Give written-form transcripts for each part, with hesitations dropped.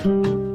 Hello,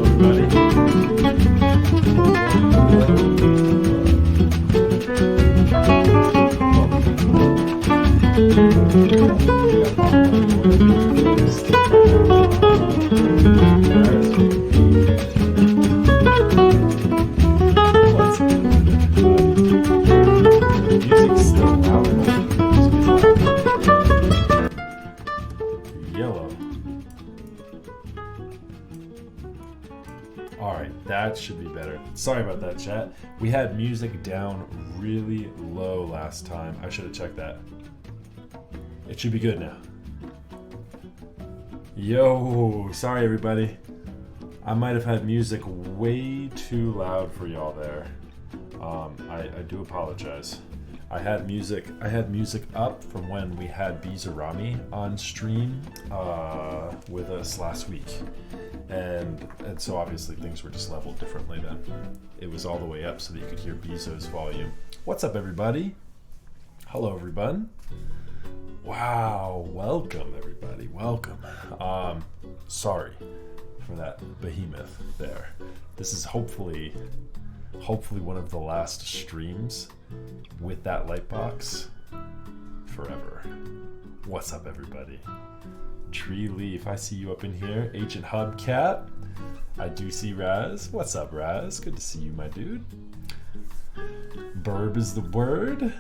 everybody. All right, that should be better. Sorry about that, chat. We had music down really low last time. I should have checked that. It should be good now. Yo, sorry everybody. I might have had music way too loud for y'all there. I do apologize. I had music up from when we had Bizarami on stream with us last week. And so obviously things were just leveled differently then. It was all the way up so that you could hear Bezo's volume. What's up everybody? Hello everyone. Wow, welcome everybody, welcome. Sorry for that behemoth there. This is hopefully one of the last streams with that light box forever. What's up everybody? Tree Leaf, I see you up in here. Agent Hubcat, I do see Raz. What's up Raz? Good to see you my dude. Burb is the word.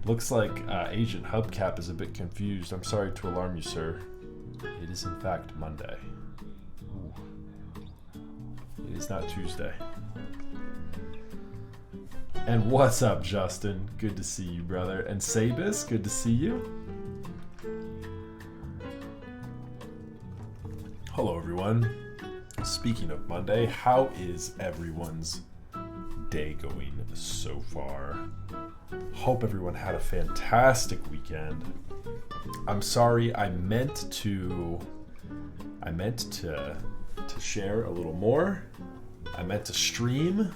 Looks like Agent Hubcap is a bit confused. I'm sorry to alarm you, sir. It is in fact Monday. Ooh. It is not Tuesday. And what's up, Justin? Good to see you, brother. And Sabis, good to see you. Hello, everyone. Speaking of Monday, how is everyone's day going so far? Hope everyone had a fantastic weekend. I'm sorry, I meant to share a little more. I meant to stream.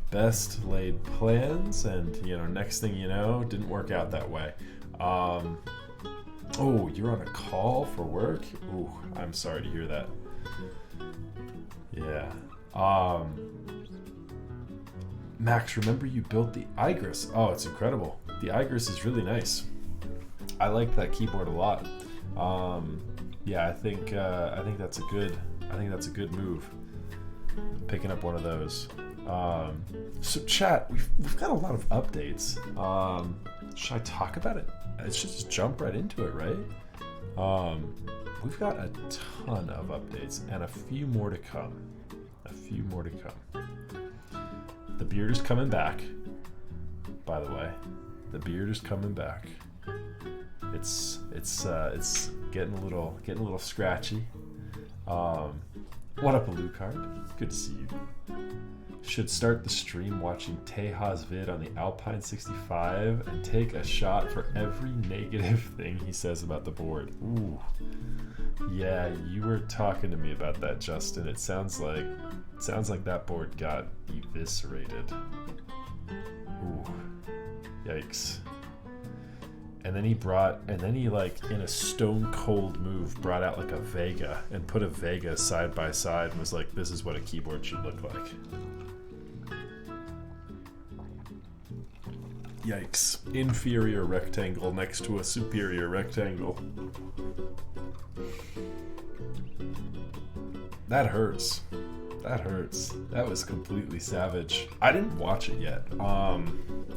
Best laid plans, and next thing you know, didn't work out that way. Oh, you're on a call for work? Ooh, I'm sorry to hear that. Yeah. Max, remember you built the Igris? Oh, it's incredible. The Igris is really nice. I like that keyboard a lot. Yeah, I think that's a good move. Picking up one of those. So chat, we've got a lot of updates. Should I talk about it? I should just jump right into it, right? We've got a ton of updates and a few more to come. The beard is coming back. By the way, the beard is coming back. It's getting a little scratchy. What up, Alucard? Good to see you. Should start the stream watching Teja's vid on the Alpine 65 and take a shot for every negative thing he says about the board. Ooh. Yeah, you were talking to me about that, Justin. It sounds like that board got eviscerated. Ooh. Yikes. And then he like in a stone cold move brought out like a Vega and put a Vega side by side and was like, this is what a keyboard should look like. Yikes. Inferior rectangle next to a superior rectangle. That hurts. That was completely savage. I didn't watch it yet.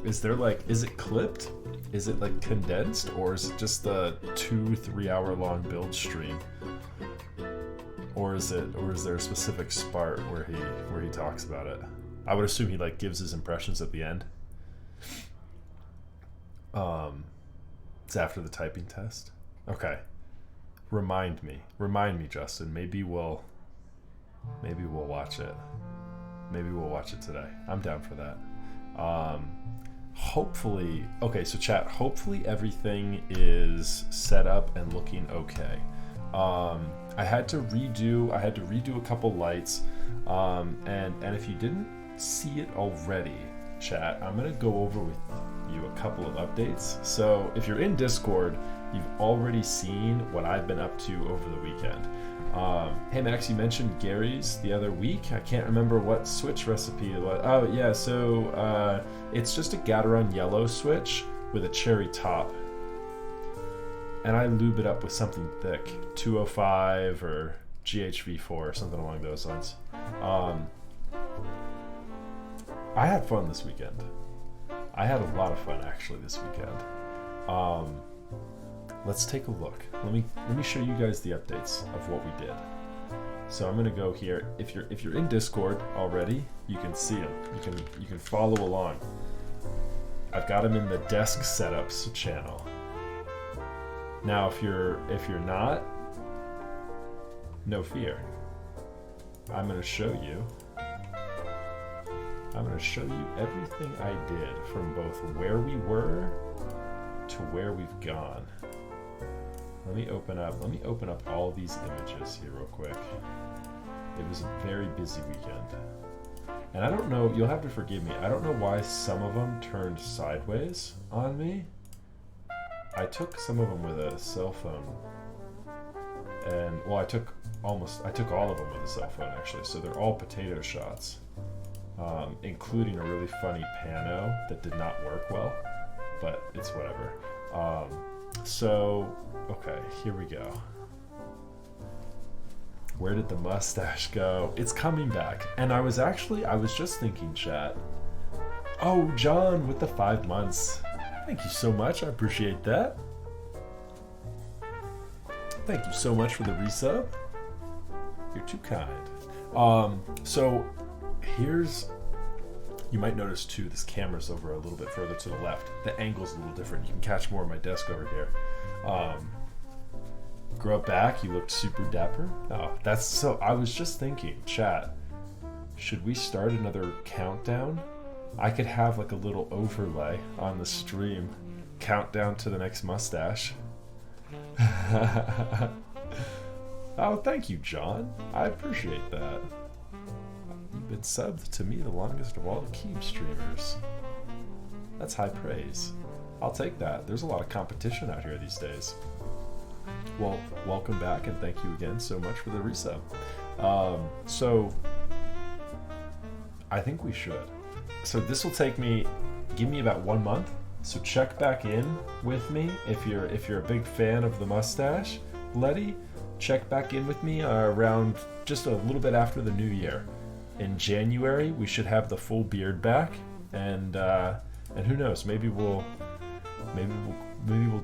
Is it clipped? Is it like condensed, or is it just the 2-3 hour long build stream? Or is there a specific part where he talks about it? I would assume he like gives his impressions at the end. It's after the typing test. Okay. Remind me, Justin. Maybe we'll watch it. Maybe we'll watch it today. I'm down for that. Hopefully, okay, so chat, hopefully everything is set up and looking okay. I had to redo a couple lights, and if you didn't see it already, chat, I'm gonna go over with you a couple of updates. So if you're in Discord, you've already seen what I've been up to over the weekend. Hey Max, you mentioned Gary's the other week. I can't remember what switch recipe it was. Oh yeah, so it's just a Gateron yellow switch with a cherry top. And I lube it up with something thick, 205 or GHV4 or something along those lines. I had fun this weekend. I had a lot of fun actually this weekend. Let's take a look. Let me show you guys the updates of what we did. So I'm gonna go here. If you're in Discord already, you can see them. You can follow along. I've got them in the desk setups channel. Now, if you're not, no fear. I'm gonna show you. I'm gonna show you everything I did from both where we were to where we've gone. Let me open up all these images here real quick. It was a very busy weekend. And I don't know, you'll have to forgive me, I don't know why some of them turned sideways on me. I took some of them with a cell phone. And, well, I took all of them with a cell phone actually, so they're all potato shots. Including a really funny pano that did not work well, but it's whatever. So, okay, here we go. Where did the mustache go? It's coming back. And I was just thinking, chat. Oh, John with the 5 months. Thank you so much. I appreciate that. Thank you so much for the resub. You're too kind. So here's, you might notice too, this camera's over a little bit further to the left. The angle's a little different. You can catch more of my desk over here. Grow up back, you looked super dapper. Oh, that's so, I was just thinking, chat, should we start another countdown? I could have like a little overlay on the stream. Countdown to the next mustache. Oh, thank you, John. I appreciate that. You've been subbed to me the longest of all the Keem streamers. That's high praise. I'll take that. There's a lot of competition out here these days. Well, welcome back and thank you again so much for the resub. So, I think we should. So this will give me about 1 month. So check back in with me if you're a big fan of the mustache, Letty. Check back in with me around just a little bit after the new year. In January, we should have the full beard back, and who knows? Maybe we'll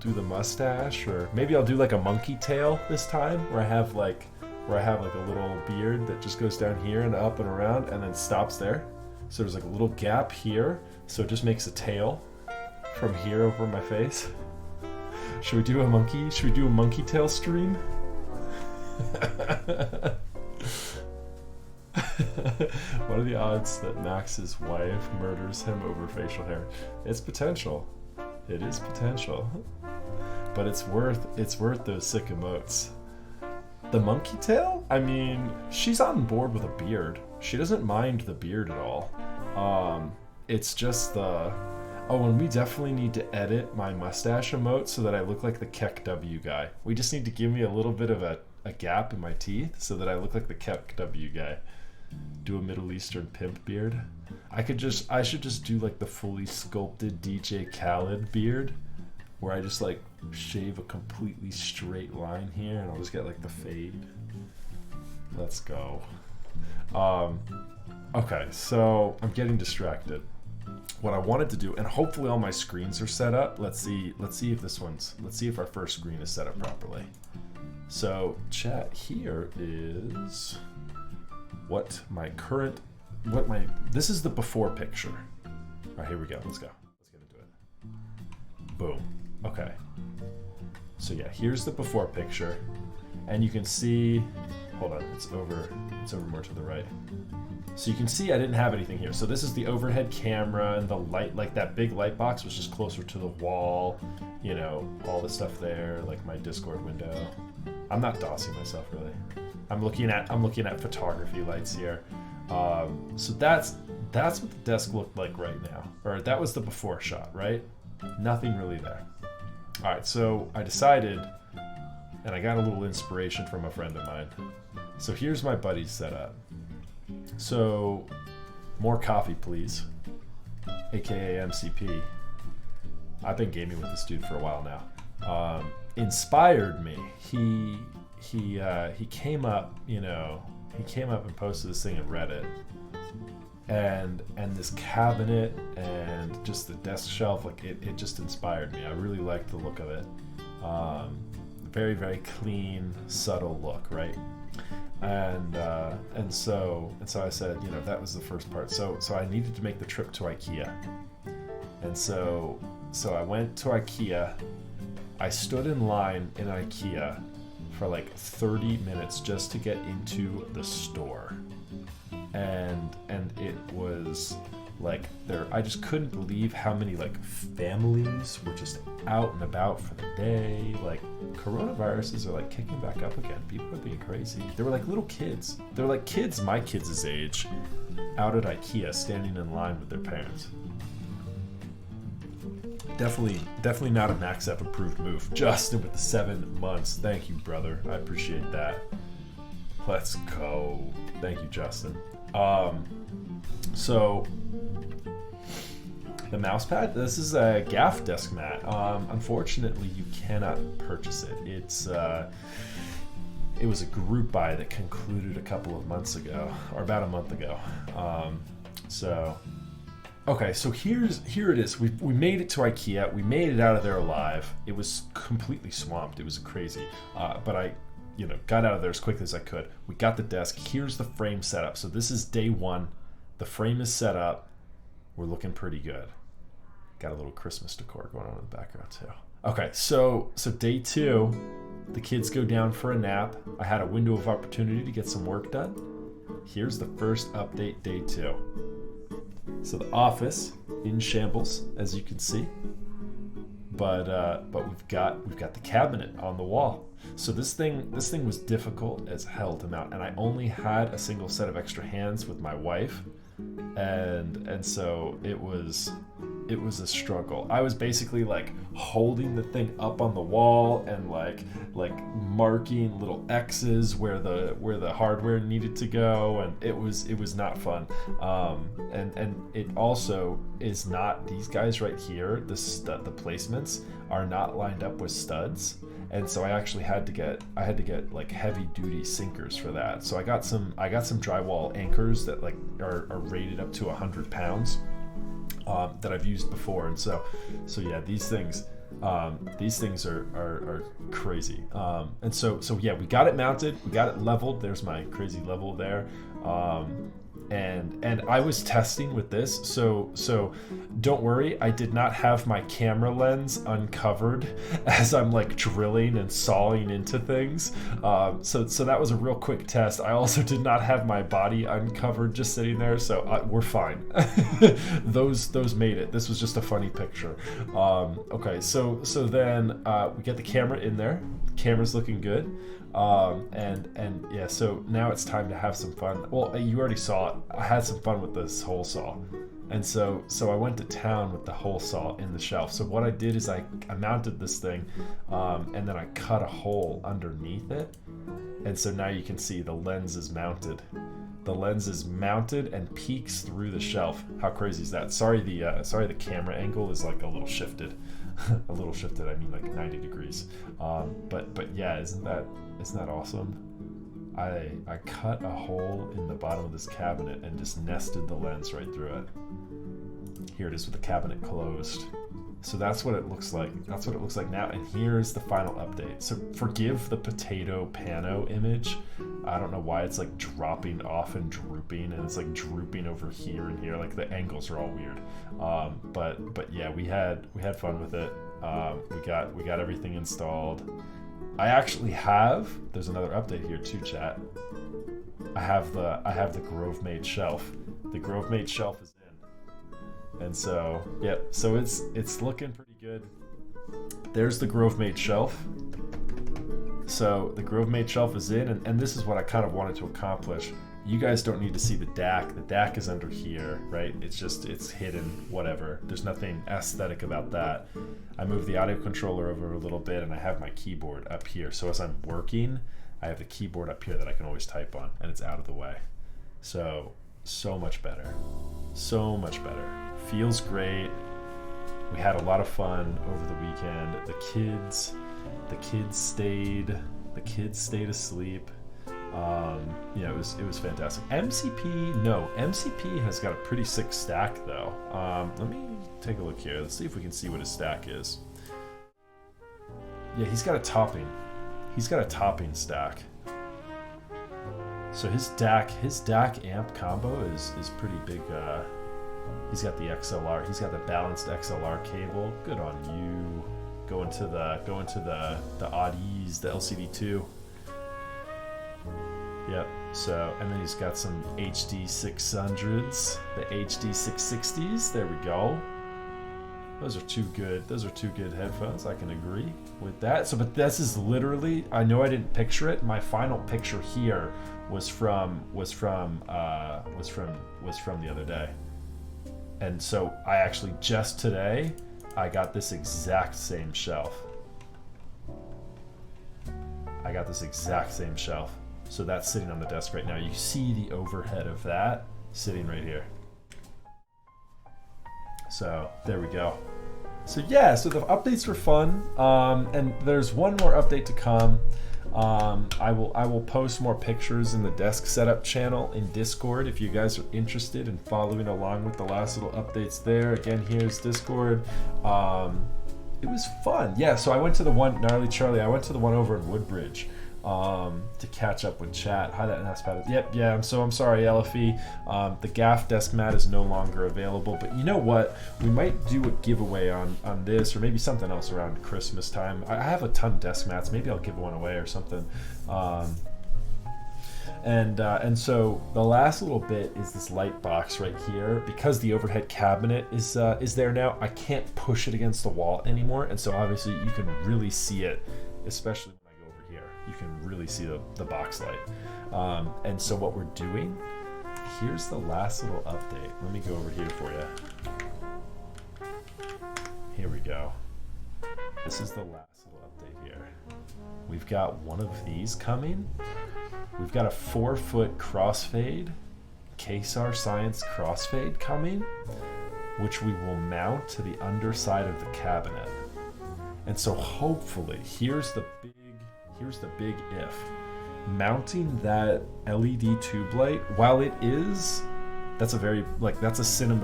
do the mustache, or maybe I'll do like a monkey tail this time, where I have like a little beard that just goes down here and up and around, and then stops there. So there's like a little gap here, so it just makes a tail from here over my face. Should we do a monkey tail stream? What are the odds that Max's wife murders him over facial hair? It's potential. It is potential. But it's worth those sick emotes. The monkey tail? I mean, she's on board with a beard. She doesn't mind the beard at all. It's just the... Oh, and we definitely need to edit my mustache emote so that I look like the Kek W guy. We just need to give me a little bit of a gap in my teeth so that I look like the Kek W guy. Do a Middle Eastern pimp beard. I should just do like the fully sculpted DJ Khaled beard, where I just like shave a completely straight line here and I'll just get like the fade. Let's go. Okay, so I'm getting distracted. What I wanted to do, and hopefully all my screens are set up. Let's see if our first screen is set up properly. So chat, here is this is the before picture. All right, here we go. Let's go. Let's get into it. Boom. Okay. So yeah, here's the before picture, and you can see. Hold on, it's over more to the right. So you can see I didn't have anything here. So this is the overhead camera, and the light, like that big light box was just closer to the wall. You know, all the stuff there, like my Discord window. I'm not dossing myself really. I'm looking at photography lights here. So that's what the desk looked like right now. Or that was the before shot, right? Nothing really there. All right, so I decided, and I got a little inspiration from a friend of mine. So here's my buddy's setup. So, more coffee, please. AKA MCP. I've been gaming with this dude for a while now. Inspired me. He came up, and posted this thing in Reddit. And this cabinet and just the desk shelf, like it just inspired me. I really liked the look of it. Very, very clean, subtle look, right? And so I said, you know, that was the first part. So I needed to make the trip to IKEA, and so I went to IKEA. I stood in line in IKEA for like 30 minutes just to get into the store, and it was like there. I just couldn't believe how many like families were just out and about for the day. Like coronaviruses are like kicking back up again. People are being crazy. They were like little kids. They were like kids my kids' age, out at IKEA standing in line with their parents. Definitely not a Max App approved move. Justin with the 7 months. Thank you, brother. I appreciate that. Let's go. Thank you, Justin. So the mouse pad, this is a gaff desk mat. Unfortunately, you cannot purchase it. It was a group buy that concluded a couple of months ago, or about a month ago. Okay, so here it is. We made it to IKEA. We made it out of there alive. It was completely swamped. It was crazy. But I, got out of there as quickly as I could. We got the desk. Here's the frame set up. So this is day one. The frame is set up. We're looking pretty good. Got a little Christmas decor going on in the background too. Okay, so day two, the kids go down for a nap. I had a window of opportunity to get some work done. Here's the first update, day two. So the office in shambles, as you can see, but we've got the cabinet on the wall. So this thing was difficult as hell to mount, and I only had a single set of extra hands with my wife, and so it was a struggle. I was basically like holding the thing up on the wall and like marking little X's where the hardware needed to go, and it was not fun. And it also is not, these guys right here, the placements are not lined up with studs. And so I actually had to get like heavy duty sinkers for that. So I got some drywall anchors that like are rated up to 100 pounds that I've used before. And so yeah, these things are crazy. And so yeah, we got it mounted, we got it leveled. There's my crazy level there. And I was testing with this, so don't worry, I did not have my camera lens uncovered as I'm like drilling and sawing into things. So that was a real quick test. I also did not have my body uncovered just sitting there, so we're fine. Those made it. This was just a funny picture. Okay, so then we get the camera in there. Camera's looking good. And yeah, so now it's time to have some fun. Well, you already saw it. I had some fun with this hole saw. And so I went to town with the hole saw in the shelf. So what I did is I mounted this thing, and then I cut a hole underneath it. And so now you can see the lens is mounted. The lens is mounted and peeks through the shelf. How crazy is that? Sorry, the camera angle is like a little shifted. A little shifted, I mean like 90 degrees. But yeah, isn't that awesome? I cut a hole in the bottom of this cabinet and just nested the lens right through it. Here it is with the cabinet closed. So that's what it looks like. That's what it looks like now. And here's the final update. So forgive the potato pano image. I don't know why it's like dropping off and drooping, and it's like drooping over here and here. Like the angles are all weird. But yeah, we had fun with it. We got everything installed. I actually have. There's another update here too, chat. I have the Grove Made shelf. The Grove Made shelf is in, and so yeah. So it's looking pretty good. There's the Grove Made shelf. So the Grove Made shelf is in, and this is what I kind of wanted to accomplish. You guys don't need to see the DAC. The DAC is under here, right? It's hidden, whatever. There's nothing aesthetic about that. I moved the audio controller over a little bit, and I have my keyboard up here. So as I'm working, I have the keyboard up here that I can always type on, and it's out of the way. So much better. So much better. Feels great. We had a lot of fun over the weekend. The kids stayed asleep. Yeah, it was fantastic. MCP has got a pretty sick stack though. Let me take a look here. Let's see if we can see what his stack is. Yeah, he's got a topping stack. So his DAC amp combo is pretty big. He's got the XLR. He's got the balanced XLR cable. Good on you. Going to the oddies, the LCD2. Yep. So, and then he's got some HD 600s, the HD 660s. There we go. Those are two good headphones. I can agree with that. So, but this is literally, I know I didn't picture it. My final picture here was from the other day. And so I actually just today, I got this exact same shelf. So that's sitting on the desk right now. You see the overhead of that sitting right here. So there we go. So yeah, so the updates were fun. And there's one more update to come. I will post more pictures in the desk setup channel in Discord if you guys are interested in following along with the last little updates there. Again, here's Discord. It was fun. Yeah, so I went to the one, Gnarly Charlie, I went to the one over in Woodbridge to catch up with chat. Hi, that's about it. Yep, yeah, I'm sorry, Elifie. The GAF desk mat is no longer available, but you know what? We might do a giveaway on this, or maybe something else around Christmas time. I have a ton of desk mats. Maybe I'll give one away or something. And so the last little bit is this light box right here. Because the overhead cabinet is there now, I can't push it against the wall anymore, and so obviously you can really see it, especially when I go over here. You can really see the box light. And so what we're doing, here's the last little update. Let me go over here for you. Here we go. This is the last little update here. We've got one of these coming. We've got a 4-foot crossfade, Kesar Science crossfade coming, which we will mount to the underside of the cabinet. And so hopefully, here's the big if. Mounting that LED tube light, while it is, that's a very, like, that's a cine,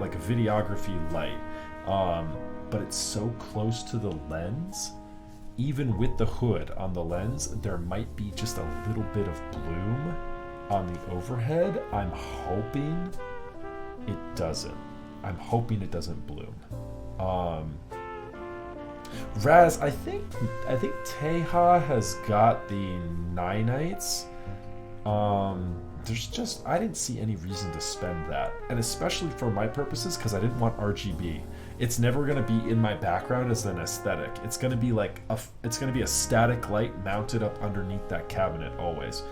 like a videography light. But it's so close to the lens, even with the hood on the lens, there might be just a little bit of bloom on the overhead. I'm hoping it doesn't. Bloom. Raz, I think Teha has got the nanites. There's just, I didn't see any reason to spend that, and especially for my purposes, because I didn't want RGB. It's never going to be in my background as an aesthetic. It's going to be like a static light mounted up underneath that cabinet always.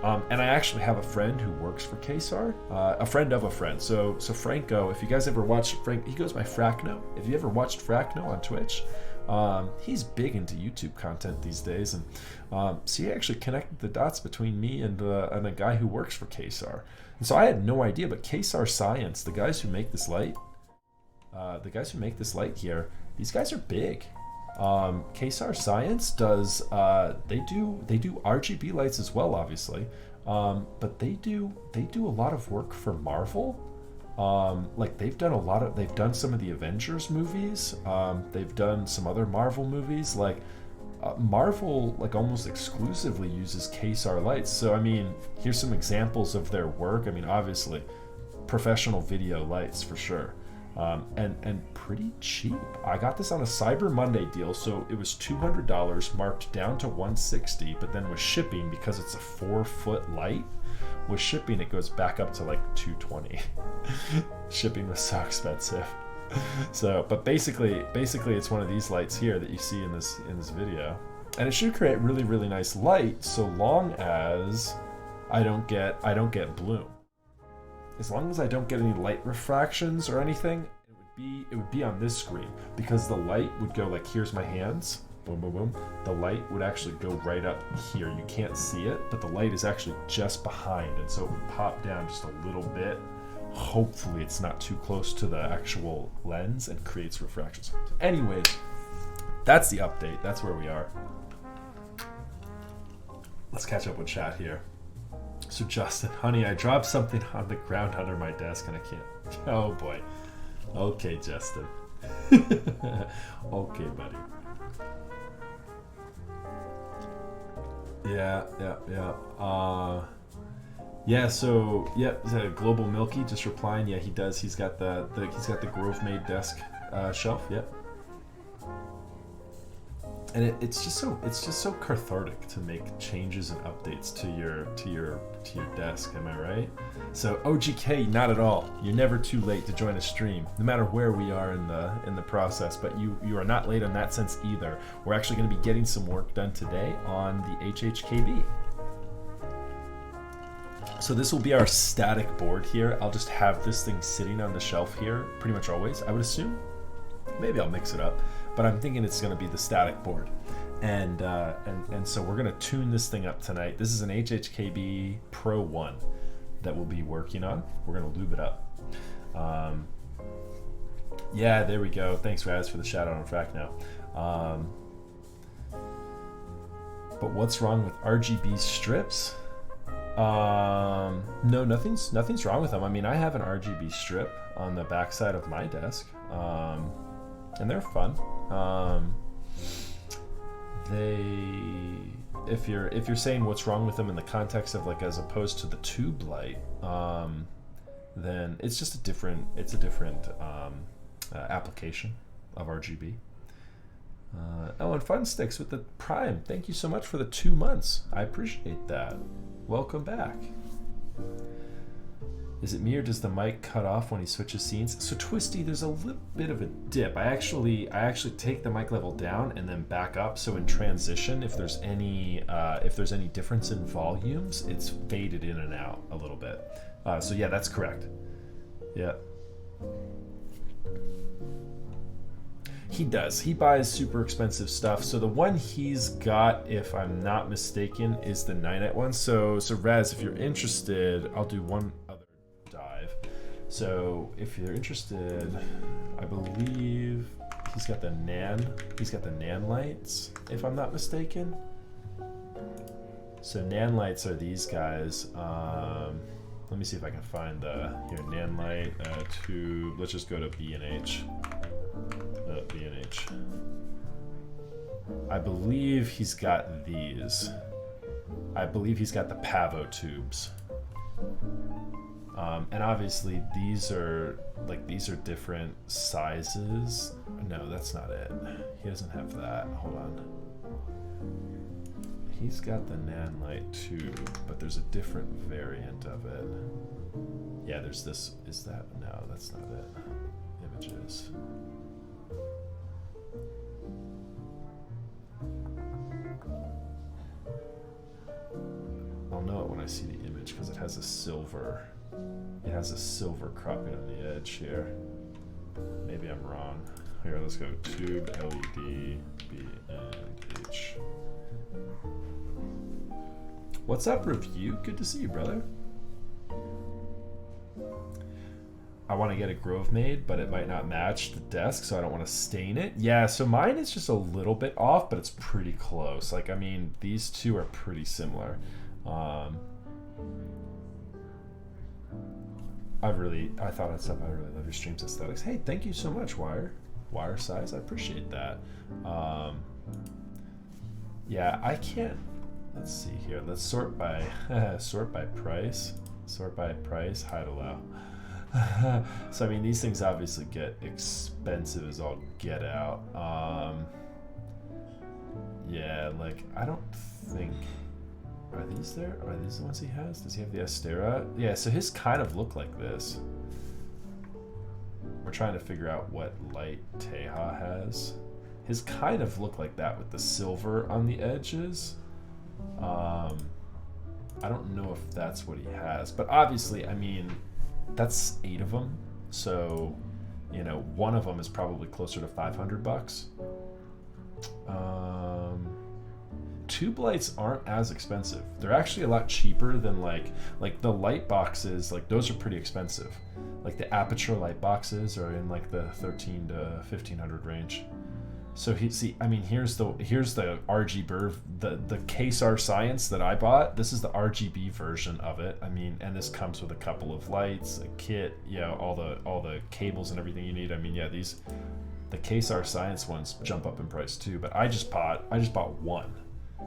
And I actually have a friend who works for Kesar, a friend of a friend. So Franco, if you guys ever watched Frank, he goes by Fracno. If you ever watched Fracno on Twitch, he's big into YouTube content these days, and so he actually connected the dots between me and a guy who works for Kesar. And so I had no idea, but Kesar Science, the guys who make this light, here, these guys are big. Kesar Science does they do RGB lights as well, obviously, but they do a lot of work for Marvel. Like they've done some of the Avengers movies. They've done some other Marvel movies. Like Marvel, like almost exclusively uses Kesar lights. So I mean, here's some examples of their work. I mean, obviously, professional video lights for sure. And pretty cheap. I got this on a Cyber Monday deal, so it was $200 marked down to $160, but then with shipping, because it's a 4-foot light, with shipping it goes back up to like $220. Shipping was so expensive. So, but basically it's one of these lights here that you see in this video, and it should create really, really nice light so long as I don't get bloom. As long as I don't get any light refractions or anything, it would be on this screen, because the light would go like, here's my hands, boom, boom, boom. The light would actually go right up here. You can't see it, but the light is actually just behind, and so it would pop down just a little bit. Hopefully it's not too close to the actual lens and creates refractions. Anyways, that's the update. That's where we are. Let's catch up with chat here. So Justin, honey, I dropped something on the ground under my desk and I can't. Oh boy. Okay, Justin. Okay, buddy. Yeah, yeah, yeah. Yeah. So yeah, is that a Global Milky just replying? Yeah, he does. He's got he's got the Grove Made desk shelf. Yeah. And it's just so cathartic to make changes and updates to your desk. Am I right? So OGK, not at all. You're never too late to join a stream, no matter where we are in the process. But you are not late in that sense either. We're actually going to be getting some work done today on the HHKB. So this will be our static board here. I'll just have this thing sitting on the shelf here pretty much always, I would assume. Maybe I'll mix it up, but I'm thinking it's going to be the static board. And so we're going to tune this thing up tonight. This is an HHKB Pro 1 that we'll be working on. We're going to lube it up. Yeah, there we go. Thanks, Raz, for the shout out on Frack Now. But what's wrong with RGB strips? No, nothing's wrong with them. I mean, I have an RGB strip on the backside of my desk, and they're fun. If you're saying what's wrong with them in the context of like as opposed to the tube light, then it's just a different application of RGB. And Fun Sticks with the Prime. Thank you so much for the 2 months. I appreciate that. Welcome back. Is it me or does the mic cut off when he switches scenes? So Twisty, there's a little bit of a dip. I actually take the mic level down and then back up. So in transition, if there's any difference in volumes, it's faded in and out a little bit. So yeah, that's correct. Yeah. He does. He buys super expensive stuff. So the one he's got, if I'm not mistaken, is the 9-night one. So Raz, if you're interested, I'll do one other dive. So if you're interested, I believe he's got the Nan lights, if I'm not mistaken. So Nan lights are these guys. Let me see if I can find the Nan light tube. Let's just go to B&H. B&H. I believe he's got these. I believe he's got the Pavo tubes. And obviously these are different sizes. No, that's not it. He doesn't have that. Hold on. He's got the Nan light tube, but there's a different variant of it. Yeah, there's this. Is that? No, that's not it. Images. I'll know it when I see the image because it has a silver cropping on the edge here. Maybe I'm wrong. Here, let's go tube LED B&H. What's up, Review? Good to see you, brother. I want to get a Grove made, but it might not match the desk, so I don't want to stain it. Yeah, so mine is just a little bit off, but it's pretty close. Like, I mean, these two are pretty similar. I thought I'd stop. I really love your stream's aesthetics. Hey, thank you so much, Wire Size. I appreciate that. Yeah, I can't. Let's see here. Let's sort by price. Sort by price. High to low. So I mean, these things obviously get expensive as all get out. Yeah, like I don't think. Are these there? Are these the ones he has? Does he have the Astera? Yeah, so his kind of look like this. We're trying to figure out what light Teja has. His kind of look like that with the silver on the edges. I don't know if that's what he has, but obviously, I mean, that's 8 of them. So, you know, one of them is probably closer to $500. Tube lights aren't as expensive. They're actually a lot cheaper than like the light boxes. Like those are pretty expensive. Like the aperture light boxes are in like the $1,300 to $1,500 range. So here's the RGB, the K-SAR Science that I bought. This is the RGB version of it. I mean, and this comes with a couple of lights, a kit, all the cables and everything you need. I mean, yeah, the K-SAR Science ones jump up in price too. But I just bought one.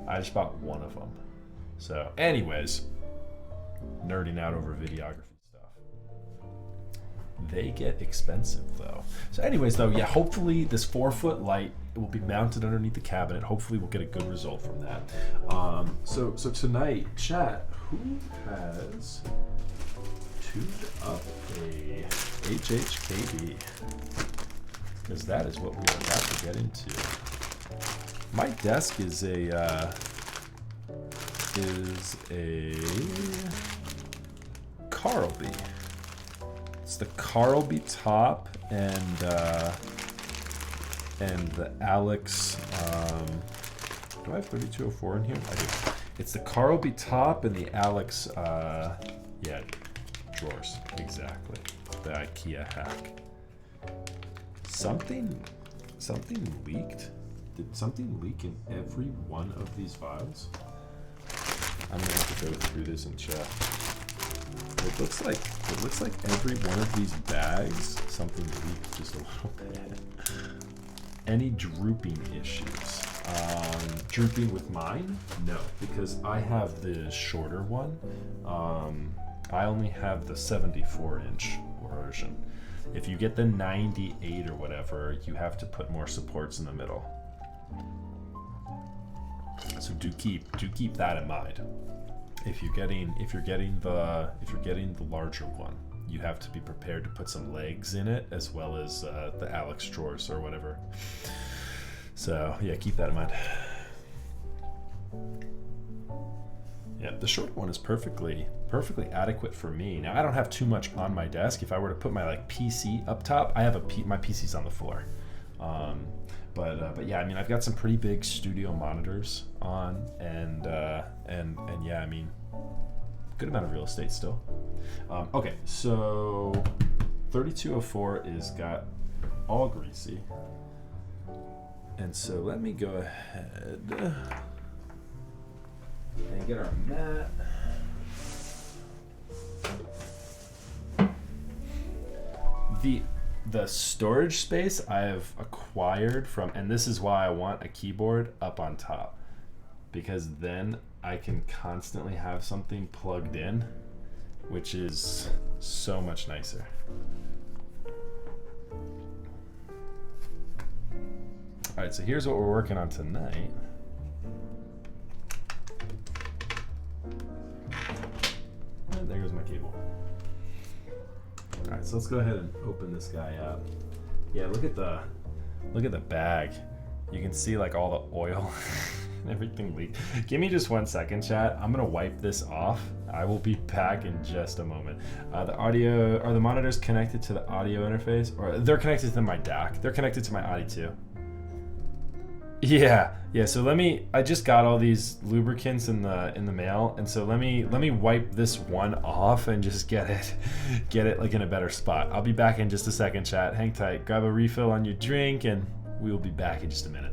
I just bought one of them. So anyways, nerding out over videography stuff. They get expensive though. So anyways though, yeah, hopefully this 4-foot light will be mounted underneath the cabinet. Hopefully we'll get a good result from that. So tonight, chat, who has tuned up a HHKB? Because that is what we are about to get into. My desk is a Carlby. It's the Carlby top and the Alex. Do I have 3204 in here? I do. It's the Carlby top and the Alex. Yeah, drawers exactly. The IKEA hack. Something leaked. Did something leak in every one of these files? I'm gonna have to go through this and check. It looks like every one of these bags, something leaked just a little bit. Any drooping issues? Drooping with mine? No, because I have the shorter one. I only have the 74-inch version. If you get the 98 or whatever, you have to put more supports in the middle. So do keep that in mind. If you're getting the larger one, you have to be prepared to put some legs in it as well as the Alex drawers or whatever. So yeah, keep that in mind. Yeah, the short one is perfectly adequate for me. Now I don't have too much on my desk. If I were to put my PC up top, I have my PC's on the floor. But yeah, I mean, I've got some pretty big studio monitors on, and yeah, I mean, good amount of real estate still. Okay, so 3204 is got all greasy, and so let me go ahead and get our mat. The storage space I have acquired from, and this is why I want a keyboard up on top, because then I can constantly have something plugged in, which is so much nicer. All right, so here's what we're working on tonight. And there goes my cable. All right, so let's go ahead and open this guy up. Yeah, look at the bag. You can see like all the oil and everything leaked. Give me just 1 second, chat. I'm gonna wipe this off. I will be back in just a moment. The audio, are the monitors connected to the audio interface, or they're connected to my DAC? They're connected to my Audi too. Yeah. So I just got all these lubricants in the mail, and so let me wipe this one off and just get it like in a better spot. I'll be back in just a second, chat. Hang tight. Grab a refill on your drink, and we will be back in just a minute.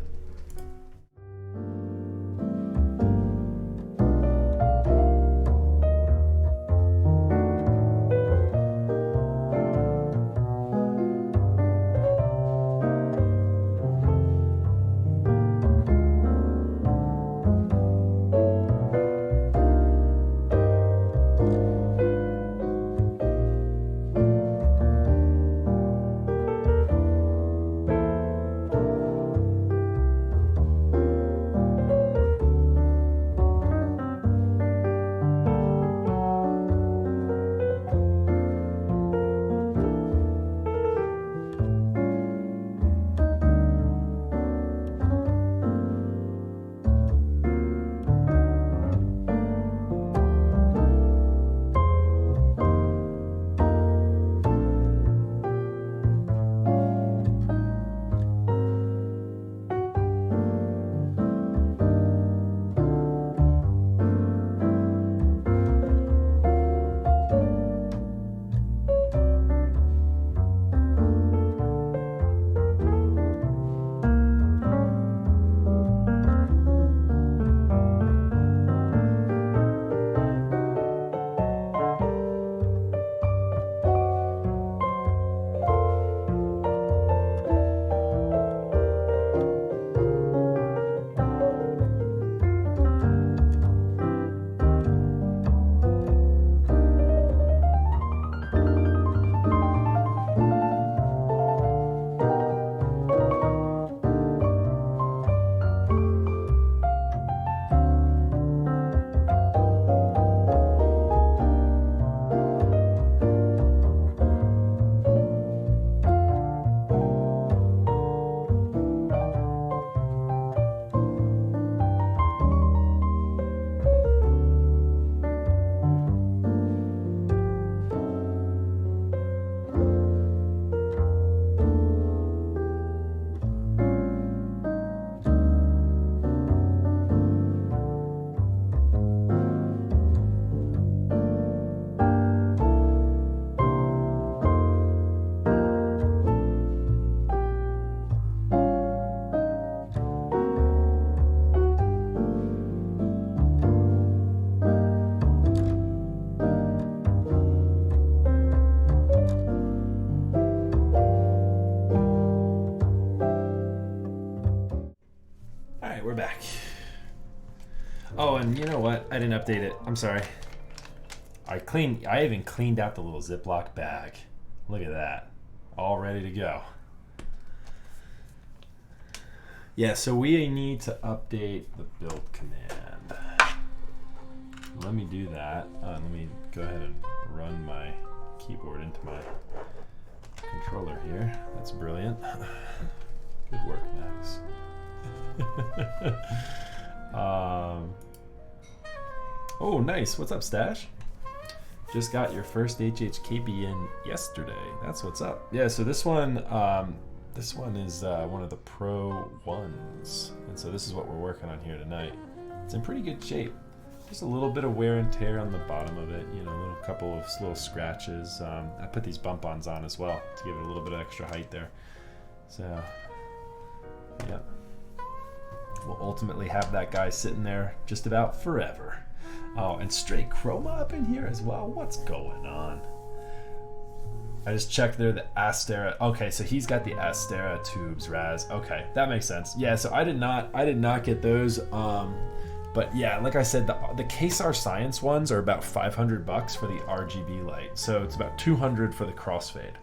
you know what? I didn't update it. I'm sorry. I even cleaned out the little Ziploc bag. Look at that. All ready to go. Yeah, so we need to update the build command. Let me do that. Let me go ahead and run my keyboard into my controller here. That's brilliant. Good work, Max. Oh, nice. What's up, Stash? Just got your first HHKB in yesterday. That's what's up. Yeah, so this one is one of the Pro ones. And so this is what we're working on here tonight. It's in pretty good shape. Just a little bit of wear and tear on the bottom of it, you know, a little couple of little scratches. I put these bump-ons on as well to give it a little bit of extra height there. So, yeah. We'll ultimately have that guy sitting there just about forever. Oh, and Stray Chroma up in here as well. What's going on? I just checked there the Astera. Okay, so he's got the Astera tubes, Raz. Okay, that makes sense. Yeah, so I did not get those. But yeah, like I said, the Kesar Science ones are about $500 for the RGB light. So it's about $200 for the crossfade.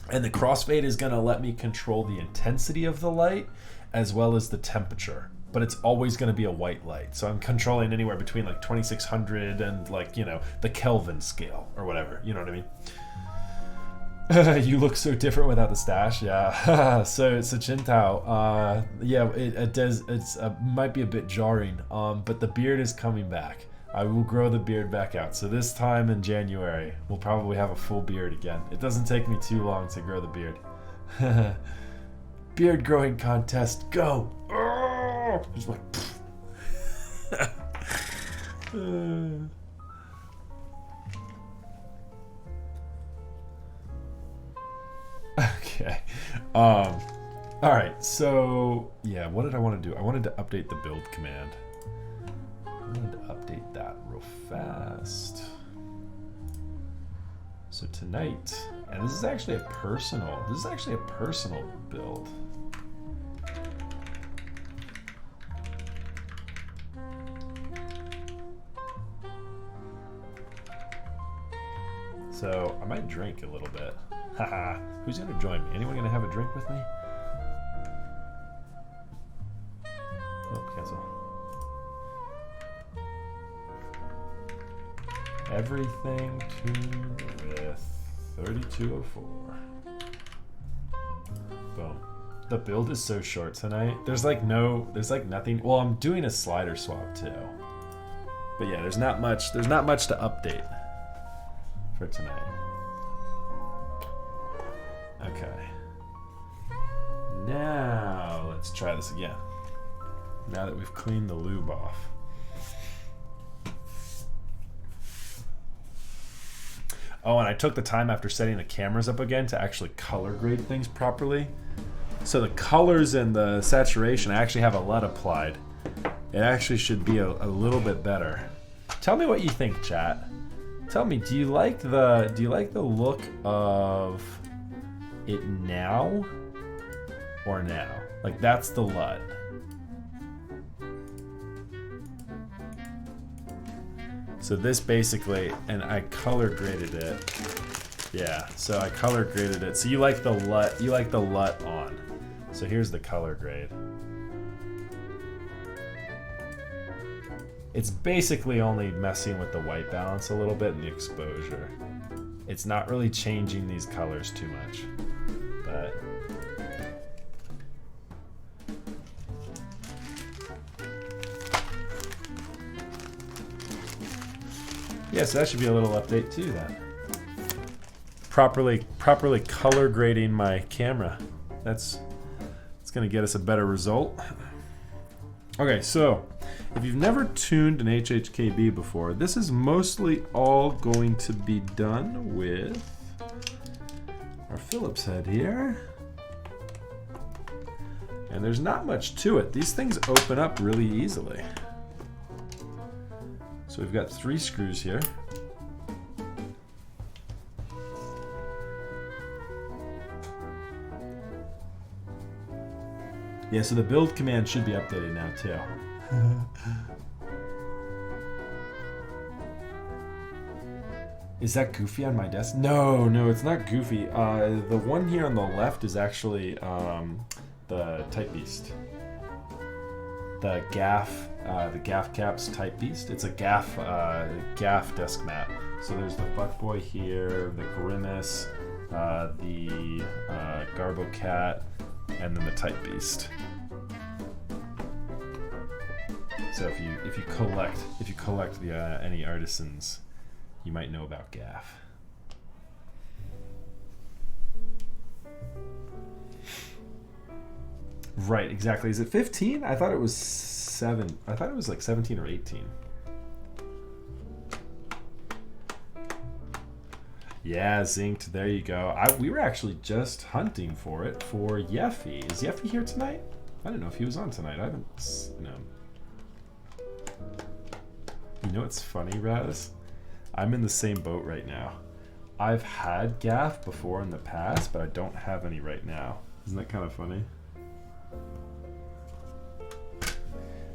And the crossfade is gonna let me control the intensity of the light as well as the temperature. But it's always going to be a white light. So I'm controlling anywhere between like 2600 and like, you know, the Kelvin scale or whatever. You know what I mean? You look so different without the stash. Yeah. so Chintao, yeah, it does. It's might be a bit jarring. But the beard is coming back. I will grow the beard back out. So this time in January, we'll probably have a full beard again. It doesn't take me too long to grow the beard. Beard growing contest, go! Just like, okay. All right. So yeah, what did I want to do? I wanted to update the build command. I wanted to update that real fast. So tonight, and this is actually a personal build. So I might drink a little bit. Haha. Who's gonna join me? Anyone gonna have a drink with me? Oh, cancel. Everything tuned with 3204. Boom. The build is so short tonight. There's like nothing. Well, I'm doing a slider swap too. But yeah, there's not much to update for tonight. Okay. Now let's try this again. Now that we've cleaned the lube off. Oh, and I took the time after setting the cameras up again to actually color grade things properly. So the colors and the saturation, I actually have a LUT applied. It actually should be a little bit better. Tell me what you think, chat. Tell me, do you like the look of it now or now? Like that's the LUT. So this basically, and I color graded it. Yeah, so I color graded it. So you like the LUT on. So here's the color grade. It's basically only messing with the white balance a little bit and the exposure. It's not really changing these colors too much, but yeah, so that should be a little update too then. Properly color grading my camera. It's gonna get us a better result. Okay, so if you've never tuned an HHKB before, this is mostly all going to be done with our Phillips head here. And there's not much to it. These things open up really easily. So we've got 3 screws here. Yeah, so the build command should be updated now too. Is that Goofy on my desk? No, no, it's not Goofy. The one here on the left is actually the Type Beast. The Gaff Caps Type Beast. It's a Gaff desk mat. So there's the Fuckboy here, the Grimace, the Garbo Cat, and then the Type Beast. So if you collect the any artisans, you might know about Gaff. Right, exactly. Is it 15? I thought it was 7. I thought it was like 17 or 18. Yeah, Zinked. There you go. We were actually just hunting for it for Yeffy. Is Yeffy here tonight? I don't know if he was on tonight. I haven't seen him. You know what's funny, Raz? I'm in the same boat right now. I've had Gaff before in the past, but I don't have any right now. Isn't that kind of funny?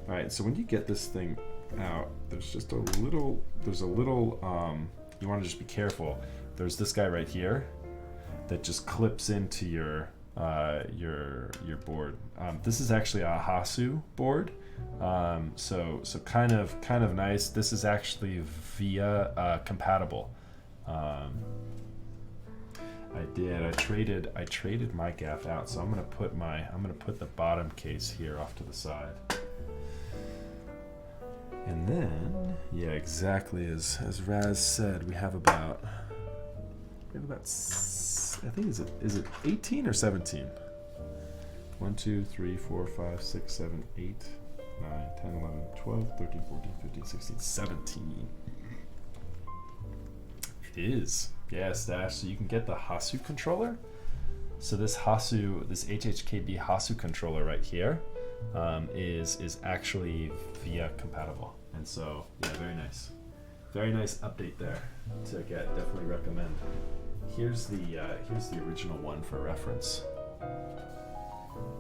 Alright, so when you get this thing out, there's just a little, you want to just be careful. There's this guy right here that just clips into your board. This is actually a Hasu board. So kind of nice. This is actually via compatible. I traded my Gaff out, so I'm gonna put the bottom case here off to the side. And then, yeah, exactly as Raz said, we have about I think is it 18 or 17? 1, 2, 3, 4, 5, 6, 7, 8, 9, 10, 11, 12, 13, 14, 15, 16, 17. It is. Yeah, Stash. So you can get the Hasu controller. So this HHKB Hasu controller right here is actually via compatible. And so, yeah, very nice. Very nice update there to get. Definitely recommend. Here's the original one for reference.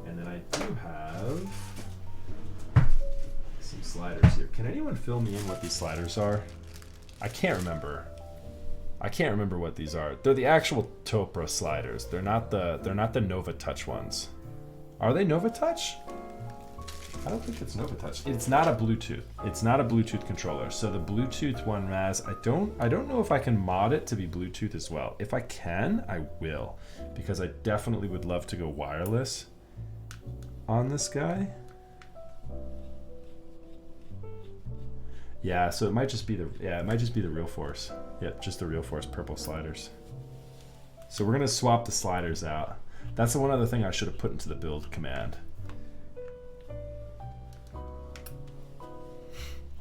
And then I do have some sliders here. Can anyone fill me in what these sliders are? I can't remember. I can't remember what these are. They're the actual Topra sliders. They're not the Nova Touch ones. Are they Nova Touch? I don't think it's Nova Touch. It's not a Bluetooth. It's not a Bluetooth controller. So the Bluetooth one, Raz, I don't know if I can mod it to be Bluetooth as well. If I can, I will, because I definitely would love to go wireless on this guy. Yeah, so it might just be the Real Force. Yep, just the Real Force purple sliders. So we're gonna swap the sliders out. That's the one other thing I should have put into the build command.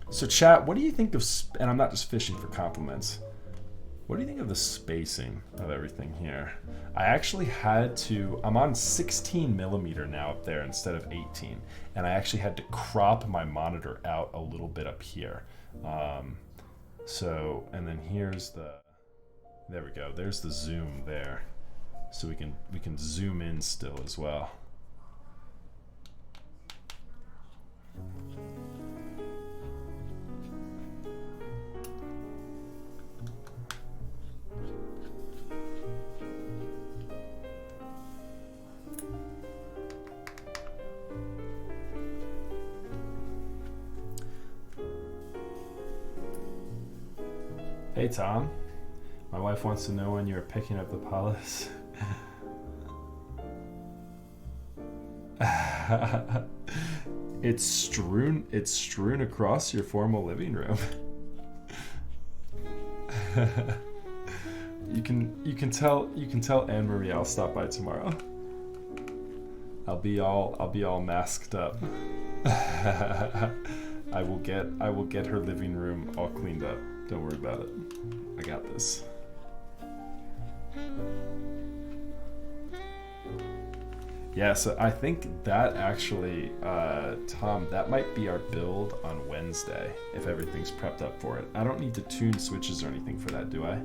So chat, what do you think of, and I'm not just fishing for compliments, what do you think of the spacing of everything here? I actually I'm on 16 millimeter now up there instead of 18, and I actually had to crop my monitor out a little bit up here. And then here's there we go, there's the zoom there. So we can zoom in still as well. Hey Tom, my wife wants to know when you're picking up the polish. It's strewn across your formal living room. You can tell Anne Marie I'll stop by tomorrow. I'll be all masked up. I will get her living room all cleaned up. Don't worry about it. I got this. Yeah, so I think that actually, Tom, that might be our build on Wednesday, if everything's prepped up for it. I don't need to tune switches or anything for that, do I?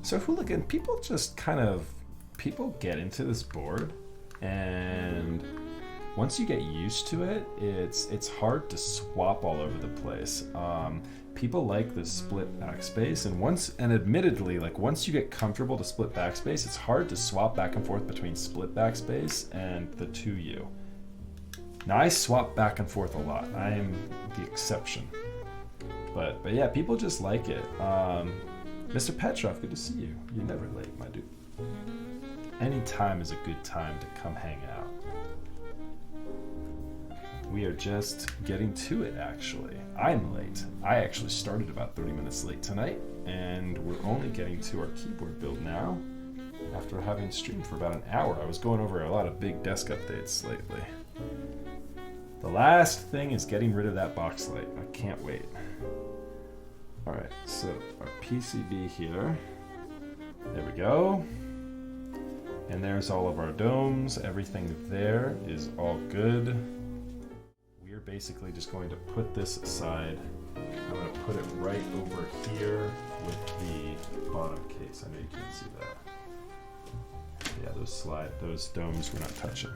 So Hooligan, people get into this board and once you get used to it, it's hard to swap all over the place. People like the split backspace, and admittedly, like once you get comfortable to split backspace, it's hard to swap back and forth between split backspace and the 2U. Now I swap back and forth a lot. I am the exception. But yeah, people just like it. Mr. Petrov, good to see you. You're never late, my dude. Any time is a good time to come hang out. We are just getting to it, actually. I'm late. I actually started about 30 minutes late tonight, and we're only getting to our keyboard build now after having streamed for about an hour. I was going over a lot of big desk updates lately. The last thing is getting rid of that box light. I can't wait. All right, so our PCB here. There we go. And there's all of our domes. Everything there is all good. We're basically just going to put this aside. I'm going to put it right over here with the bottom case. I know you can't see that. Yeah, those domes we're not touching.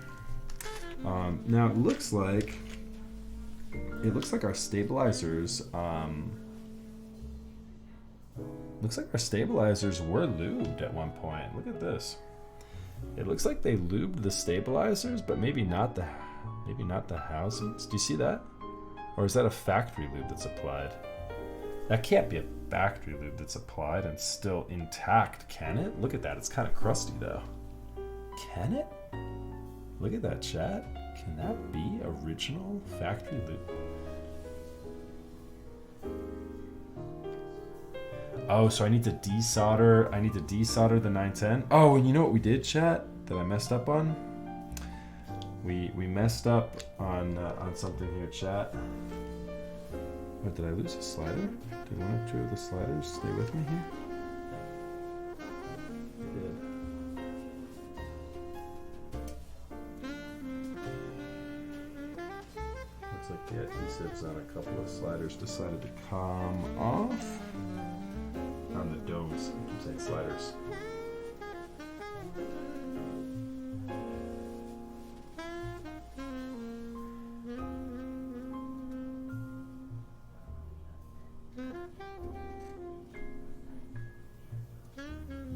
Now it looks like our stabilizers. Looks like our stabilizers were lubed at one point. Look at this. It looks like they lubed the stabilizers, but maybe not the housings. Do you see that? Or is that a factory lube that's applied? That can't be a factory lube that's applied and still intact, can it? Look at that. It's kind of crusty though. Can it? Look at that, chat. Can that be original factory lube? Oh, so I need to desolder. I need to desolder the 910. Oh, and you know what we did, chat? That I messed up on? We messed up on something here, chat. What, did I lose a slider? Did one or two of the sliders stay with me here? I did. Looks like the adhesives on a couple of sliders decided to come off. On the domes, I'm saying sliders.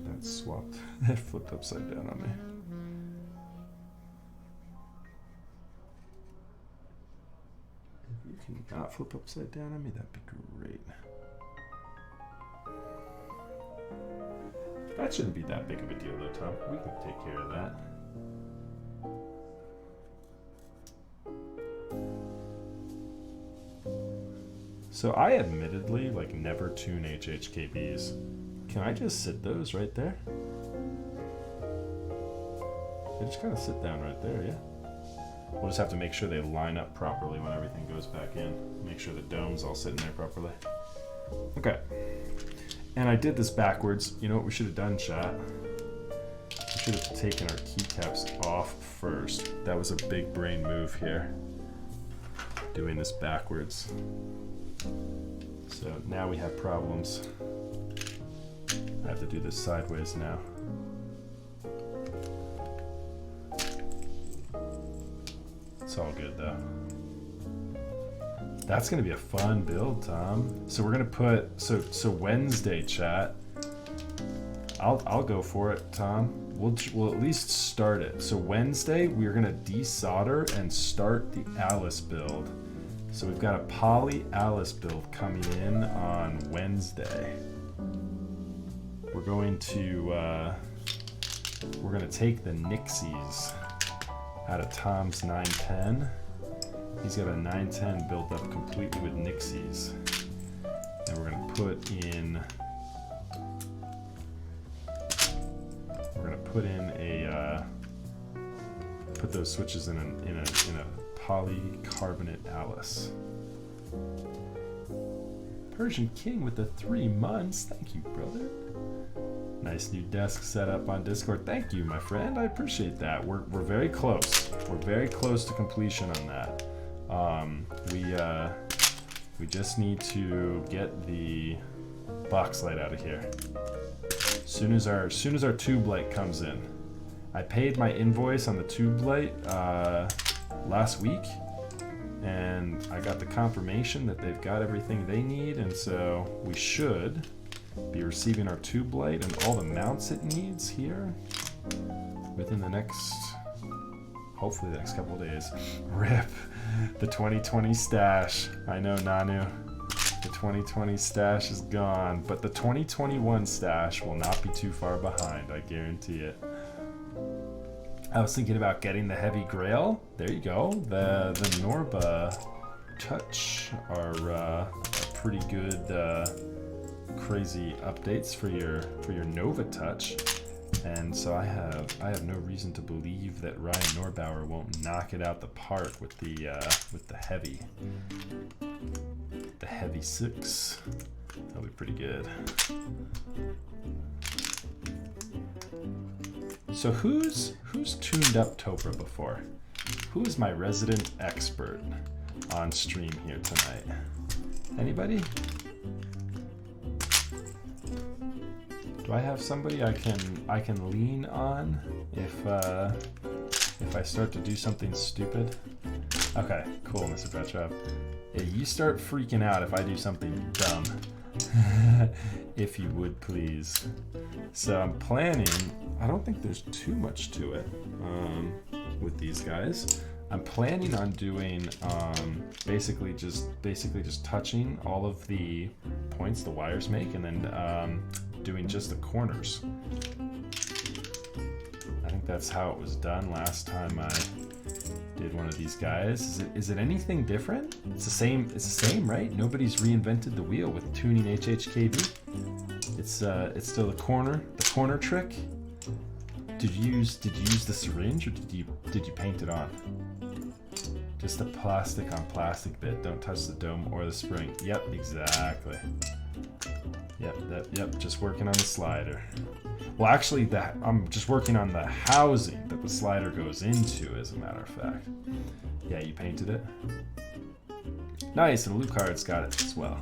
That swapped, that flipped upside down on me. If you can not flip upside down on me, that'd be great. That shouldn't be that big of a deal though, Tom. We can take care of that. So I admittedly never tune HHKBs. Can I just sit those right there? They just kind of sit down right there, yeah. We'll just have to make sure they line up properly when everything goes back in. Make sure the dome's all sitting there properly. Okay. And I did this backwards. You know what we should have done, chat? We should have taken our keycaps off first. That was a big brain move here. Doing this backwards. So now we have problems. I have to do this sideways now. It's all good though. That's gonna be a fun build, Tom. So we're gonna put so Wednesday, chat. I'll go for it, Tom. We'll at least start it. So Wednesday we're gonna desolder and start the Alice build. So we've got a poly Alice build coming in on Wednesday. We're going to take the Nixies out of Tom's 910. He's got a 910 built up completely with Nixies. And we're gonna put in a put those switches in a polycarbonate Alice. Persian King with the 3 months. Thank you, brother. Nice new desk setup on Discord. Thank you, my friend. I appreciate that. We're very close. We're very close to completion on that. We just need to get the box light out of here. Soon as our tube light comes in, I paid my invoice on the tube light last week, and I got the confirmation that they've got everything they need, and so we should be receiving our tube light and all the mounts it needs here within the next, hopefully the next couple of days. RIP the 2020 stash. I know, Nanu. The 2020 stash is gone, but the 2021 stash will not be too far behind, I guarantee it. I was thinking about getting the heavy grail. There you go. The Norba Touch are pretty good, crazy updates for your Nova Touch, and so I have no reason to believe that Ryan Norbauer won't knock it out the park with the heavy. The heavy 6. That'll be pretty good. So who's tuned up Topra before? Who is my resident expert on stream here tonight? Anybody? Do I have somebody I can lean on if I start to do something stupid? Okay, cool, Mr. Petrov. Yeah, you start freaking out if I do something dumb. If you would, please. So I'm planning, I don't think there's too much to it with these guys. I'm planning on doing basically just touching all of the points the wires make, and then doing just the corners. I think that's how it was done last time I did one of these guys. Is it anything different? It's the same, right? Nobody's reinvented the wheel with tuning HHKB. It's still the corner trick. Did you use the syringe, or did you paint it on? Just a plastic on plastic bit. Don't touch the dome or the spring. Yep, exactly. Yep, just working on the slider. Well, actually, I'm just working on the housing that the slider goes into, as a matter of fact. Yeah, you painted it? Nice, and Lucard's got it as well.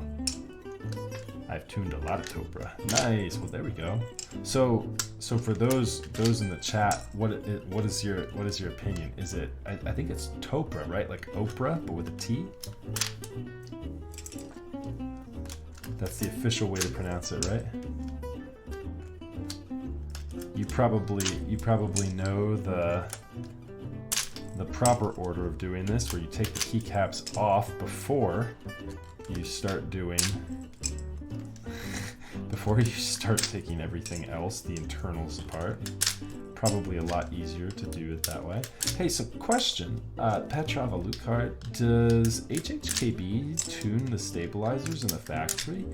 I've tuned a lot of Topra. Nice, well, there we go. So for those in the chat, what is your opinion? Is it, I think it's Topra, right? Like Oprah, but with a T? That's the official way to pronounce it, right? You probably know the proper order of doing this, where you take the keycaps off before you start taking everything else, the internals apart. Probably a lot easier to do it that way. Hey, so question, Petrov Alucard, does HHKB tune the stabilizers in the factory?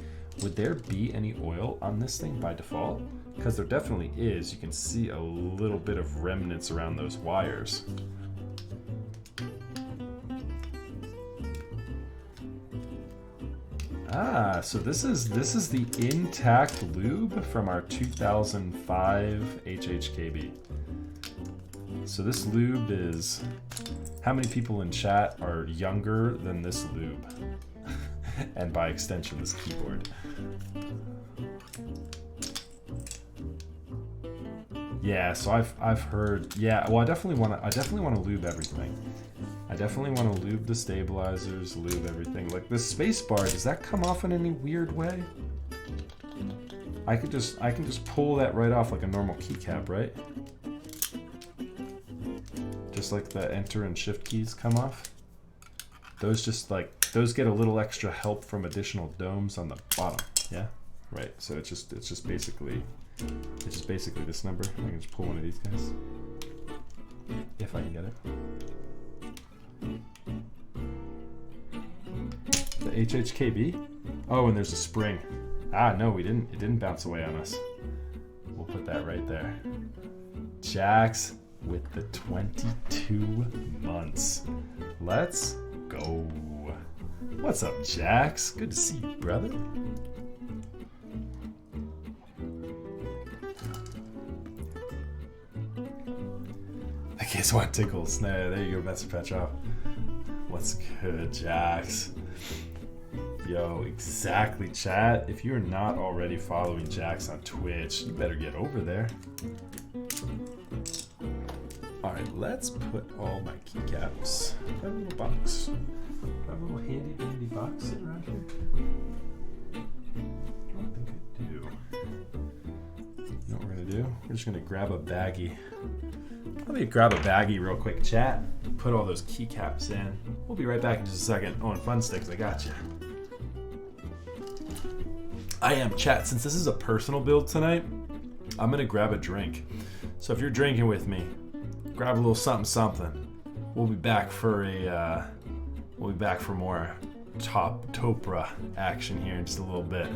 Would there be any oil on this thing by default? Because there definitely is. You can see a little bit of remnants around those wires. Ah, so this is the intact lube from our 2005 HHKB. So this lube is, how many people in chat are younger than this lube? And by extension, this keyboard. Yeah, so I've heard, yeah, well I definitely want to lube everything. I definitely want to lube the stabilizers, lube everything. Like the space bar, does that come off in any weird way? I can just pull that right off like a normal keycap, right? Just like the enter and shift keys come off. Those get a little extra help from additional domes on the bottom. Yeah, right. So it's just basically this number. I can just pull one of these guys if I can get it. The HHKB? Oh, and there's a spring. Ah, no, it didn't bounce away on us. We'll put that right there. Jax with the 22 months. Let's go. What's up, Jax? Good to see you, brother. The kids want tickles. Nah, there you go, Mr. Petrov. What's good, Jax? Yo, exactly, chat. If you're not already following Jax on Twitch, you better get over there. Alright, let's put all my keycaps. I have a little box. I have a little handy dandy box sitting around here. I don't think I do. You know what we're gonna do? We're just gonna grab a baggie. Let me grab a baggie real quick, chat. Put all those keycaps in. We'll be right back in just a second. Oh, and Fun Sticks, I got you. I am, chat. Since this is a personal build tonight, I'm gonna grab a drink. So if you're drinking with me, grab a little something. We'll be back for more top Topra action here in just a little bit.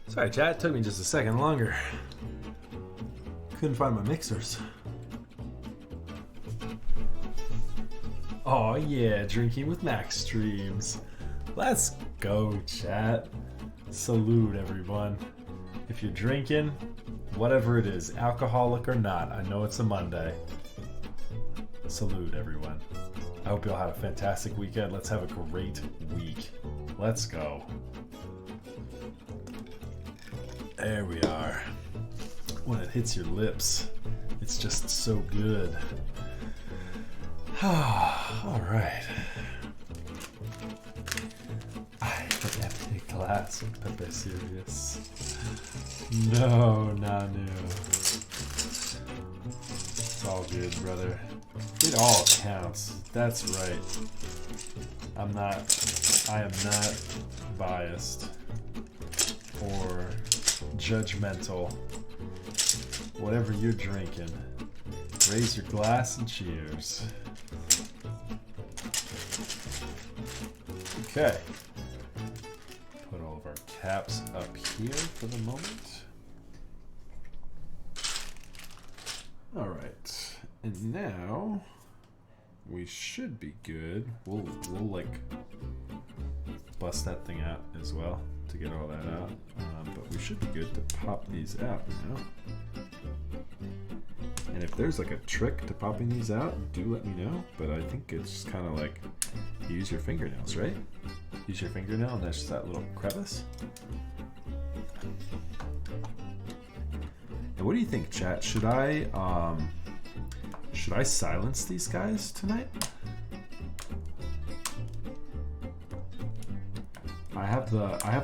Sorry, chat. It took me just a second longer. Couldn't find my mixers. Oh yeah, drinking with Max streams. Let's go, chat. Salute, everyone. If you're drinking, whatever it is, alcoholic or not, I know it's a Monday. Salute, everyone. I hope you all had a fantastic weekend. Let's have a great week. Let's go. There we are. When it hits your lips, it's just so good. All right. I have an empty glass of Pepe Serious. No, Nanu. It's all good, brother. It all counts. That's right. I am not biased or judgmental. whatever you're drinking. Raise your glass and cheers. Okay. Put all of our caps up here for the moment. All right, and now we should be good. We'll like bust that thing out as well to get all that out, but we should be good to pop these out now. And if there's like a trick to popping these out, do let me know. But I think it's kind of like use your fingernails, right? Use your fingernail, and that's just that little crevice. And what do you think, chat? Should I silence these guys tonight? I have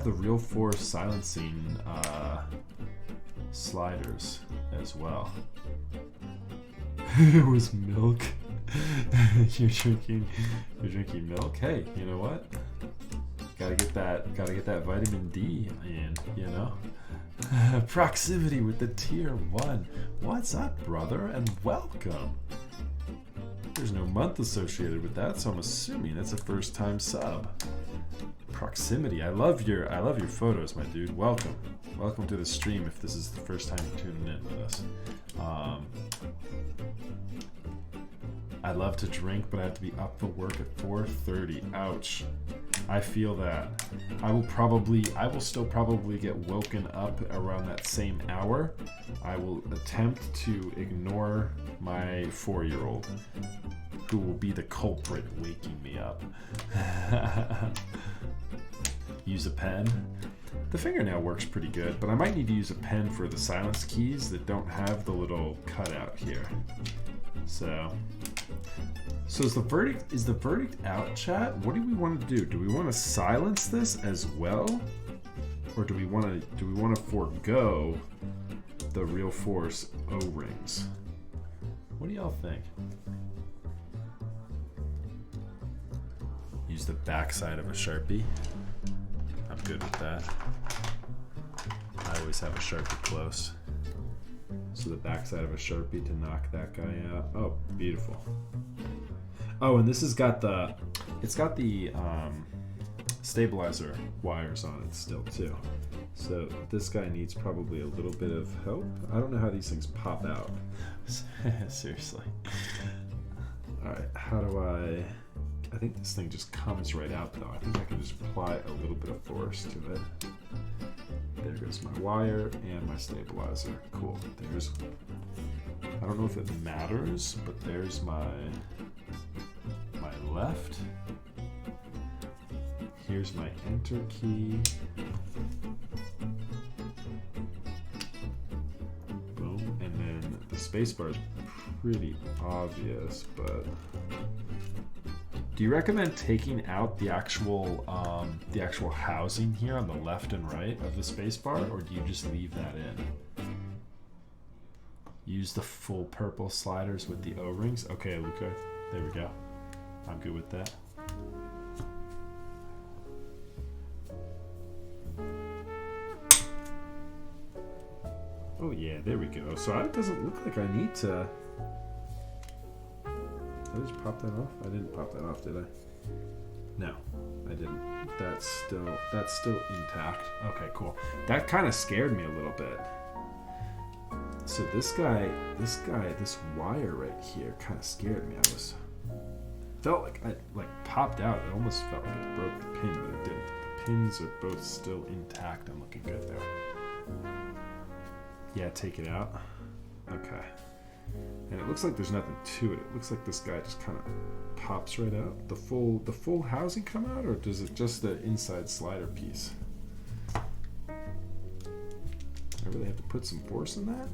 the Real Force silencing sliders as well. It was milk. You're drinking milk. Hey, you know what? Gotta get that vitamin D in, you know? Proximity with the tier 1. What's up, brother? And welcome. There's no month associated with that, so I'm assuming it's a first time sub. Proximity. I love your photos, my dude. Welcome to the stream if this is the first time you're tuning in with us. I love to drink, but I have to be up for work at 4:30. Ouch. I feel that. I will still probably get woken up around that same hour. I will attempt to ignore my 4-year-old, who will be the culprit waking me up. Use a pen. The fingernail works pretty good, but I might need to use a pen for the silence keys that don't have the little cutout here. So is the verdict out, chat? What do we want to do? Do we want to silence this as well, or do we want to forego the Real Force O-rings? What do y'all think? Use the backside of a Sharpie. I'm good with that. I always have a Sharpie close. So the backside of a Sharpie to knock that guy out. Oh, beautiful. Oh, and this has got the stabilizer wires on it still too. So this guy needs probably a little bit of help. I don't know how these things pop out. Seriously. All right, how do I think this thing just comes right out though. I think I can just apply a little bit of force to it. There goes my wire and my stabilizer. Cool. I don't know if it matters, but there's my left. Here's my enter key. Boom. And then the spacebar is pretty obvious, but do you recommend taking out the actual housing here on the left and right of the spacebar, or do you just leave that in? Use the full purple sliders with the O-rings. Okay, Luca, there we go. I'm good with that. Oh yeah, there we go. So it doesn't look like I need to. Did I just pop that off? I didn't pop that off, did I? No, I didn't. That's still intact. Okay, cool. That kind of scared me a little bit. So this wire right here kind of scared me. Felt like I popped out. It almost felt like it broke the pin, but it didn't. The pins are both still intact. I'm looking good there. Yeah, take it out. Okay. And it looks like there's nothing to it. It looks like this guy just kind of pops right out. The full housing come out, or does it just the inside slider piece? I really have to put some force in that?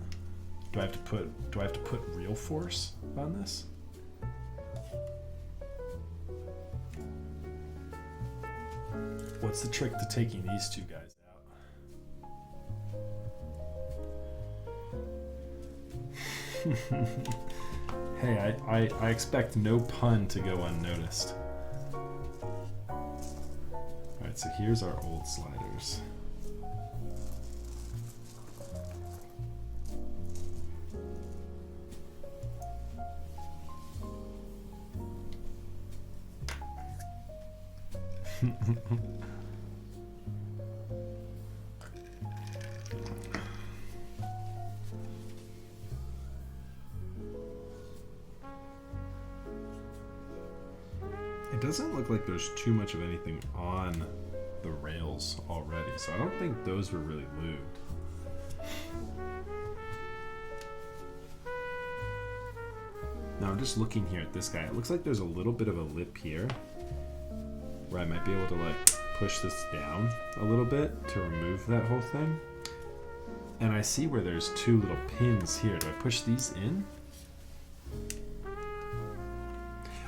Do I have to put real force on this? What's the trick to taking these two guys out? Hey, I expect no pun to go unnoticed. Alright, so here's our old sliders. It doesn't look like there's too much of anything on the rails already, so I don't think those were really lubed. Now I'm just looking here at this guy. It looks like there's a little bit of a lip here where I might be able to like push this down a little bit to remove that whole thing. And I see where there's two little pins here. Do I push these in?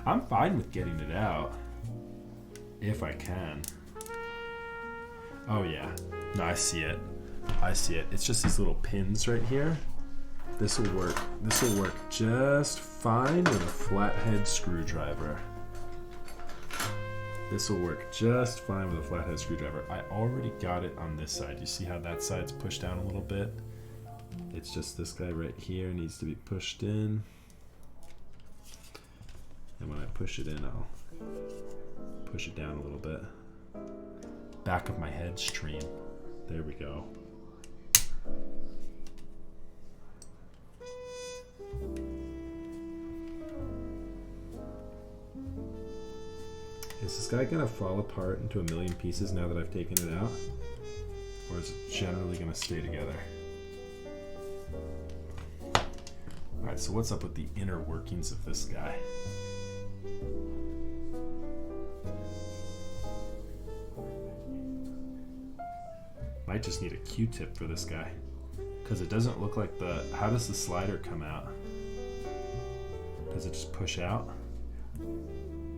I'm fine with getting it out if I can. Oh yeah, no, I see it. I see it. It's just these little pins right here. This will work. This will work just fine with a flathead screwdriver. This will work just fine with a flathead screwdriver. I already got it on this side. You see how that side's pushed down a little bit? It's just this guy right here needs to be pushed in. And when I push it in, I'll push it down a little bit. Back of my head stream. There we go. Is this guy gonna fall apart into a million pieces now that I've taken it out? Or is it generally gonna stay together? Alright, so what's up with the inner workings of this guy? Might just need a Q-tip for this guy. Because it doesn't look like the... How does the slider come out? Does it just push out?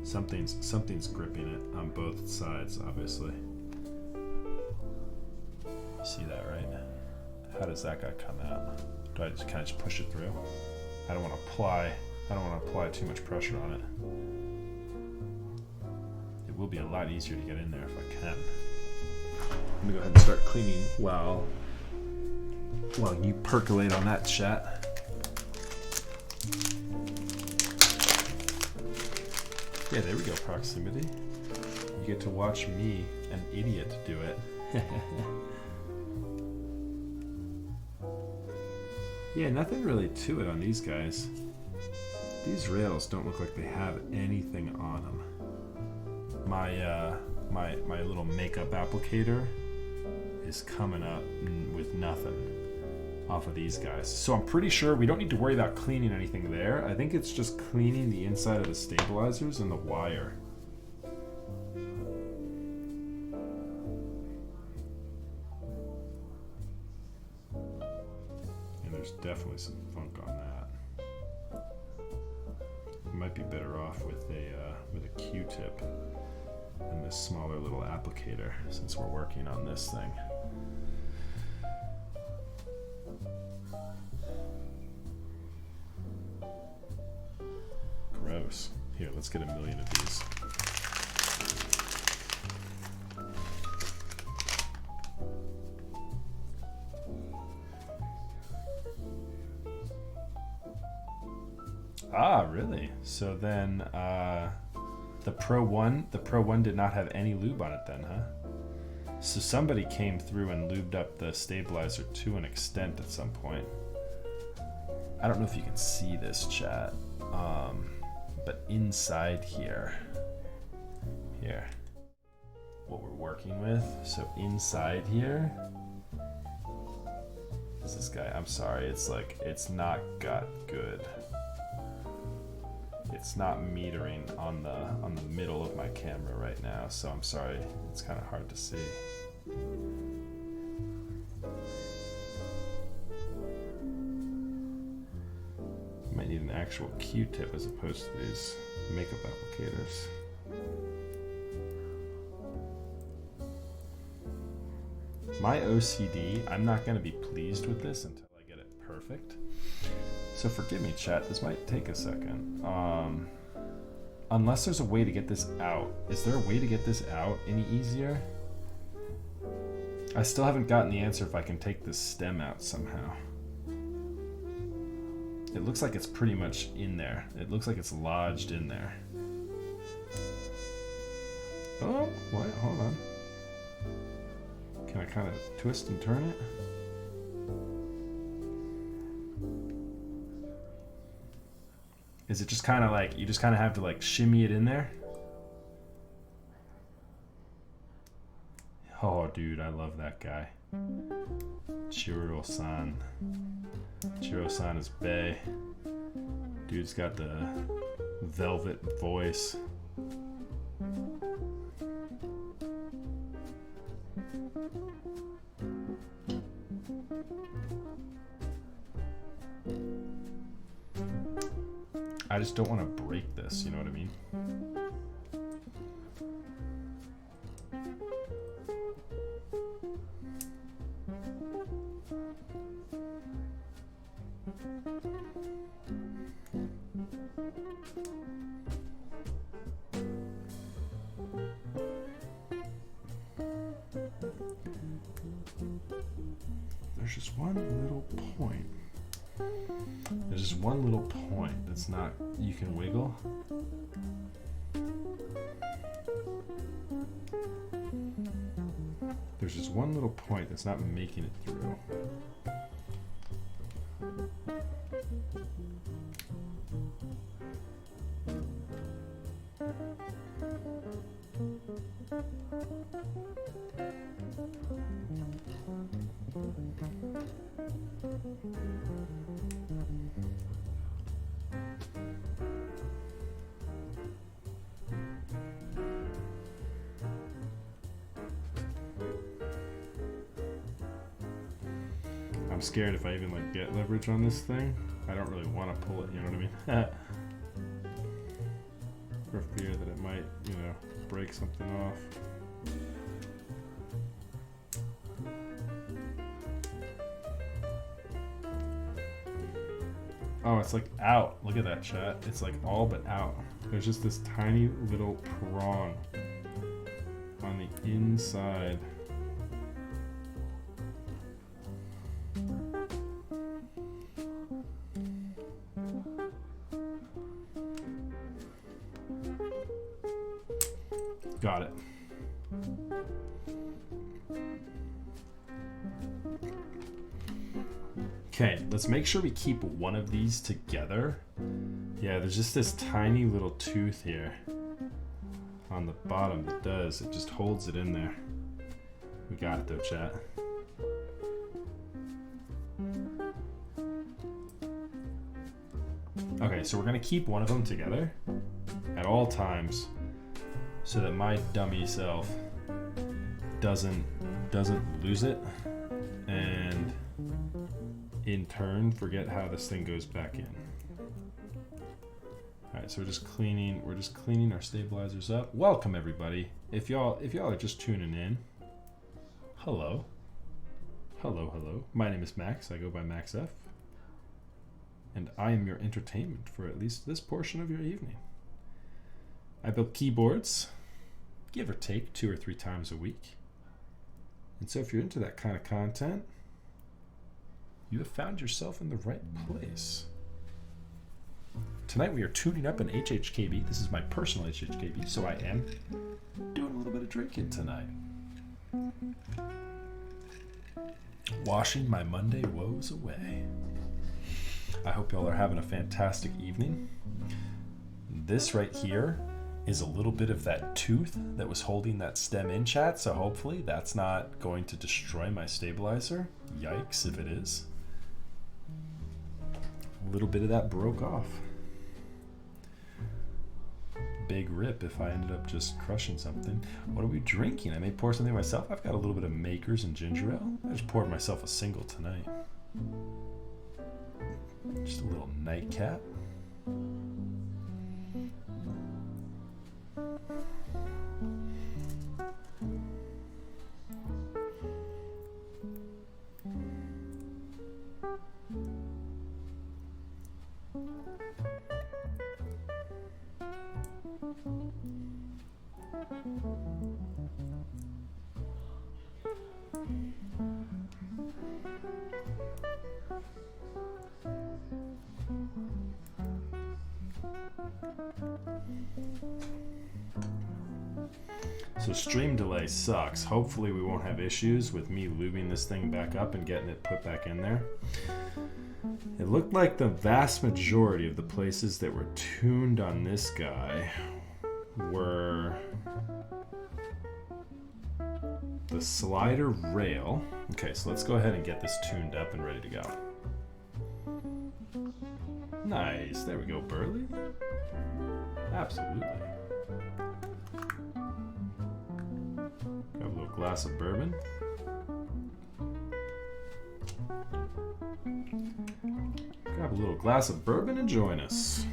Something's gripping it on both sides, obviously. You see that, right? How does that guy come out? Do I just kind of just push it through? I don't want to apply too much pressure on it. It will be a lot easier to get in there if I can. I'm gonna go ahead and start cleaning while you percolate on that, chat. Yeah, there we go, proximity. You get to watch me, an idiot, do it. Yeah, nothing really to it on these guys. These rails don't look like they have anything on them. My little makeup applicator is coming up with nothing off of these guys. So I'm pretty sure we don't need to worry about cleaning anything there. I think it's just cleaning the inside of the stabilizers and the wire. And there's definitely some funk on that. You might be better off with a Q-tip and this smaller little applicator since we're working on this thing. Gross. Here, let's get a million of these. Ah, really? So then the Pro 1 did not have any lube on it then, huh? So somebody came through and lubed up the stabilizer to an extent at some point. I don't know if you can see this, chat, but inside here, what we're working with, so inside here is this guy. I'm sorry, it's not got good. It's not metering on the middle of my camera right now, so I'm sorry, it's kind of hard to see. You might need an actual Q-tip as opposed to these makeup applicators. My OCD, I'm not going to be pleased with this until I get it perfect. So forgive me, chat, this might take a second. Unless there's a way to get this out. Is there a way to get this out any easier? I still haven't gotten the answer if I can take this stem out somehow. It looks like it's pretty much in there. It looks like it's lodged in there. Oh, what? Hold on. Can I kind of twist and turn it? Is it just kind of like, you just kind of have to like shimmy it in there? Oh, dude, I love that guy. Chiro-san. Chiro-san is bae. Dude's got the velvet voice. I just don't want to break this, you know what I mean? There's just one little point. There's just one little point that's not, you can wiggle. There's just one little point that's not making it through. I'm scared if I even like get leverage on this thing, I don't really want to pull it, you know what I mean? For fear that it might, you know, break something off. Oh, it's like out. Look at that, chat. It's like all but out. There's just this tiny little prong on the inside. Got it. Okay, let's make sure we keep one of these together. Yeah, there's just this tiny little tooth here on the bottom that does. It just holds it in there. We got it though, chat. Okay, so we're gonna keep one of them together at all times so that my dummy self doesn't lose it and in turn forget how this thing goes back in. Alright, so we're just cleaning our stabilizers up. Welcome everybody. If y'all are just tuning in, hello. Hello. My name is Max. I go by Max F. And I am your entertainment for at least this portion of your evening. I build keyboards, give or take 2 or 3 times a week. And so if you're into that kind of content, you have found yourself in the right place. Tonight we are tuning up an HHKB. This is my personal HHKB, so I am doing a little bit of drinking tonight. Washing my Monday woes away. I hope y'all are having a fantastic evening. This right here is a little bit of that tooth that was holding that stem in, chat, so hopefully that's not going to destroy my stabilizer. Yikes if it is. A little bit of that broke off. Big rip if I ended up just crushing something. What are we drinking? I may pour something myself. I've got a little bit of Makers and ginger ale. I just poured myself a single tonight. Just a little nightcap. So stream delay sucks. Hopefully we won't have issues with me lubing this thing back up and getting it put back in there. It looked like the vast majority of the places that were tuned on this guy were the slider rail. Okay, so let's go ahead and get this tuned up and ready to go. Nice, there we go, Burley. Absolutely. Grab a little glass of bourbon. Grab a little glass of bourbon and join us.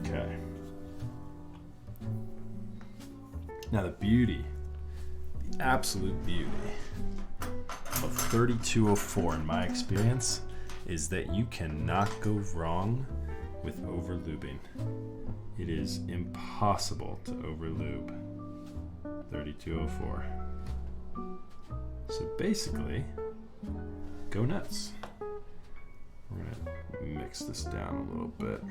Okay. Now the beauty, the absolute beauty of 3204 in my experience is that you cannot go wrong with overlubing. It is impossible to overlube 3204. So basically, go nuts. We're gonna mix this down a little bit.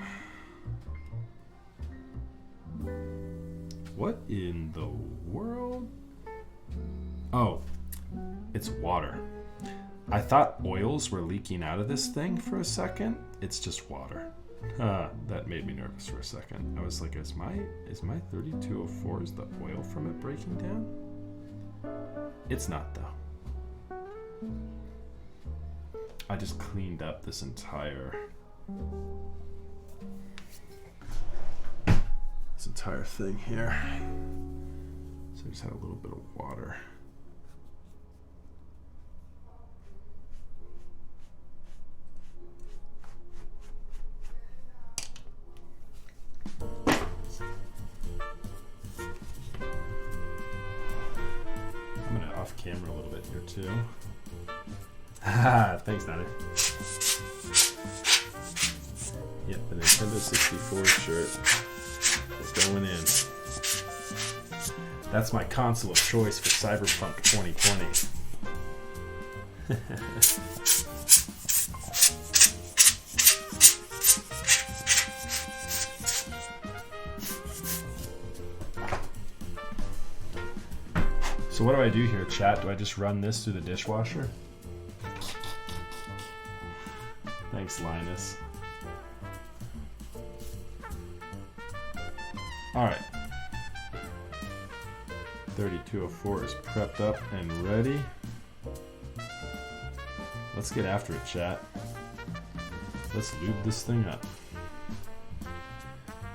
What in the world? Oh, it's water. I thought oils were leaking out of this thing for a second. It's just water. That made me nervous for a second. I was like, is my 3204, is the oil from it breaking down? It's not though. I just cleaned up this entire thing here. So I just had a little bit of water. I'm gonna off camera a little bit here too. Thanks, Nana. Yep, the Nintendo 64 shirt is going in. That's my console of choice for Cyberpunk 2020. So what do I do here, chat? Do I just run this through the dishwasher? Thanks, Linus. Alright. 3204 is prepped up and ready. Let's get after it, chat. Let's lube this thing up.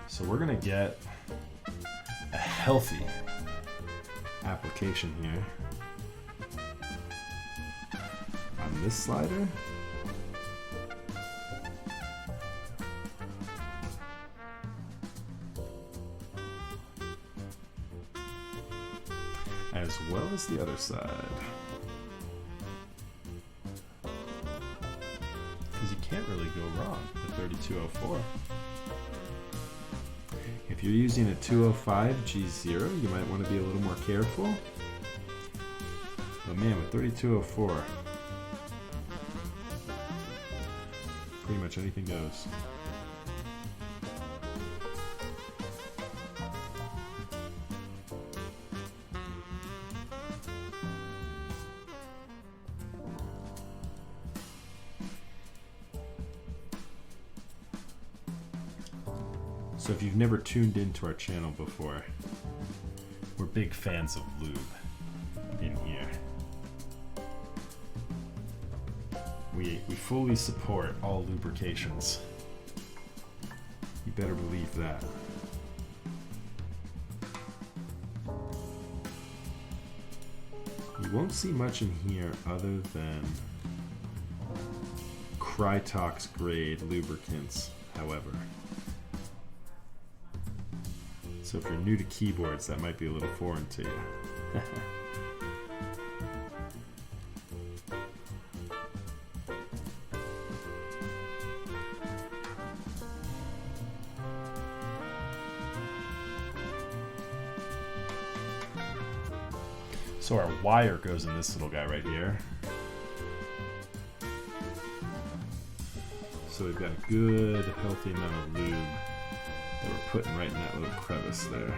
So we're gonna get a healthy application here on this slider. As well as the other side. Because you can't really go wrong with 3204. If you're using a 205 G0, you might want to be a little more careful. But man, with 3204, pretty much anything goes. So if you've never tuned into our channel before, we're big fans of lube in here. We fully support all lubrications. You better believe that. You won't see much in here other than Crytox grade lubricants, however. So if you're new to keyboards, that might be a little foreign to you. So our wire goes in this little guy right here. So we've got a good, healthy amount of lube that we're putting right in that little crevice there.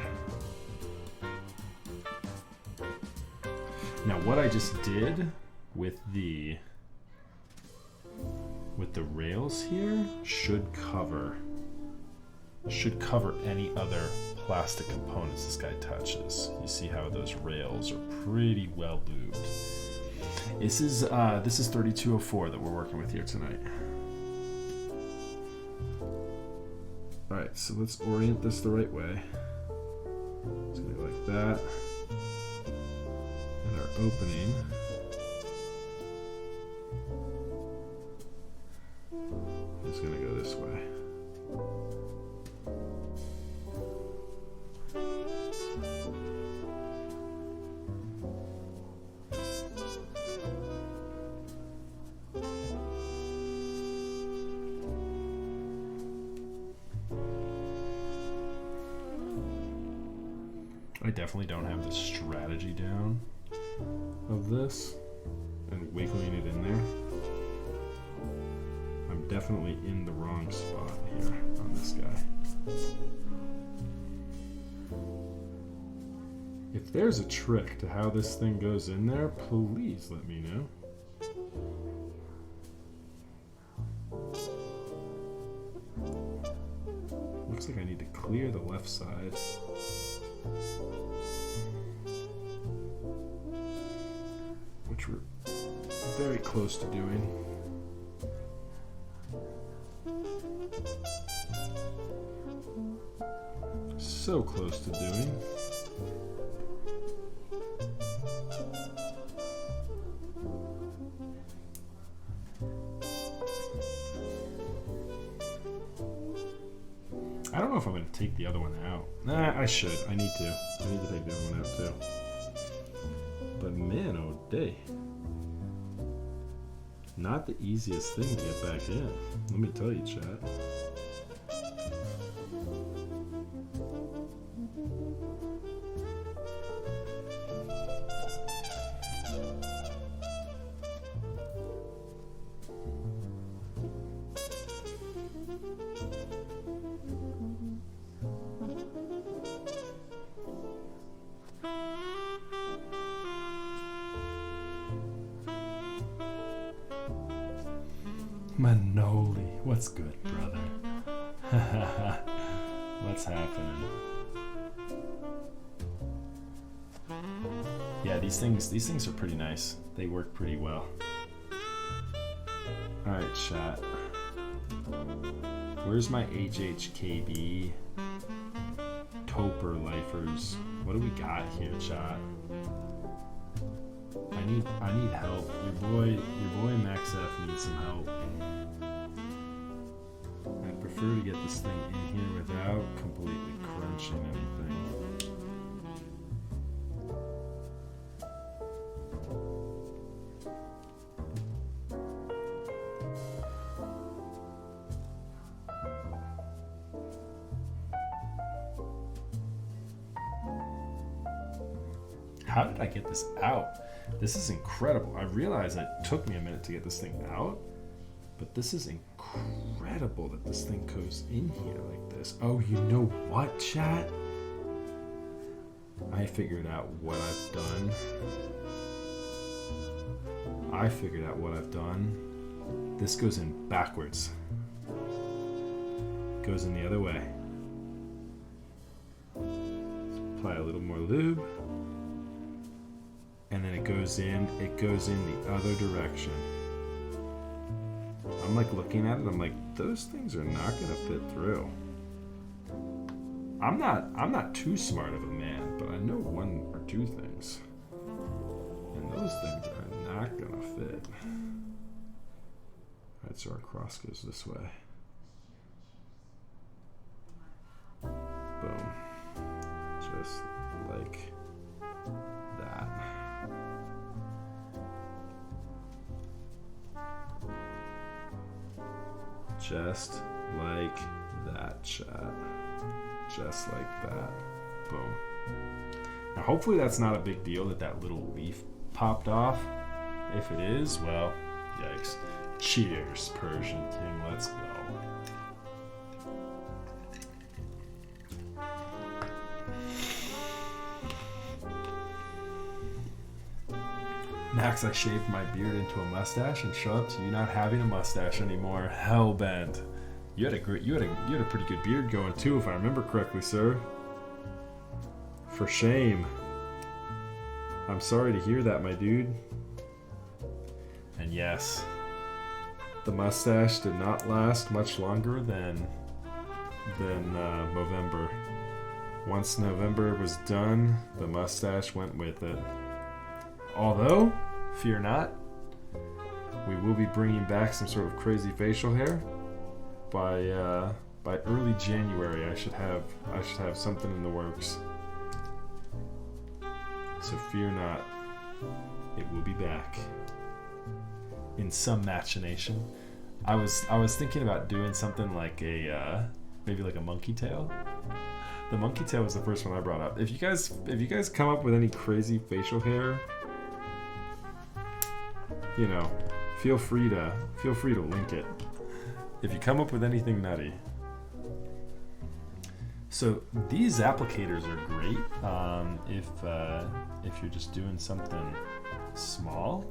Now what I just did with the rails here should cover any other plastic components this guy touches. You see how those rails are pretty well lubed. This is 3204 that we're working with here tonight. All right, so let's orient this the right way. It's gonna go like that, and our opening is gonna go this way. I definitely don't have the strategy down of this and wiggling it in there. I'm definitely in the wrong spot here on this guy. If there's a trick to how this thing goes in there, please let me know. Looks like I need to clear the left side. Which we're very close to doing. So close to doing. I don't know if I'm going to take the other one out. Nah, I should. I need to. I need to take the other one out too. But man, oh day. Not the easiest thing to get back in. Let me tell you, chat. Manoli, what's good, brother? What's happening? Yeah, these things are pretty nice. They work pretty well. All right, chat. Where's my HHKB Toper lifers? What do we got here, chat? I need help. Your boy Max F needs some help. I prefer to get this thing in here without completely crunching anything. How did I get this out? This is incredible. I realize it took me a minute to get this thing out, but this is incredible that this thing goes in here like this. Oh, you know what, chat? I figured out what I've done. This goes in backwards. Goes in the other way. Apply a little more lube. And then it goes in the other direction. I'm like looking at it, I'm like, those things are not gonna fit through. I'm not too smart of a man, but I know one or two things. And those things are not gonna fit. Alright, so our cross goes this way. Boom. Just like that. Just like that, chat. Just like that. Boom. Now, hopefully that's not a big deal that little leaf popped off. If it is, well, yikes. Cheers, Persian King. Let's go. Max, I shaved my beard into a mustache and show up to you not having a mustache anymore. Hellbent. You had a pretty good beard going too, if I remember correctly, sir. For shame. I'm sorry to hear that, my dude. And yes, the mustache did not last much longer than November. Once November was done, the mustache went with it. Although, fear not, we will be bringing back some sort of crazy facial hair. By early January, I should have something in the works. So fear not, it will be back. In some machination. I was thinking about doing something like maybe like a monkey tail. The monkey tail was the first one I brought up. If you guys come up with any crazy facial hair, you know, feel free to link it. If you come up with anything nutty. So these applicators are great if you're just doing something small.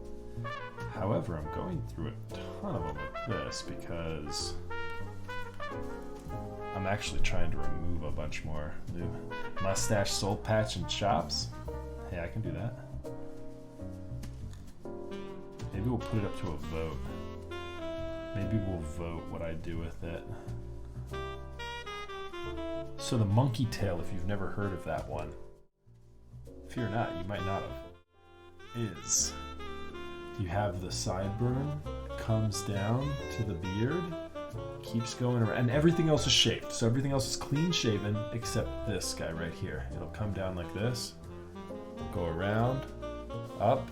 However, I'm going through a ton of them with this because I'm actually trying to remove a bunch more. Mustache, soul patch, and chops. Hey, I can do that. Maybe we'll put it up to a vote. Maybe we'll vote what I do with it. So the monkey tail, if you've never heard of that one, fear not, you might not have, is you have the sideburn, comes down to the beard, keeps going around, and everything else is shaved. So everything else is clean shaven except this guy right here. It'll come down like this, go around, up,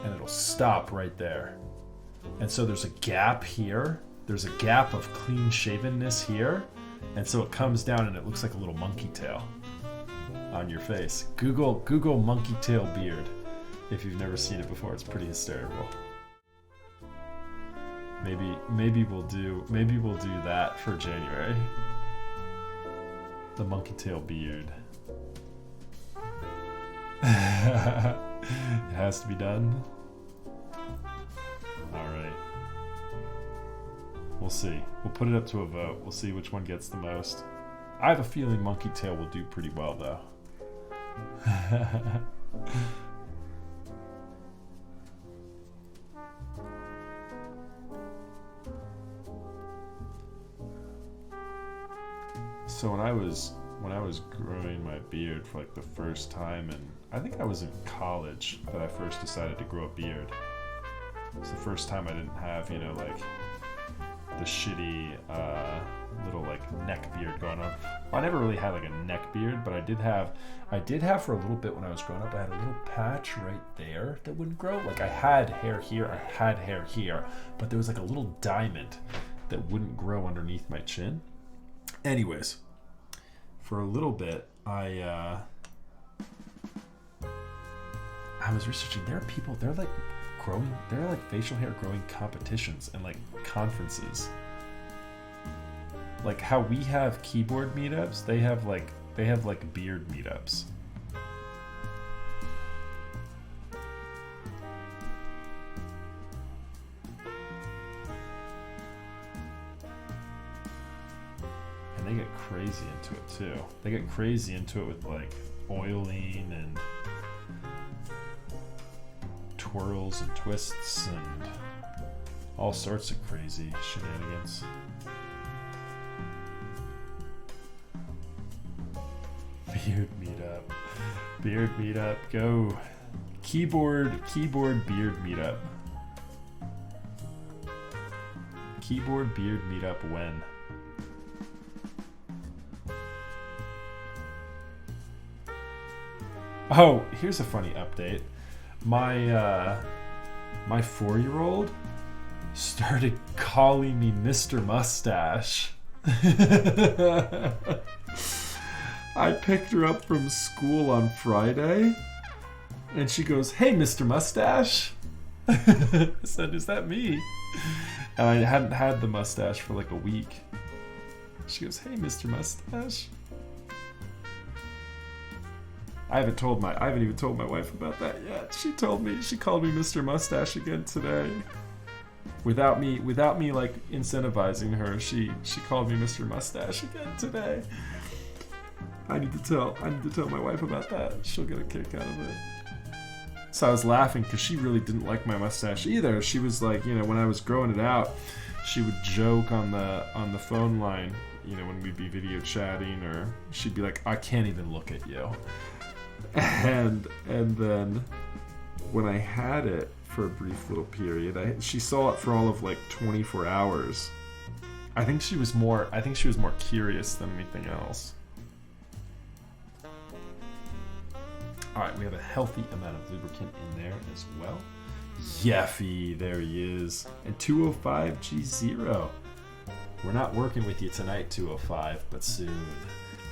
and it'll stop right there. And so there's a gap here. There's a gap of clean shavenness here. And so it comes down and it looks like a little monkey tail on your face. Google monkey tail beard if you've never seen it before. It's pretty hysterical. Maybe we'll do that for January. The monkey tail beard. It has to be done. All right. We'll see. We'll put it up to a vote. We'll see which one gets the most. I have a feeling monkey tail will do pretty well, though. So when I was growing my beard for like the first time, and I think I was in college that I first decided to grow a beard. It's the first time I didn't have, you know, like the shitty little like neck beard going on. Well, I never really had like a neck beard, but I did have for a little bit when I was growing up. I had a little patch right there that wouldn't grow. Like I had hair here, I had hair here, but there was like a little diamond that wouldn't grow underneath my chin. Anyways, for a little bit, I was researching. There are people. They're like facial hair growing competitions and like conferences. Like how we have keyboard meetups, they have like beard meetups. And they get crazy into it too. They get crazy into it with like oiling and twirls and twists and all sorts of crazy shenanigans. Beard meetup, go. Keyboard beard meetup. Keyboard beard meetup when? Oh, here's a funny update. My 4-year-old started calling me Mr. Mustache. I picked her up from school on Friday, and she goes, "Hey, Mr. Mustache." I said, "Is that me?" And I hadn't had the mustache for like a week. She goes, "Hey, Mr. Mustache." I haven't even told my wife about that yet. She called me Mr. Mustache again today. Without me like incentivizing her, she called me Mr. Mustache again today. I need to tell my wife about that. She'll get a kick out of it. So I was laughing because she really didn't like my mustache either. She was like, when I was growing it out, she would joke on the phone line, when we'd be video chatting, or she'd be like, I can't even look at you. And then when I had it for a brief little period, she saw it for all of like 24 hours. I think she was more curious than anything else. All right, we have a healthy amount of lubricant in there as well. Yeffy, there he is. And 205 G0. We're not working with you tonight, 205, but soon.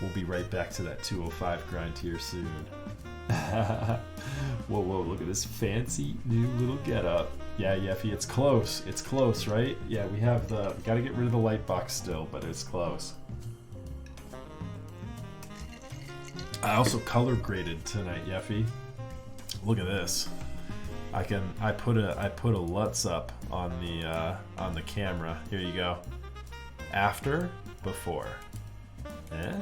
We'll be right back to that 205 grind here soon. Whoa, look at this fancy new little getup. Yeah, Yeffy, it's close. It's close, right? Yeah, we gotta get rid of the light box still, but it's close. I also color graded tonight, Yeffy. Look at this. I put a LUTs up on the camera. Here you go. After, before. Eh?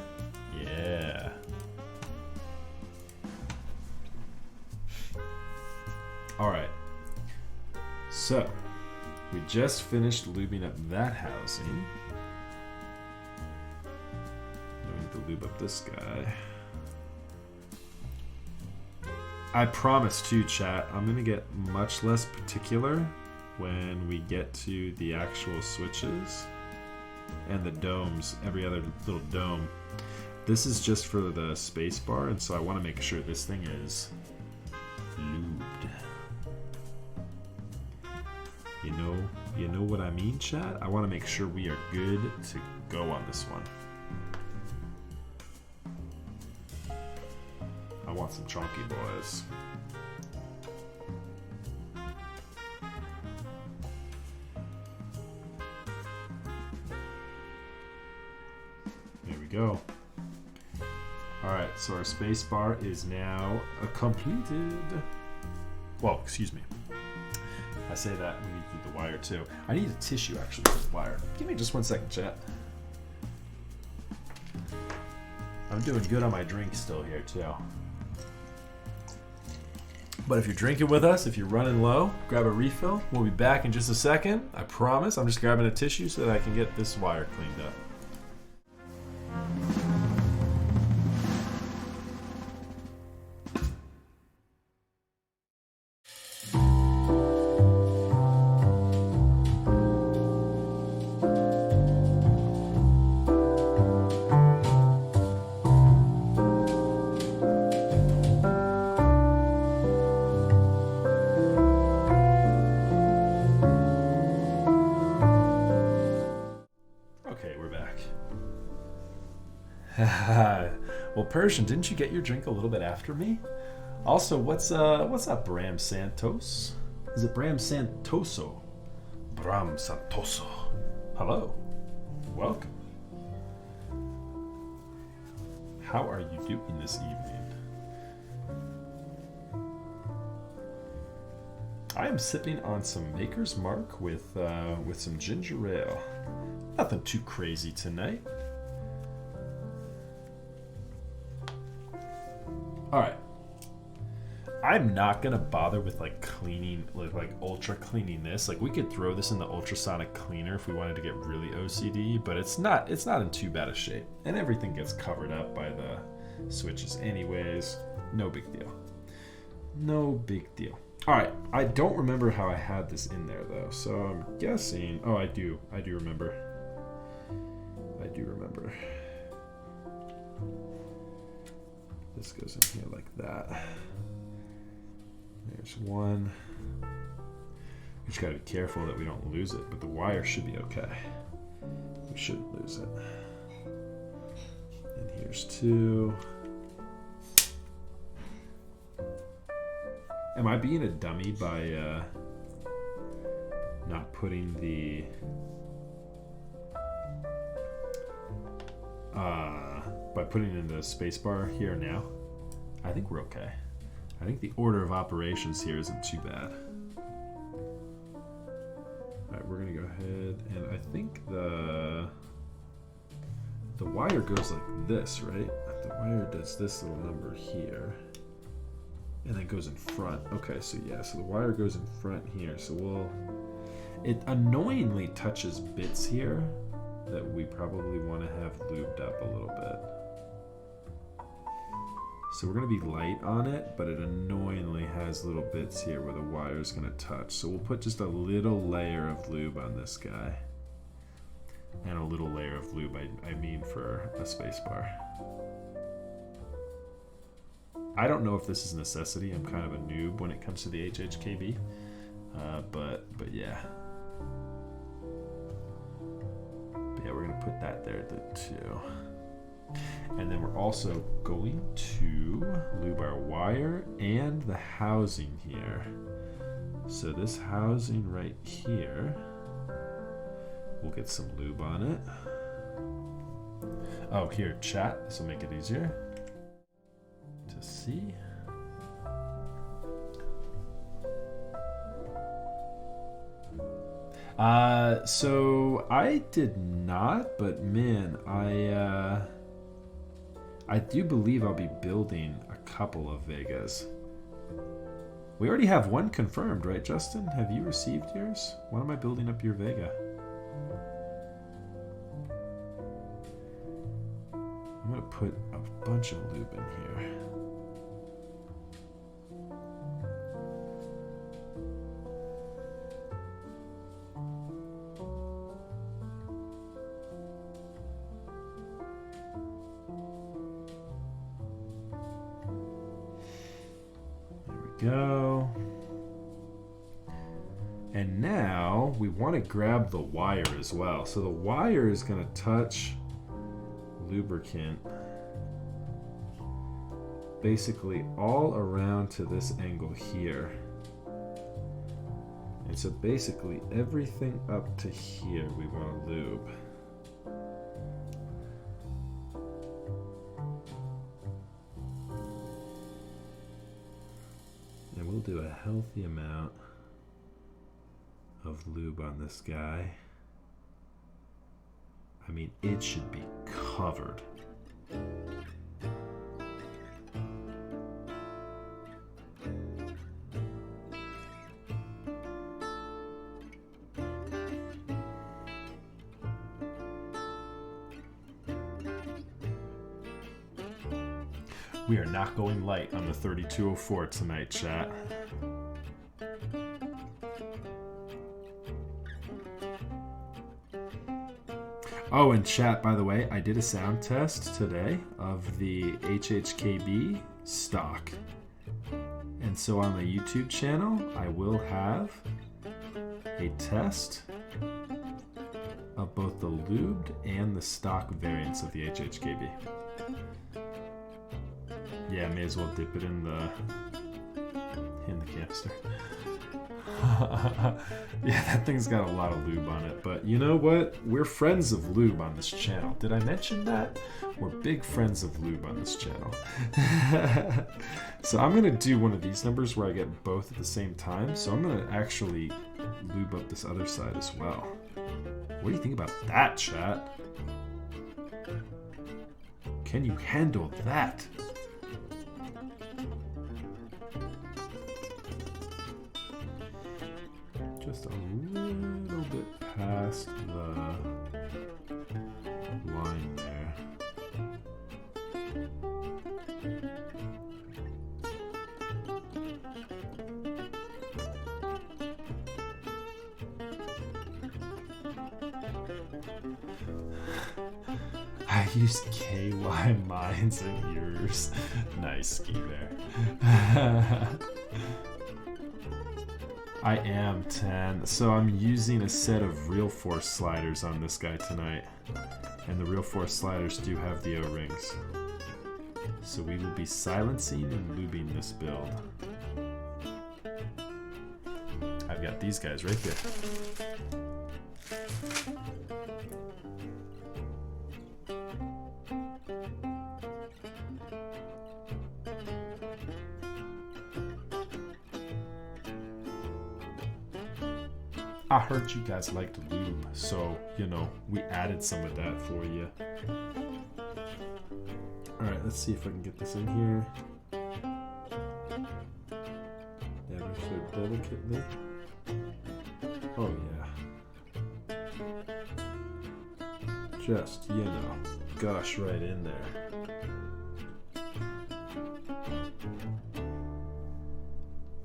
Yeah. All right. So, we just finished lubing up that housing. Now we need to lube up this guy. I promise too, chat, I'm going to get much less particular when we get to the actual switches and the domes, every other little dome. This is just for the space bar, and so I want to make sure this thing is lubed. You know what I mean, chat? I want to make sure we are good to go on this one. I want some chunky boys. There we go. Alright, so our space bar is now completed. Well, excuse me. I say that we need to do the wire too. I need a tissue actually for the wire. Give me just 1 second, chat. I'm doing good on my drink still here too. But if you're drinking with us, if you're running low, grab a refill. We'll be back in just a second. I promise. I'm just grabbing a tissue so that I can get this wire cleaned up. Well, Persian, didn't you get your drink a little bit after me? Also, what's up, Bram Santos? Is it Bram Santoso? Bram Santoso. Hello. Welcome. How are you doing this evening? I am sipping on some Maker's Mark with some ginger ale. Nothing too crazy tonight. Alright. I'm not gonna bother with like cleaning, like ultra cleaning this. Like we could throw this in the ultrasonic cleaner if we wanted to get really OCD, but it's not in too bad a shape. And everything gets covered up by the switches anyways. No big deal. No big deal. Alright, I don't remember how I had this in there though, so I'm guessing. Oh, I do remember. I do remember. This goes in here like that. There's one. We just gotta be careful that we don't lose it, but the wire should be okay. We shouldn't lose it. And here's two. Am I being a dummy by not putting the by putting in the space bar here now? I think we're okay. I think the order of operations here isn't too bad. Alright, we're gonna go ahead, and I think the wire goes like this, right? The wire does this little number here, and then goes in front. Okay, so yeah, so the wire goes in front here, so it annoyingly touches bits here that we probably want to have lubed up a little bit. So we're going to be light on it, but it annoyingly has little bits here where the wire is going to touch. So we'll put just a little layer of lube on this guy. And a little layer of lube, I mean, for a spacebar. I don't know if this is a necessity. I'm kind of a noob when it comes to the HHKB. But yeah. But yeah, we're going to put that there too. And then we're also going to lube our wire and the housing here. So this housing right here, we'll get some lube on it. Oh, here, chat. This will make it easier to see. So I did not, but man, I do believe I'll be building a couple of Vegas. We already have one confirmed, right, Justin? Have you received yours? Why am I building up your Vega? I'm gonna put a bunch of lube in here. Go. And now we want to grab the wire as well. So the wire is going to touch lubricant basically all around to this angle here. And so basically everything up to here we want to lube. We'll do a healthy amount of lube on this guy. I mean, it should be covered. We are not going light on the 3204 tonight, chat. Oh, and chat, by the way, I did a sound test today of the HHKB stock. And so on the YouTube channel, I will have a test of both the lubed and the stock variants of the HHKB. Yeah, may as well dip it in the canister. Yeah, that thing's got a lot of lube on it. But you know what? We're friends of lube on this channel. Did I mention that? We're big friends of lube on this channel. So I'm going to do one of these numbers where I get both at the same time. So I'm going to actually lube up this other side as well. What do you think about that, chat? Can you handle that? Just a little bit past the line there. I used KY mines and yours. Nice, Ski Bear. I am 10, so I'm using a set of Real Force sliders on this guy tonight. And the Real Force sliders do have the O-rings. So we will be silencing and lubing this build. I've got these guys right here. I heard you guys liked lube, so, you know, we added some of that for you. Alright, let's see if I can get this in here. Ever so delicately. Oh, yeah. Just, you know, gush right in there.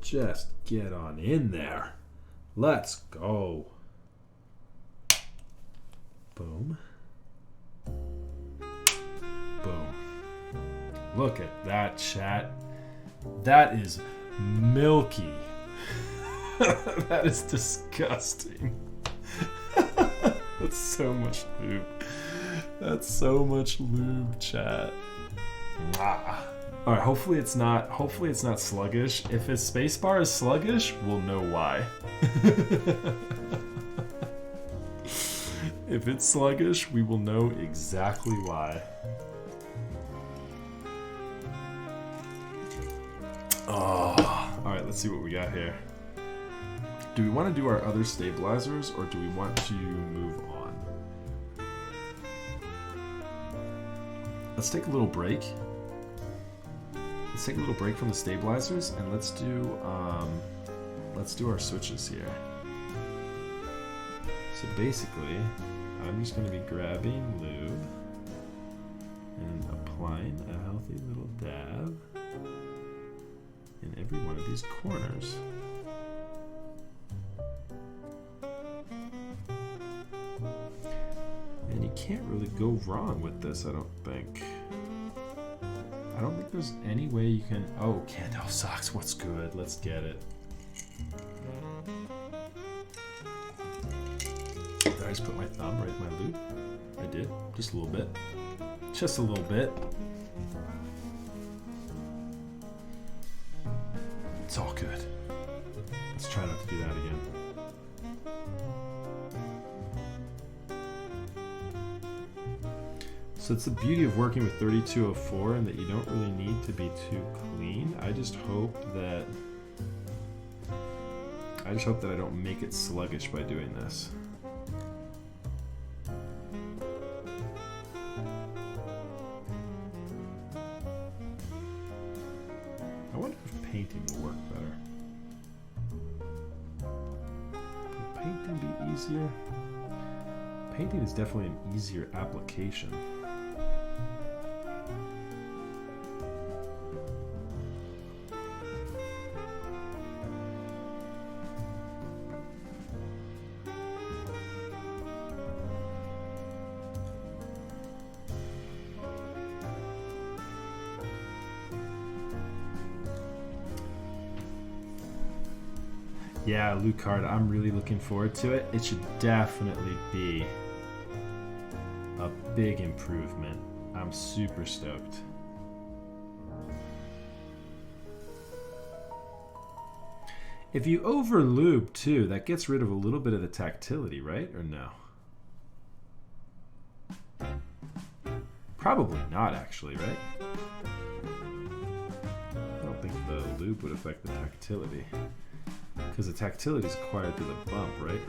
Just get on in there. Let's go. Boom. Boom. Look at that, chat. That is milky. That is disgusting. That's so much lube. That's so much lube, chat. Mwah. All right, hopefully it's not sluggish. If his spacebar is sluggish, we'll know why. If it's sluggish, we will know exactly why. Oh, all right, let's see what we got here. Do we want to do our other stabilizers, or do we want to move on? Let's take a little break. Let's take a little break from the stabilizers, and let's do our switches here. So basically, I'm just going to be grabbing lube and applying a healthy little dab in every one of these corners. And you can't really go wrong with this, I don't think. I don't think there's any way you can... Oh, Candle socks, what's good? Let's get it. Did I just put my thumb right in my loop? I did, just a little bit. Just a little bit. It's all good. Let's try not to do that again. So it's the beauty of working with 3204 and that you don't really need to be too clean. I just hope that I don't make it sluggish by doing this. I wonder if painting will work better. Will painting be easier? Painting is definitely an easier application. Yeah, Lucard, I'm really looking forward to it. It should definitely be a big improvement. I'm super stoked. If you over lube too, that gets rid of a little bit of the tactility, right? Or no? Probably not, actually, right? I don't think the lube would affect the tactility. Because the tactility is acquired through the bump, right?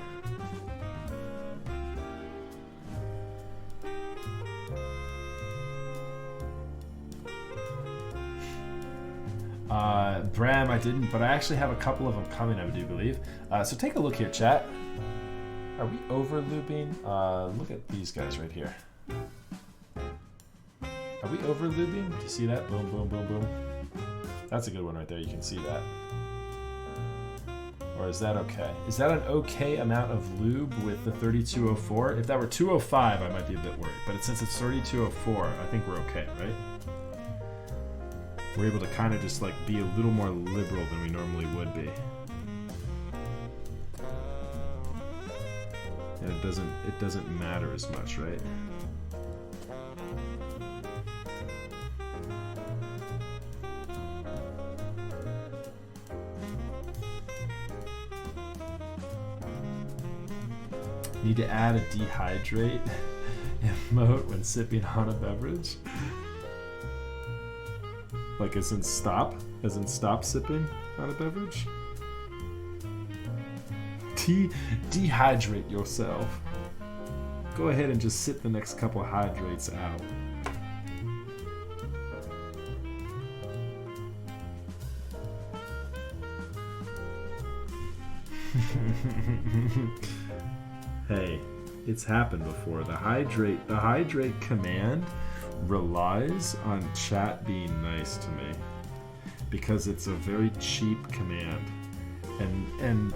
Bram, I didn't, but I actually have a couple of them coming, I do believe. So take a look here, chat. Are we over looping? Look at these guys right here. Are we over looping? Do you see that? Boom, boom, boom, boom. That's a good one right there. You can see that. Or is that okay? Is that an okay amount of lube with the 3204? If that were 205, I might be a bit worried. But since it's 3204, I think we're okay, right? We're able to kind of just like be a little more liberal than we normally would be. And it doesn't matter as much, right? Need to add a dehydrate emote when sipping on a beverage. Like as in stop sipping on a beverage. Dehydrate yourself. Go ahead and just sit the next couple of hydrates out. Hey, it's happened before. The hydrate command relies on chat being nice to me because it's a very cheap command. And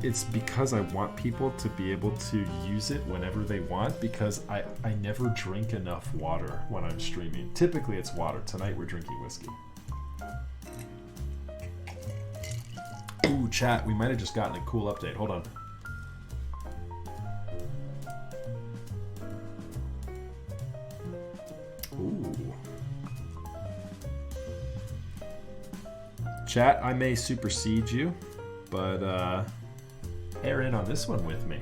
it's because I want people to be able to use it whenever they want, because I never drink enough water when I'm streaming. Typically it's water. Tonight we're drinking whiskey. Ooh, chat, we might have just gotten a cool update. Hold on. Ooh. Chat, I may supersede you, but air in on this one with me.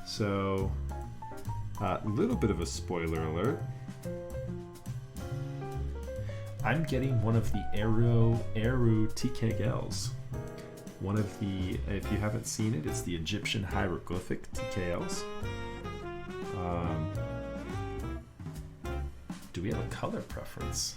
So, a little bit of a spoiler alert. I'm getting one of the Eru TKLs. One of the, if you haven't seen it, it's the Egyptian hieroglyphic TKLs. Do we have a color preference?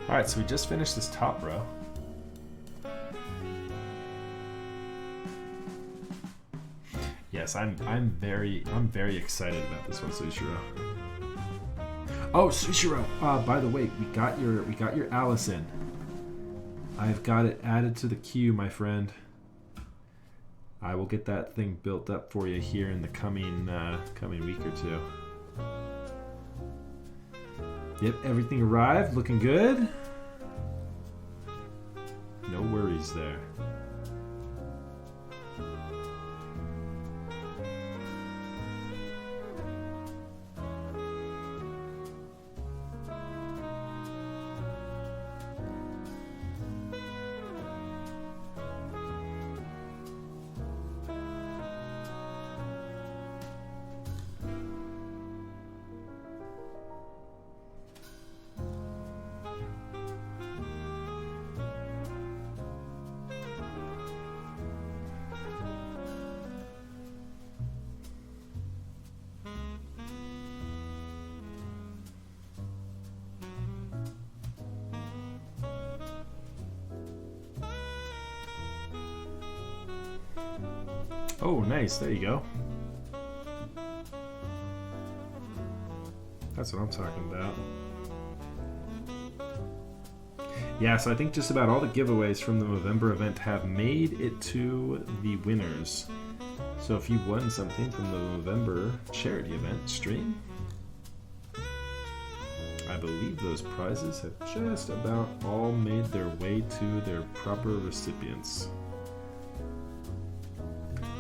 All right, so we just finished this top row. Yes, I'm very excited about this one, Sushiro. Oh, Sushiro! By the way, we got your Allison. I've got it added to the queue, my friend. I will get that thing built up for you here in the coming week or two. Yep, everything arrived, looking good. No worries there. Oh, nice. There you go. That's what I'm talking about. Yeah, so I think just about all the giveaways from the Movember event have made it to the winners. So if you won something from the Movember charity event stream, I believe those prizes have just about all made their way to their proper recipients.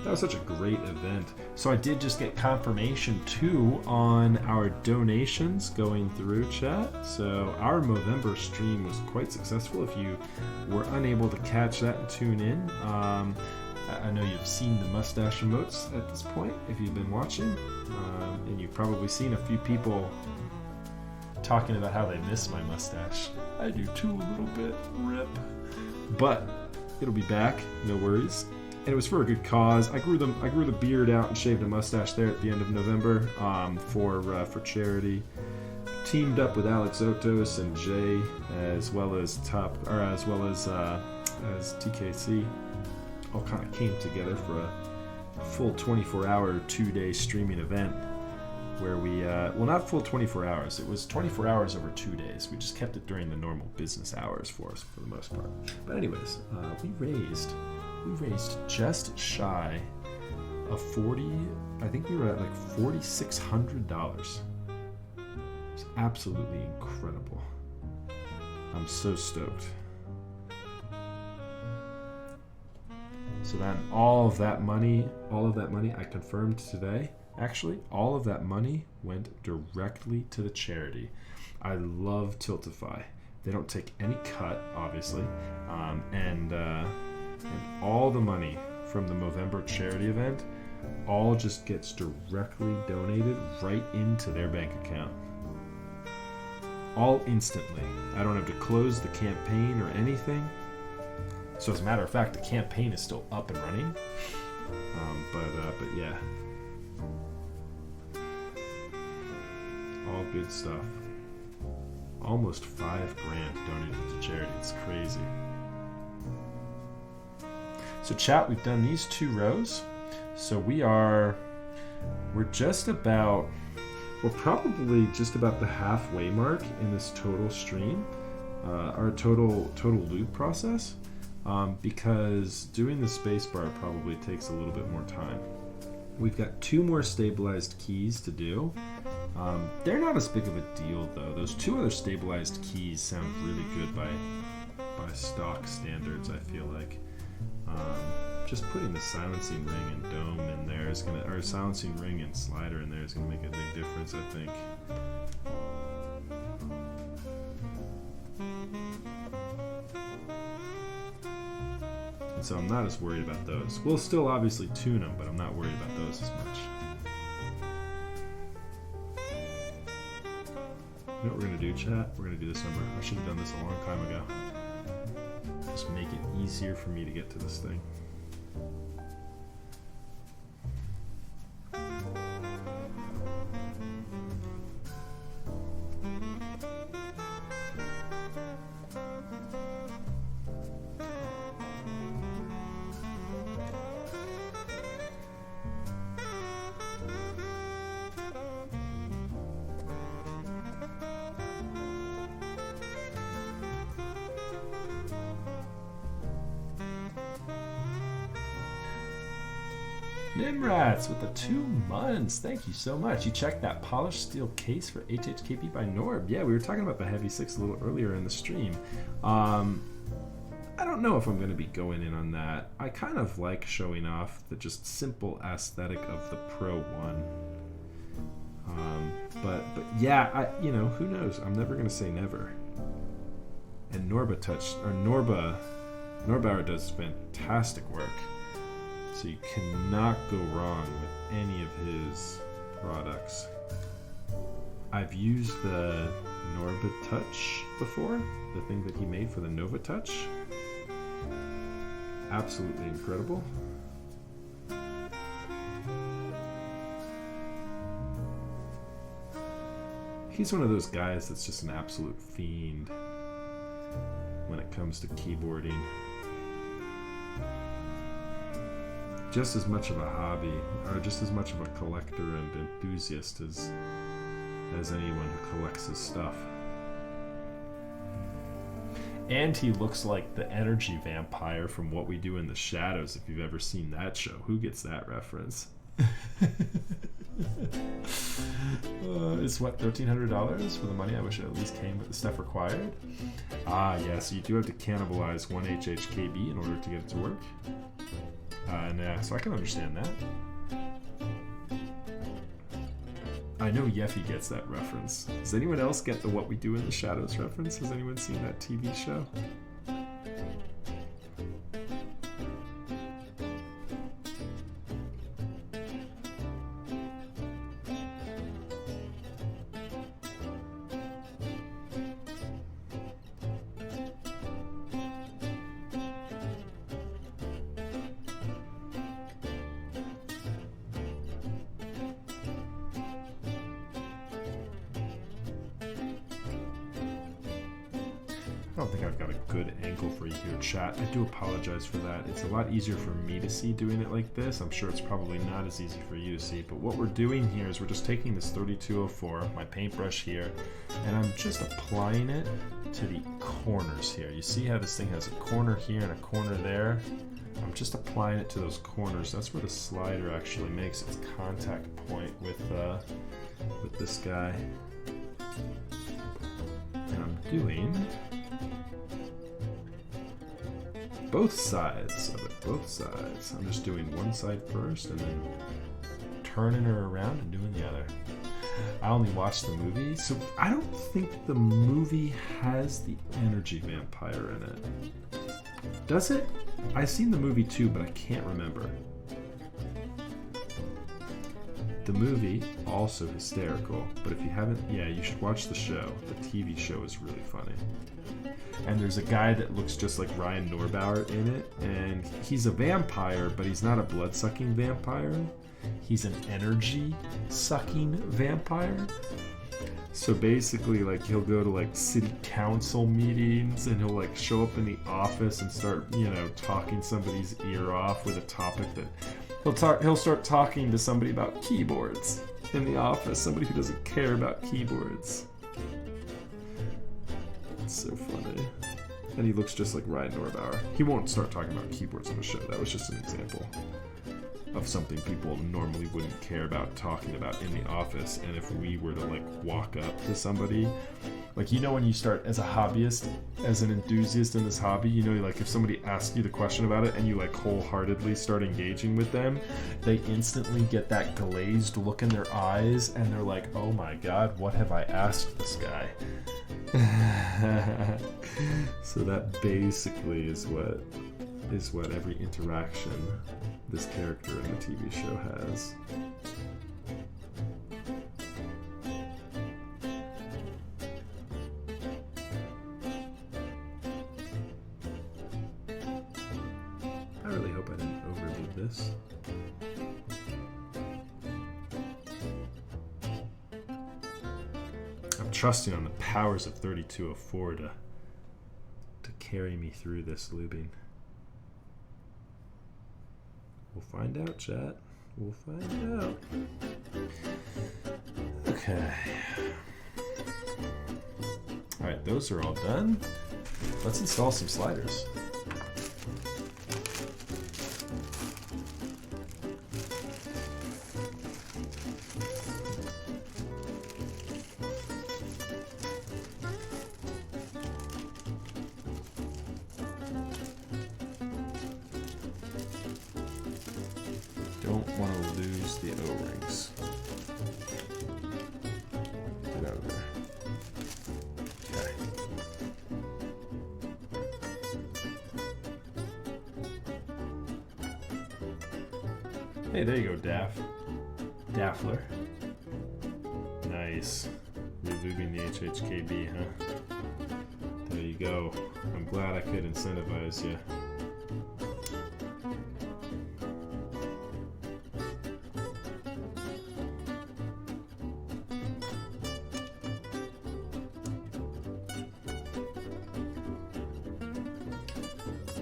That was such a great event. So I did just get confirmation too on our donations going through, chat. So our Movember stream was quite successful. If you were unable to catch that and tune in, I know you've seen the mustache emotes at this point if you've been watching, and you've probably seen a few people talking about how they miss my mustache. I do too, a little bit. Rip. But it'll be back, no worries. And it was for a good cause. I grew the beard out and shaved a mustache there at the end of November for charity. Teamed up with Alex Otos and Jay, as well as TKC. All kind of came together for a full 24-hour, 2-day streaming event where we, well, not full 24 hours. It was 24 hours over 2 days. We just kept it during the normal business hours for us for the most part. But anyways, we raised just shy of 40, I think we were at like $4,600. It's absolutely incredible. I'm so stoked. So then all of that money, I confirmed today, actually, all of that money went directly to the charity. I love Tiltify. They don't take any cut, obviously, and all the money from the Movember charity event all just gets directly donated right into their bank account. All instantly. I don't have to close the campaign or anything. So as a matter of fact, the campaign is still up and running. But yeah. All good stuff. Almost $5,000 donated to charity. It's crazy. So chat, we've done these 2 rows. So we're probably just about the halfway mark in this total stream, our total loop process, because doing the spacebar probably takes a little bit more time. We've got 2 more stabilized keys to do. They're not as big of a deal though. Those 2 other stabilized keys sound really good by stock standards, I feel like. Just putting the silencing ring and dome in there is gonna, or silencing ring and slider in there is gonna make a big difference, I think. And so I'm not as worried about those. We'll still obviously tune them, but I'm not worried about those as much. You know what we're gonna do, chat? We're gonna do this number. I should have done this a long time ago. Just make it easier for me to get to this thing. Nimrats with the 2 months. Thank you so much. You checked that polished steel case for HHKB by Norb. Yeah, we were talking about the Heavy 6 a little earlier in the stream. I don't know if I'm going to be going in on that. I kind of like showing off the just simple aesthetic of the Pro 1. But yeah, who knows? I'm never going to say never. And Norbauer does fantastic work. So you cannot go wrong with any of his products. I've used the Norba Touch before, the thing that he made for the Nova Touch. Absolutely incredible. He's one of those guys that's just an absolute fiend when it comes to keyboarding. Just as much of a hobby, or just as much of a collector and enthusiast as anyone who collects his stuff. And he looks like the energy vampire from What We Do in the Shadows, if you've ever seen that show. Who gets that reference? It's what, $1,300 for the money? I wish it at least came with the stuff required. Ah, yeah, so you do have to cannibalize 1 HHKB in order to get it to work. So I can understand that. I know Yeffy gets that reference. Does anyone else get the What We Do in the Shadows reference? Has anyone seen that TV show? I don't think I've got a good angle for you here, chat. I do apologize for that. It's a lot easier for me to see doing it like this. I'm sure it's probably not as easy for you to see, but what we're doing here is we're just taking this 3204, my paintbrush here, and I'm just applying it to the corners here. You see how this thing has a corner here and a corner there? I'm just applying it to those corners. That's where the slider actually makes its contact point with this guy. And I'm doing both sides of it, both sides. I'm just doing one side first and then turning her around and doing the other. I only watched the movie, so I don't think the movie has the energy vampire in it. Does it? I've seen the movie too, but I can't remember. The movie, also hysterical, but if you haven't, yeah, you should watch the show. The TV show is really funny. And there's a guy that looks just like Ryan Norbauer in it, and he's a vampire, but he's not a blood-sucking vampire. He's an energy-sucking vampire. So basically, like, he'll go to, like, city council meetings, and he'll, like, show up in the office and start, you know, talking somebody's ear off with a topic that... He'll start talking to somebody about keyboards in the office, somebody who doesn't care about keyboards. It's so funny. And he looks just like Ryan Norbauer. He won't start talking about keyboards on the show. That was just an example of something people normally wouldn't care about talking about in the office. And if we were to, like, walk up to somebody, like, you know, when you start as a hobbyist, as an enthusiast in this hobby, you know, like, if somebody asks you the question about it and you, like, wholeheartedly start engaging with them, they instantly get that glazed look in their eyes and they're like, oh my god, what have I asked this guy? So that basically is what every interaction this character in the TV show has. I really hope I didn't overdo this. I'm trusting on the powers of 3204 to carry me through this lubing. We'll find out, chat. We'll find out. Okay. Alright, those are all done. Let's install some sliders. Don't want to lose the O-rings. Get out of there. Okay. Hey, there you go, Daffler. Nice. Relubing the HHKB, huh? There you go. I'm glad I could incentivize you.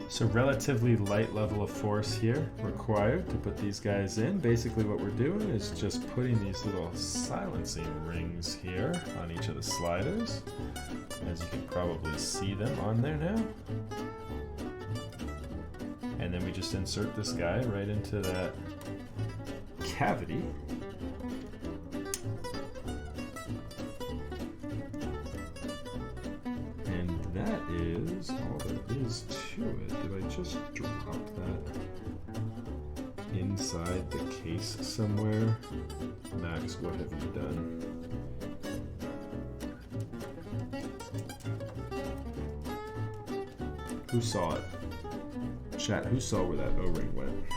So relatively light level of force here required to put these guys in. Basically what we're doing is just putting these little silencing rings here on each of the sliders. As you can probably see them on there now. And then we just insert this guy right into that cavity. And that is all there is to it. Did I just drop that inside the case somewhere? Max, what have you done? Who saw it? Chat, who saw where that O-ring went?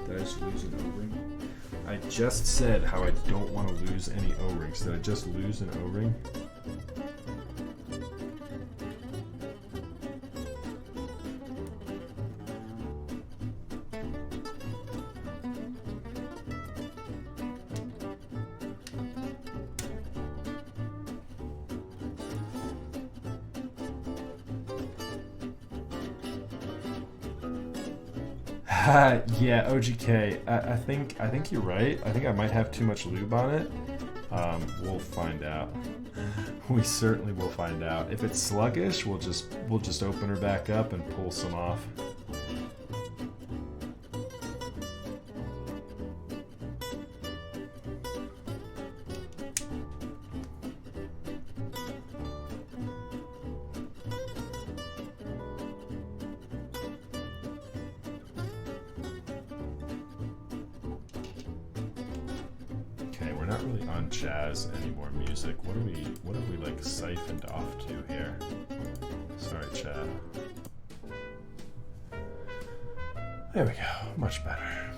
Did I just lose an O-ring? I just said how I don't want to lose any O-rings. Did I just lose an O-ring? Yeah, OGK. I think you're right. I think I might have too much lube on it. We'll find out. We certainly will find out. If it's sluggish, we'll just open her back up and pull some off. We're not really on jazz anymore music. What have we like siphoned off to here? Sorry, Chad. There we go. Much better.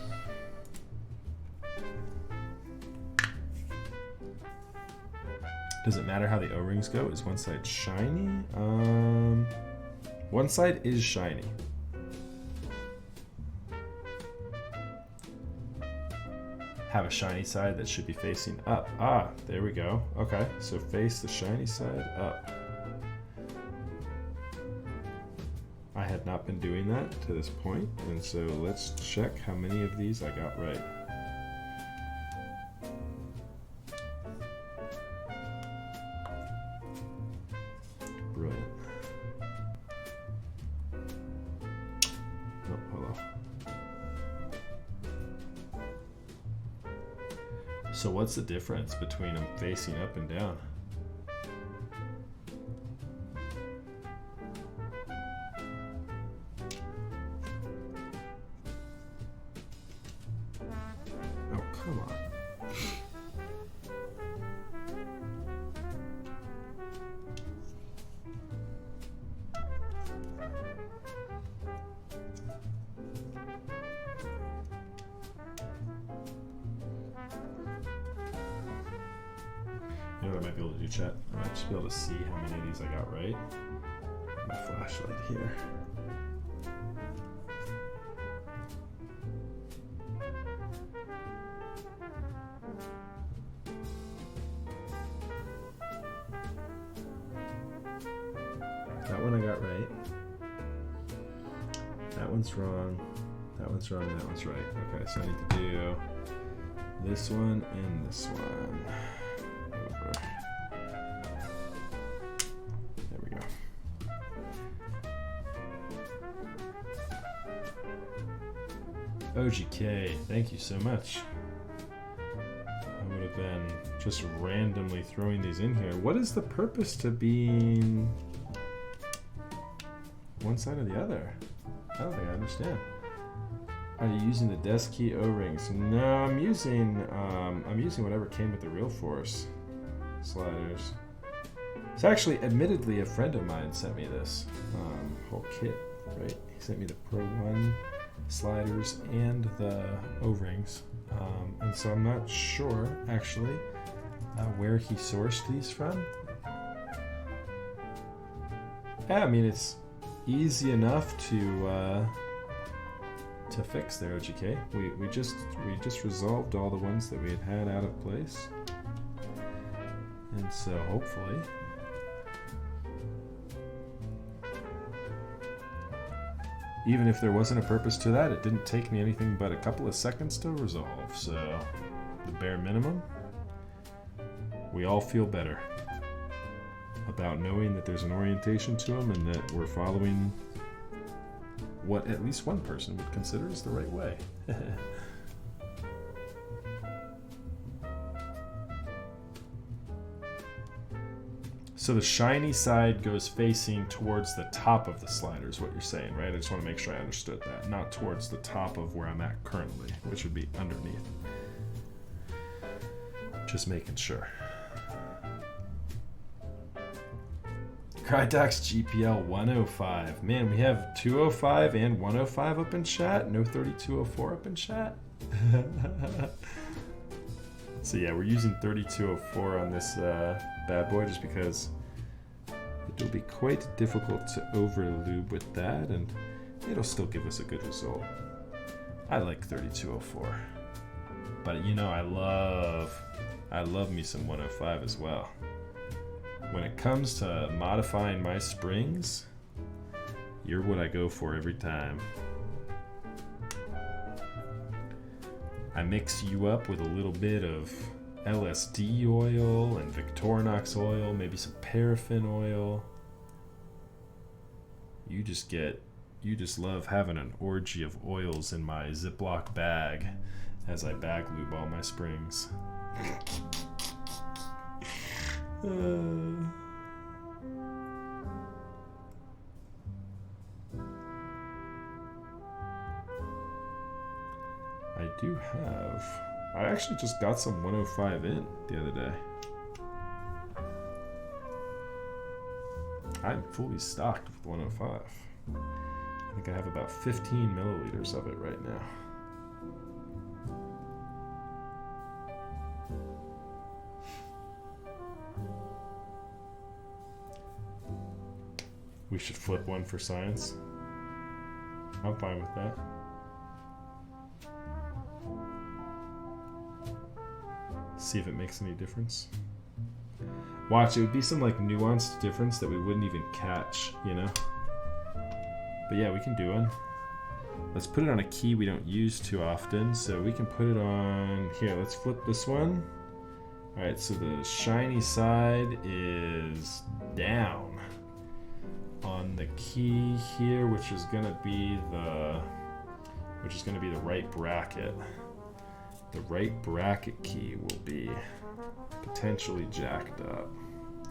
Does it matter how the O-rings go? Is one side shiny? One side is shiny. Have a shiny side that should be facing up. Ah, there we go. Okay, so face the shiny side up. I had not been doing that to this point, and so let's check how many of these I got right. Brilliant. Oh, hello. So what's the difference between them facing up and down? Oh, come on. You know what I might be able to do, chat? I might just be able to see how many of these I got right. My flashlight here. That one I got right. That one's wrong. That one's wrong and that one's right. Okay, so I need to do this one and this one. Over. There we go. OGK, thank you so much. I would have been just randomly throwing these in here. What is the purpose to being one side or the other? I don't think I understand. Are you using the desk key O-rings? No, I'm using whatever came with the Real Force sliders. It's actually, admittedly, a friend of mine sent me this whole kit, right? He sent me the Pro 1 sliders and the O-rings. And so I'm not sure, actually, where he sourced these from. Yeah, I mean, it's easy enough to fix there, OGK. We just resolved all the ones that we had out of place. And so hopefully even if there wasn't a purpose to that, it didn't take me anything but a couple of seconds to resolve. So the bare minimum, we all feel better about knowing that there's an orientation to them and that we're following what at least one person would consider is the right way. So the shiny side goes facing towards the top of the slider is what you're saying, right? I just want to make sure I understood that. Not towards the top of where I'm at currently, which would be underneath. Just making sure. Crydox GPL 105. Man, we have 205 and 105 up in chat. No 3204 up in chat. So yeah, we're using 3204 on this bad boy just because it'll be quite difficult to overlube with that, and it'll still give us a good result. I like 3204, but you know I love me some 105 as well. When it comes to modifying my springs, you're what I go for every time. I mix you up with a little bit of LSD oil and Victorinox oil, maybe some paraffin oil. You just love having an orgy of oils in my Ziploc bag as I bag lube all my springs. I actually just got some 105 in the other day. I'm fully stocked with 105. I think I have about 15 milliliters of it right now. We should flip one for science. I'm fine with that. See if it makes any difference. Watch, it would be some like nuanced difference that we wouldn't even catch, you know? But yeah, we can do one. Let's put it on a key we don't use too often. So we can put it on here. Let's flip this one. All right, so the shiny side is down on the key here, which is gonna be the right bracket. The right bracket key will be potentially jacked up.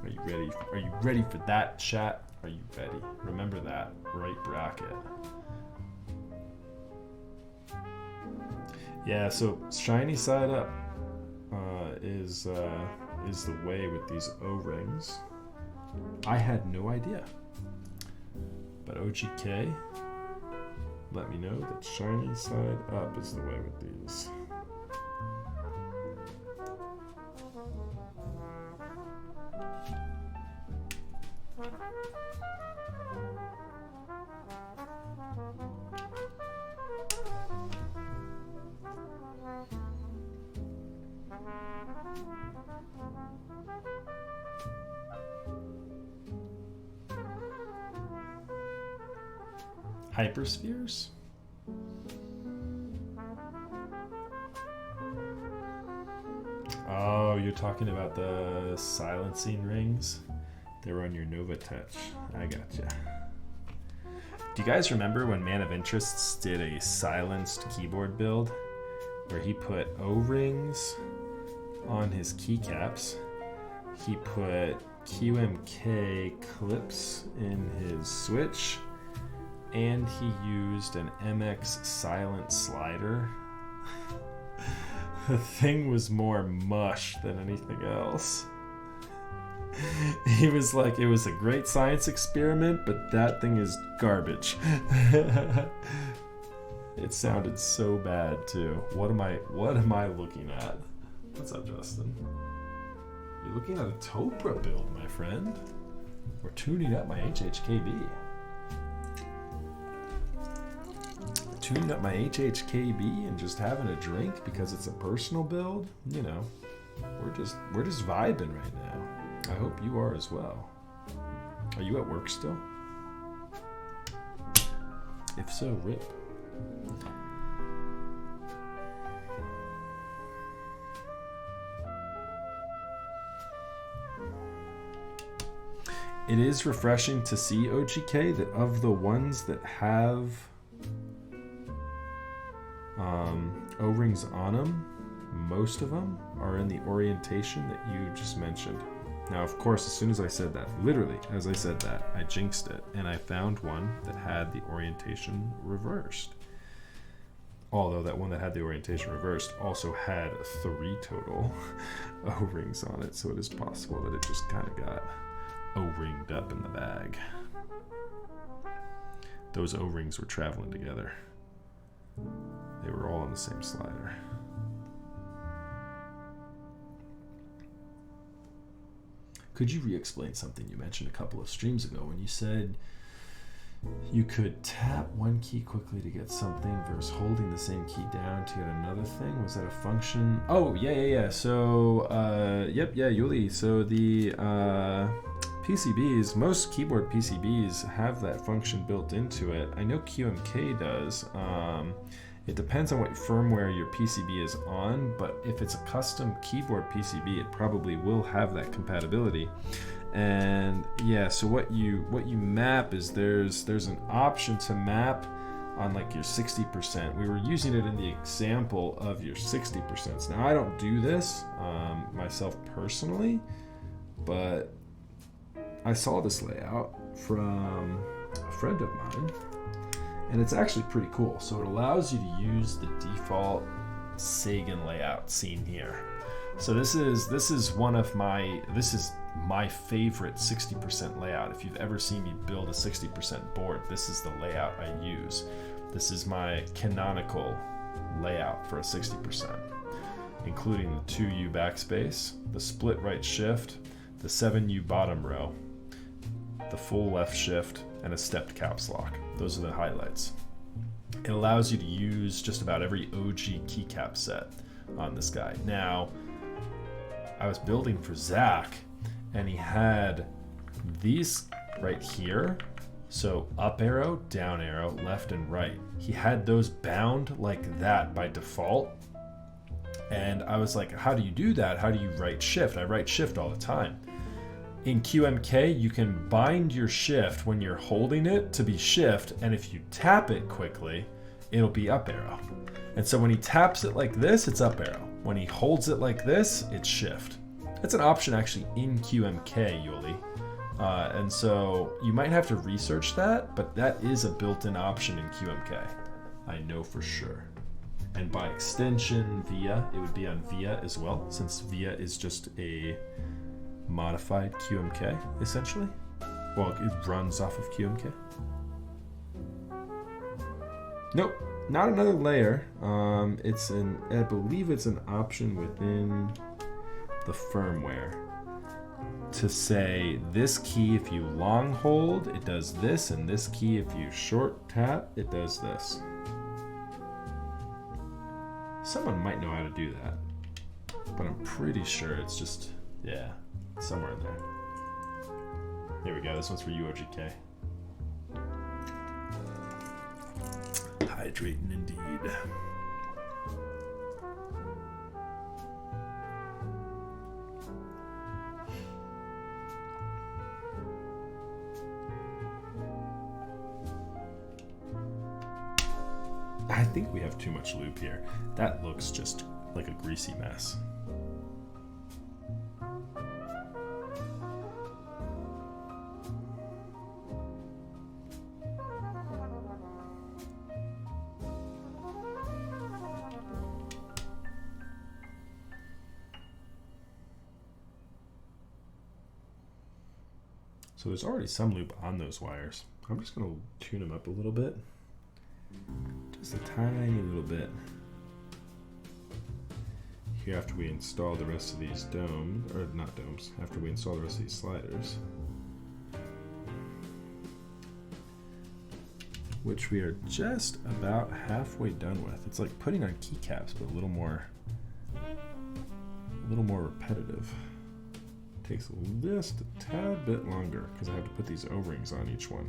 Are you ready? Are you ready for that, chat? Are you ready? Remember that right bracket. Yeah, so shiny side up is the way with these O-rings. I had no idea, but OGK let me know that shiny side up is the way with these. Hyperspheres? Oh, you're talking about the silencing rings? They were on your Nova Touch. I gotcha. Do you guys remember when Man of Interests did a silenced keyboard build where he put O-rings on his keycaps? He put QMK clips in his switch, and he used an MX silent slider. The thing was more mush than anything else. He was like, it was a great science experiment, but that thing is garbage. It sounded so bad too. What am I looking at? What's up, Justin? You're looking at a Topra build, my friend. We're tuning up my HHKB. Tuning up my HHKB and just having a drink because it's a personal build. You know, we're just vibing right now. I hope you are as well. Are you at work still? If so, rip. It is refreshing to see, OGK, that of the ones that have O-rings on them, most of them are in the orientation that you just mentioned. Now, of course, as soon as I said that, literally, as I said that, I jinxed it, and I found one that had the orientation reversed. Although that one that had the orientation reversed also had 3 total O-rings on it, so it is possible that it just kind of got O-ringed up in the bag. Those O-rings were traveling together. They were all on the same slider. Could you re-explain something you mentioned a couple of streams ago when you said you could tap one key quickly to get something versus holding the same key down to get another thing? Was that a function? Oh, yeah. So, Yuli. So the PCBs, most keyboard PCBs have that function built into it. I know QMK does. It depends on what firmware your PCB is on, but if it's a custom keyboard PCB, it probably will have that compatibility. And yeah, so what you map is there's an option to map on like your 60%. We were using it in the example of your 60%. Now I don't do this myself personally, but I saw this layout from a friend of mine, and it's actually pretty cool. So it allows you to use the default Sagan layout seen here. So this is my favorite 60% layout. If you've ever seen me build a 60% board, this is the layout I use. This is my canonical layout for a 60%, including the 2U backspace, the split right shift, the 7U bottom row, the full left shift, and a stepped caps lock. Those are the highlights. It allows you to use just about every OG keycap set on this guy. Now, I was building for Zach, and he had these right here. So up arrow, down arrow, left and right. He had those bound like that by default. And I was like, how do you do that? How do you right shift? I right shift all the time. In QMK, you can bind your shift when you're holding it to be shift, and if you tap it quickly, it'll be up arrow. And so when he taps it like this, it's up arrow. When he holds it like this, it's shift. It's an option actually in QMK, Yuli. And so you might have to research that, but that is a built-in option in QMK. I know for sure. And by extension, VIA, it would be on VIA as well, since VIA is just a modified QMK, essentially. Well, it runs off of QMK. Nope, not another layer. I believe it's an option within the firmware to say this key if you long hold, it does this, and this key if you short tap, it does this. Someone might know how to do that, but I'm pretty sure it's just, yeah, somewhere in there. Here we go, this one's for you, OGK. Hydrating indeed. I think we have too much loop here. That looks just like a greasy mess. So there's already some loop on those wires. I'm just going to tune them up a little bit. Just a tiny little bit. Here after we install the rest of these domes, or not domes, after we install the rest of these sliders. Which we are just about halfway done with. It's like putting on keycaps, but a little more repetitive. Takes just a tad bit longer because I have to put these O-rings on each one.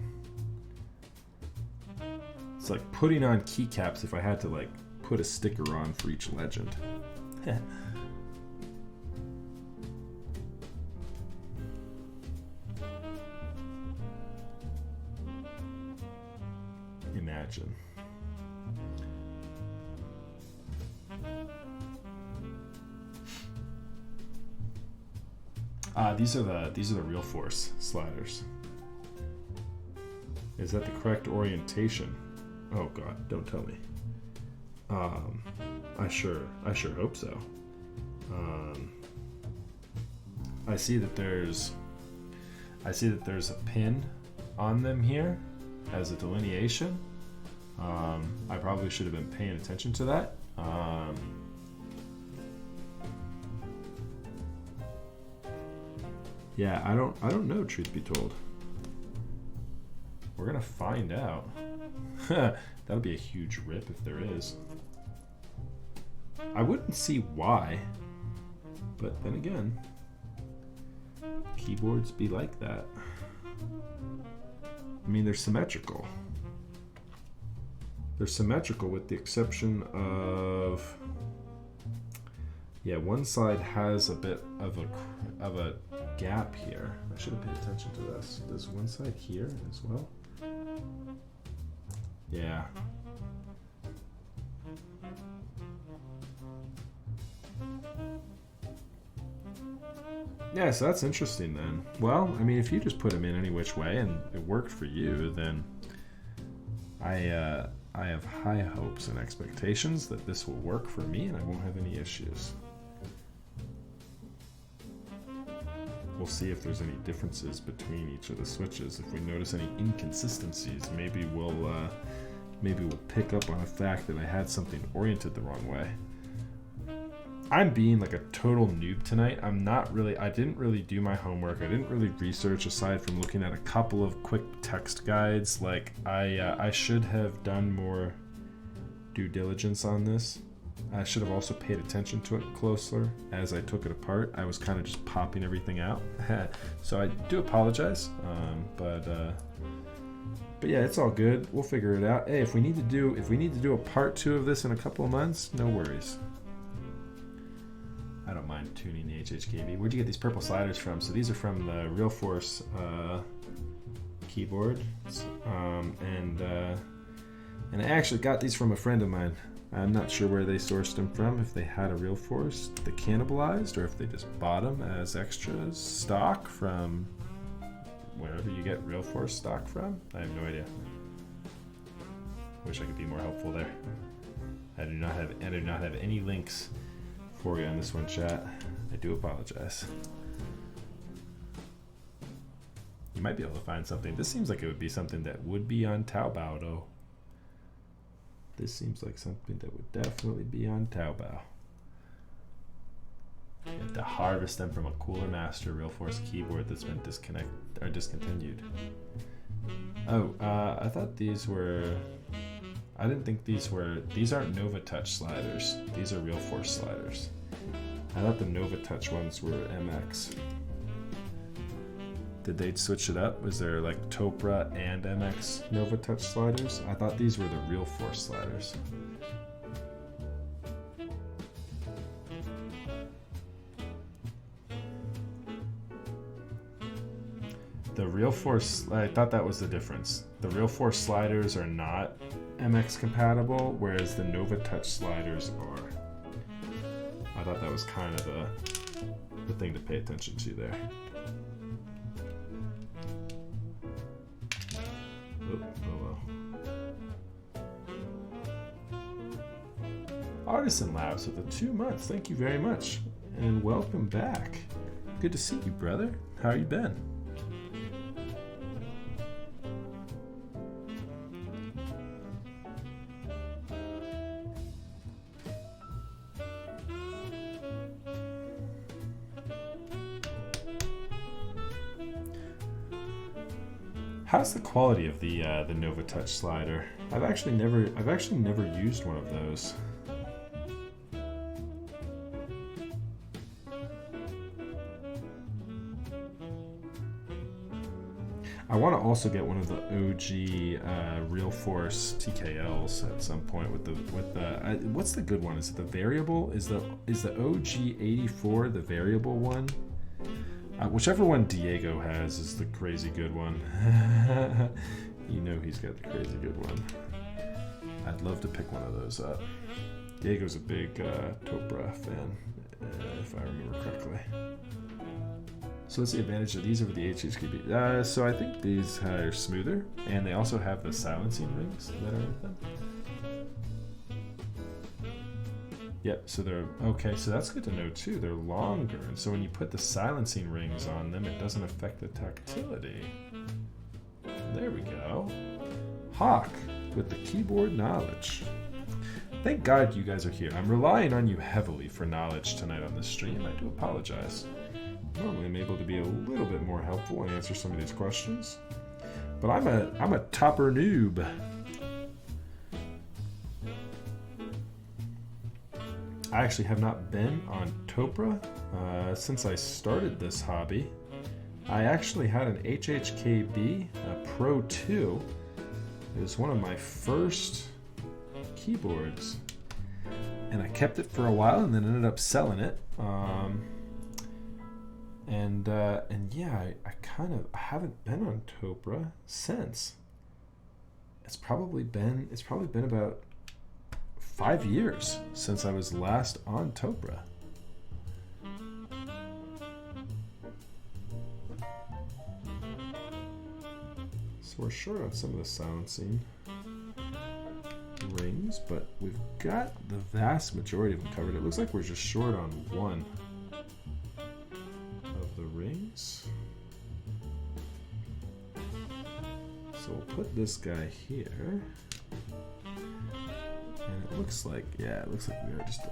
It's like putting on keycaps if I had to like put a sticker on for each legend. Imagine. These are the real force sliders. Is that the correct orientation? Oh God, don't tell me. I sure hope so. I see that there's a pin on them here as a delineation. I probably should have been paying attention to that. Yeah, I don't know, truth be told. We're gonna find out. That'll be a huge rip if there is. I wouldn't see why, but then again, keyboards be like that. I mean, they're symmetrical. They're symmetrical with the exception of, yeah, one side has a bit of a gap here. I should have paid attention to this. There's one side here as well. Yeah. Yeah, so that's interesting then. Well, I mean, if you just put them in any which way and it worked for you, then I have high hopes and expectations that this will work for me and I won't have any issues. We'll see if there's any differences between each of the switches. If we notice any inconsistencies, maybe we'll pick up on the fact that I had something oriented the wrong way. I'm being like a total noob tonight. I didn't really do my homework. I didn't really research aside from looking at a couple of quick text guides. Like I should have done more due diligence on this. I should have also paid attention to it closer as I took it apart. I was kind of just popping everything out. So I do apologize. But yeah, it's all good. We'll figure it out. Hey, if we need to do a part 2 of this in a couple of months, no worries. I don't mind tuning the HHKB. Where'd you get these purple sliders from? So these are from the Real Force keyboard, and I actually got these from a friend of mine. I'm not sure where they sourced them from, if they had a Real Force that cannibalized, or if they just bought them as extra stock from wherever you get Real Force stock from. I have no idea. Wish I could be more helpful there. I do not have any links for you on this one, chat. I do apologize. You might be able to find something. This seems like it would be something that would be on Taobao, though. This seems like something that would definitely be on Taobao. You have to harvest them from a Cooler Master Real Force keyboard that's been discontinued. Oh, I thought these were... I didn't think these were... These aren't Nova Touch sliders. These are Real Force sliders. I thought the Nova Touch ones were MX. Did they switch it up? Was there like Topra and MX Nova Touch sliders? I thought these were the Real Force sliders. The Real Force, I thought that was the difference. The Real Force sliders are not MX compatible, whereas the Nova Touch sliders are. I thought that was kind of the thing to pay attention to there. Oh well. Artisan Labs with the 2 months. Thank you very much. And welcome back. Good to see you, brother. How you been? How's the quality of the Nova Touch slider? I've actually never used one of those. I want to also get one of the OG Real Force TKLs at some point with the what's the good one? Is it the variable? Is the OG 84 the variable one? Whichever one Diego has is the crazy good one. You know he's got the crazy good one. I'd love to pick one of those up. Diego's a big Topra fan, if I remember correctly. So what's the advantage of these over the HHKB? So I think these are smoother, and they also have the silencing rings that are with them. Yep, so they're okay, so that's good to know too. They're longer, and so when you put the silencing rings on them, it doesn't affect the tactility. There we go. Hawk with the keyboard knowledge. Thank God you guys are here. I'm relying on you heavily for knowledge tonight on this stream. I do apologize. Normally I'm able to be a little bit more helpful and answer some of these questions, but I'm a topper noob. I actually have not been on Topra since I started this hobby. I actually had an HHKB Pro 2. It was one of my first keyboards, and I kept it for a while and then ended up selling it. And yeah, I haven't been on Topra since. It's probably been about 5 years since I was last on Topra. So we're short on some of the silencing rings, but we've got the vast majority of them covered. It looks like we're just short on one of the rings. So we'll put this guy here. And it looks like, yeah, it looks like we are just a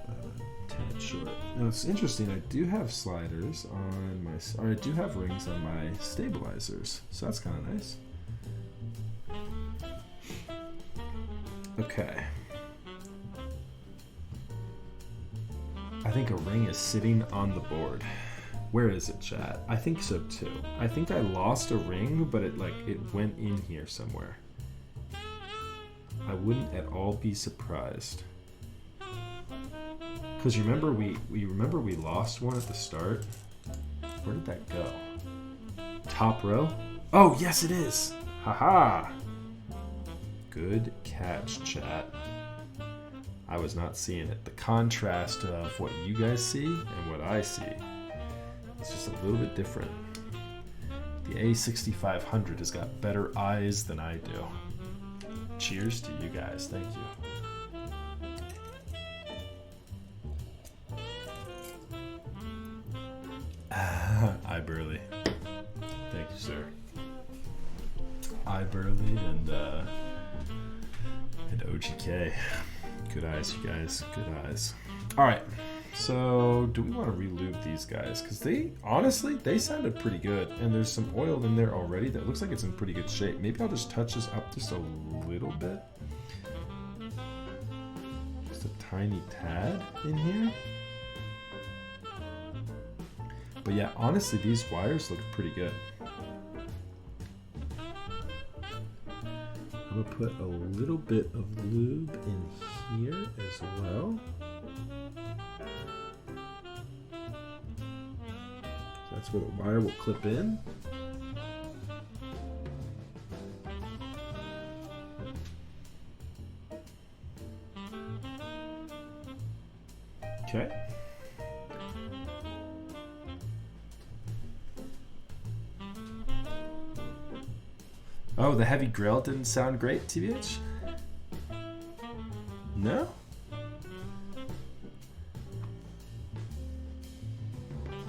tad short. Now it's interesting, I do have sliders on my, or I do have rings on my stabilizers, so that's kind of nice. Okay. I think a ring is sitting on the board. Where is it, chat? I think so too. I think I lost a ring, but it went in here somewhere. I wouldn't at all be surprised. Because remember we lost one at the start. Where did that go? Top row? Oh, yes it is. Haha. Good catch, chat. I was not seeing it. The contrast of what you guys see and what I see, it's just a little bit different. The A6500 has got better eyes than I do. Cheers to you guys. Thank you. I Burley. Thank you, sir. I Burley and OGK. Good eyes, you guys. Good eyes. All right. So, do we want to relube these guys? Because they sounded pretty good. And there's some oil in there already that looks like it's in pretty good shape. Maybe I'll just touch this up just a little bit. Just a tiny tad in here. But yeah, honestly, these wires look pretty good. I'm going to put a little bit of lube in here as well. That's where the wire will clip in. Okay. Oh, the heavy grill didn't sound great, TBH? No?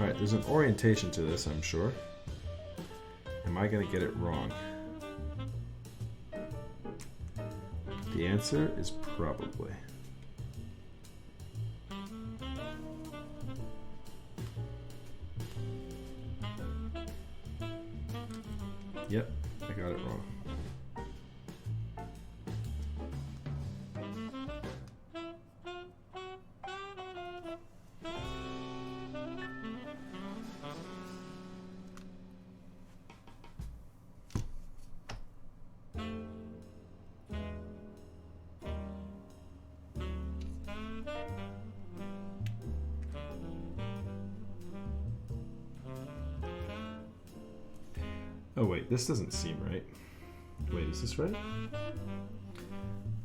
Alright, there's an orientation to this, I'm sure. Am I going to get it wrong? The answer is probably. Yep, I got it wrong. Oh wait, this doesn't seem right. Wait, is this right?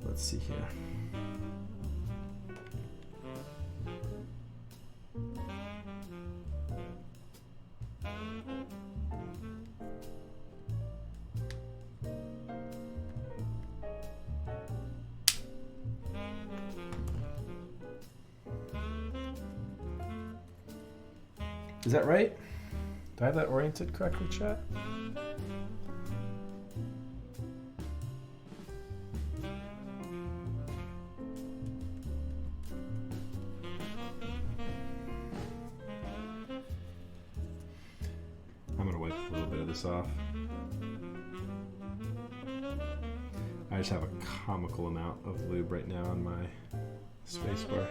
Let's see here. Is that right? Do I have that oriented correctly, chat? I'm gonna wipe a little bit of this off. I just have a comical amount of lube right now on my spacebar.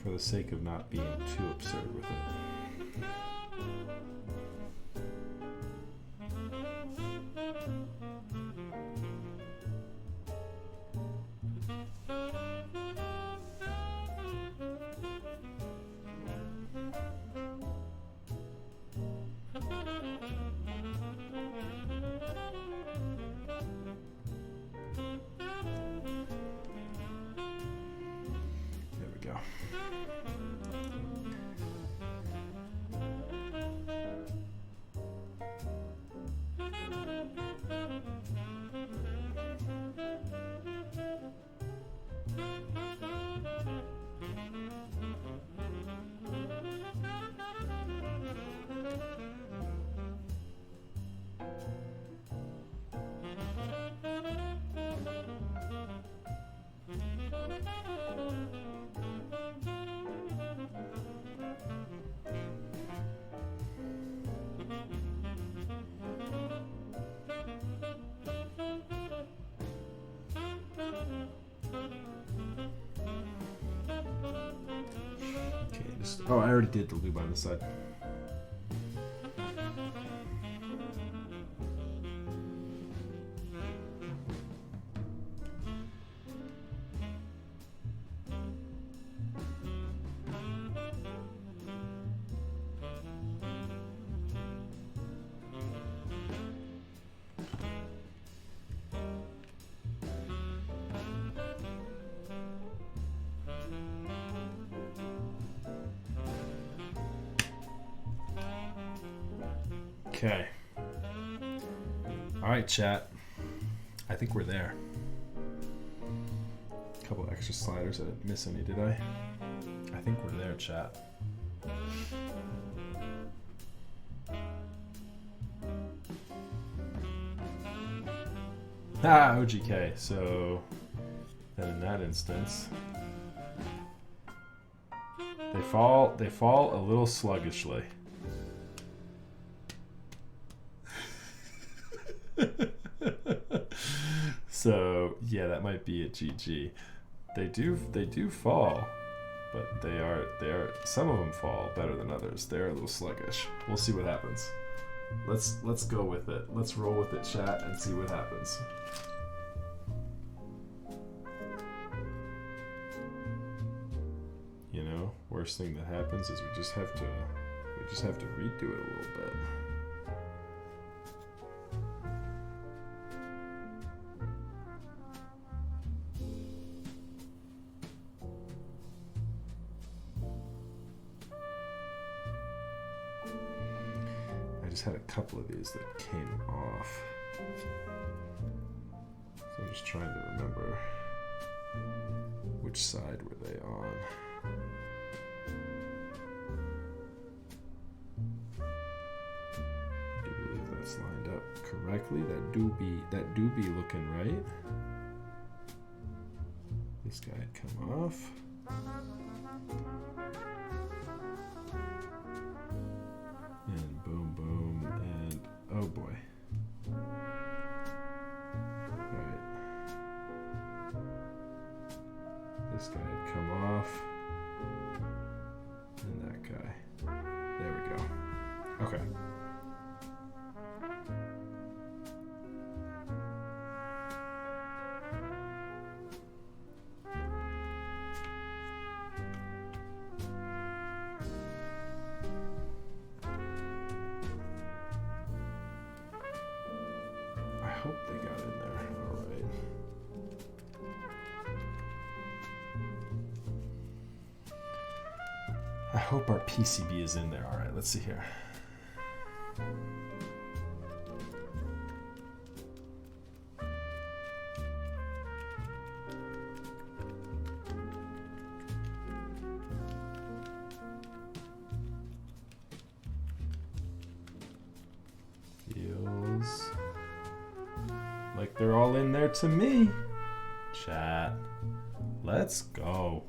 For the sake of not being too absurd with it. next? Oh, I already did the lube on the side. Okay. All right, chat. I think we're there. A couple extra sliders. I didn't miss any, did I? I think we're there, chat. Ah, OGK. So then in that instance, they fall a little sluggishly. So yeah, that might be a GG. They do fall, but they are some of them fall better than others. They're a little sluggish. We'll see what happens. Let's go with it. Let's roll with it, chat, and see what happens. You know, worst thing that happens is we just have to redo it a little bit. Had a couple of these that came off, so I'm just trying to remember which side were they on. I do believe that's lined up correctly. That do be looking right. This guy had come off. And boom, boom, and oh boy. Alright. This guy had come off. And that guy. There we go. Okay. I hope our PCB is in there. All right, let's see here. Feels like they're all in there to me. Chat, let's go.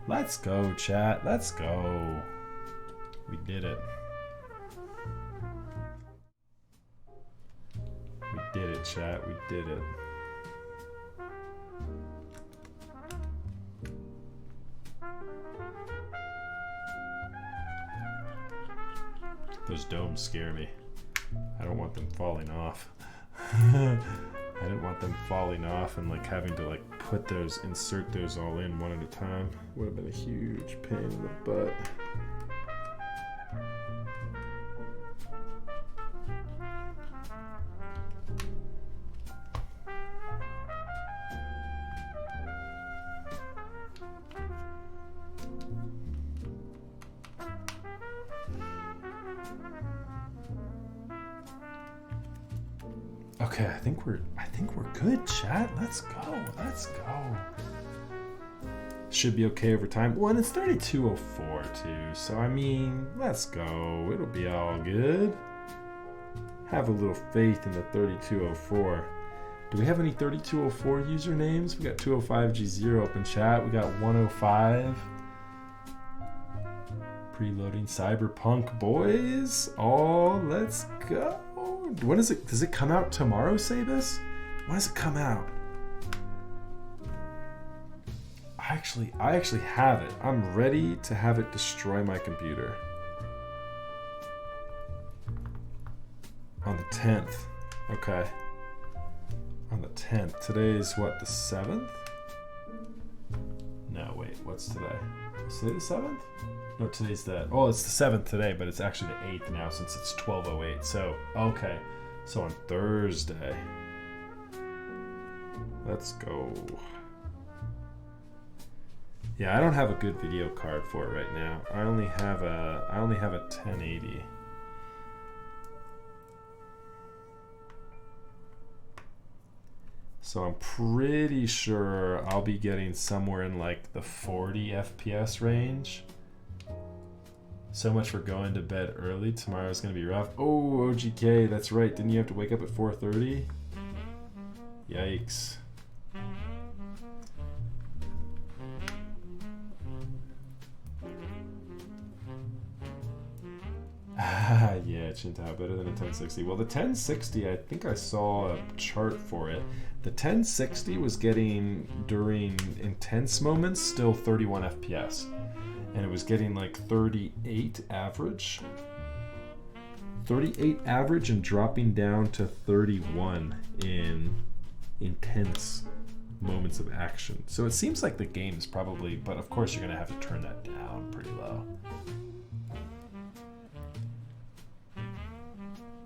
Let's go, chat. Let's go. We did it. We did it, chat. We did it. Those domes scare me. I don't want them falling off. I didn't want them falling off and like having to like insert those all in one at a time. Would have been a huge pain in the butt. Okay, I think we're good, chat. Let's go. Let's go. Should be okay over time. Well, and it's 3204 too. So I mean, let's go. It'll be all good. Have a little faith in the 3204. Do we have any 3204 usernames? We got 205G0 up in chat. We got 105. Preloading Cyberpunk, boys. Oh, let's go. When is it? Does it come out tomorrow, Sabus? When does it come out? I I actually have it. I'm ready to have it destroy my computer. On the 10th. Okay. On the 10th. Today is what, the 7th? No, wait, what's today? Is today the 7th? No, today's the... Oh, it's the 7th today, but it's actually the 8th now since it's 12:08. So, okay. So on Thursday. Let's go. Yeah, I don't have a good video card for it right now. I only have a 1080. So I'm pretty sure I'll be getting somewhere in like the 40 FPS range. So much for going to bed early. Tomorrow's gonna be rough. Oh, OGK, that's right. Didn't you have to wake up at 4:30? Yikes. Yeah, Chintao, better than a 1060. Well, the 1060, I think I saw a chart for it. The 1060 was getting, during intense moments, still 31 FPS. And it was getting like 38 average. 38 average and dropping down to 31 in intense moments of action. So it seems like the game is probably, but of course you're going to have to turn that down pretty low.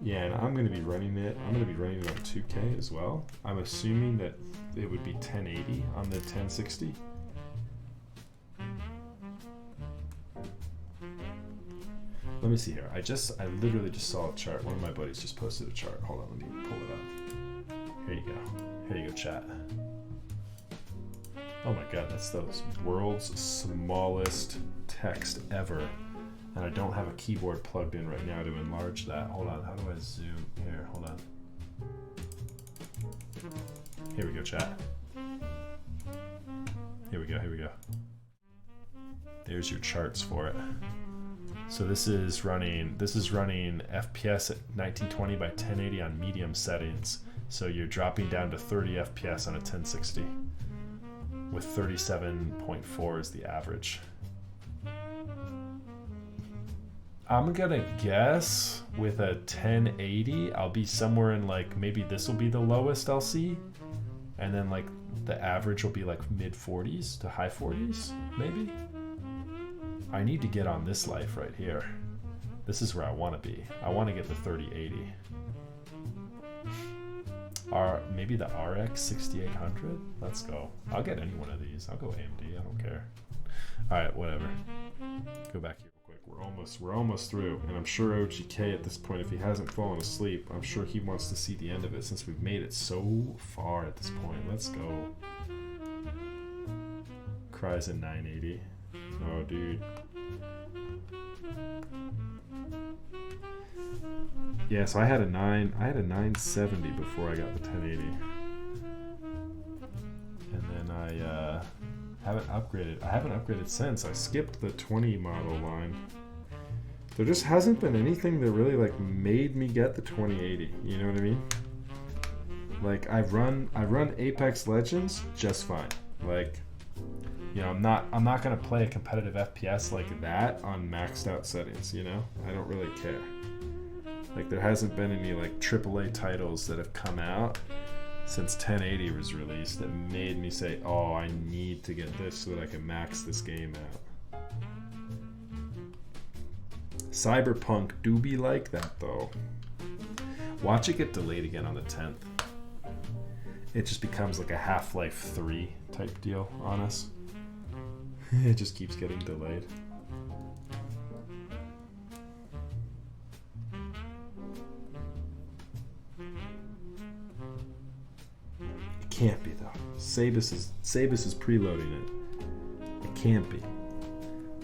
Yeah, and I'm going to be running it. I'm going to be running it on 2K as well. I'm assuming that it would be 1080 on the 1060. Let me see here. I literally just saw a chart. One of my buddies just posted a chart. Hold on, let me pull it up. Here you go. Here you go, chat. Oh my god, that's the world's smallest text ever. And I don't have a keyboard plugged in right now to enlarge that. Hold on, how do I zoom? Here, hold on. Here we go, chat. Here we go, here we go. There's your charts for it. So this is running FPS at 1920 by 1080 on medium settings. So you're dropping down to 30 FPS on a 1060 with 37.4 as the average. I'm gonna guess with a 1080, I'll be somewhere in like, maybe this will be the lowest I'll see. And then like the average will be like mid 40s to high 40s, maybe. I need to get on this life right here. This is where I want to be. I want to get the 3080. Maybe the RX 6800? Let's go. I'll get any one of these. I'll go AMD. I don't care. Alright, whatever. Go back here real quick. We're almost through. And I'm sure OGK at this point, if he hasn't fallen asleep, I'm sure he wants to see the end of it since we've made it so far at this point. Let's go. Cries in 980. Oh, dude. Yeah, so I had a 970 before I got the 1080. And then I haven't upgraded. I haven't upgraded since. I skipped the 20 model line. There just hasn't been anything that really like made me get the 2080. You know what I mean? Like I run Apex Legends just fine. Like, you know, I'm not gonna play a competitive FPS like that on maxed out settings, you know? I don't really care. Like there hasn't been any like AAA titles that have come out since 1080 was released that made me say, oh, I need to get this so that I can max this game out. Cyberpunk do be like that though. Watch it get delayed again on the 10th. It just becomes like a Half-Life 3 type deal on us. It just keeps getting delayed. It can't be though. Sabus is preloading it. It can't be.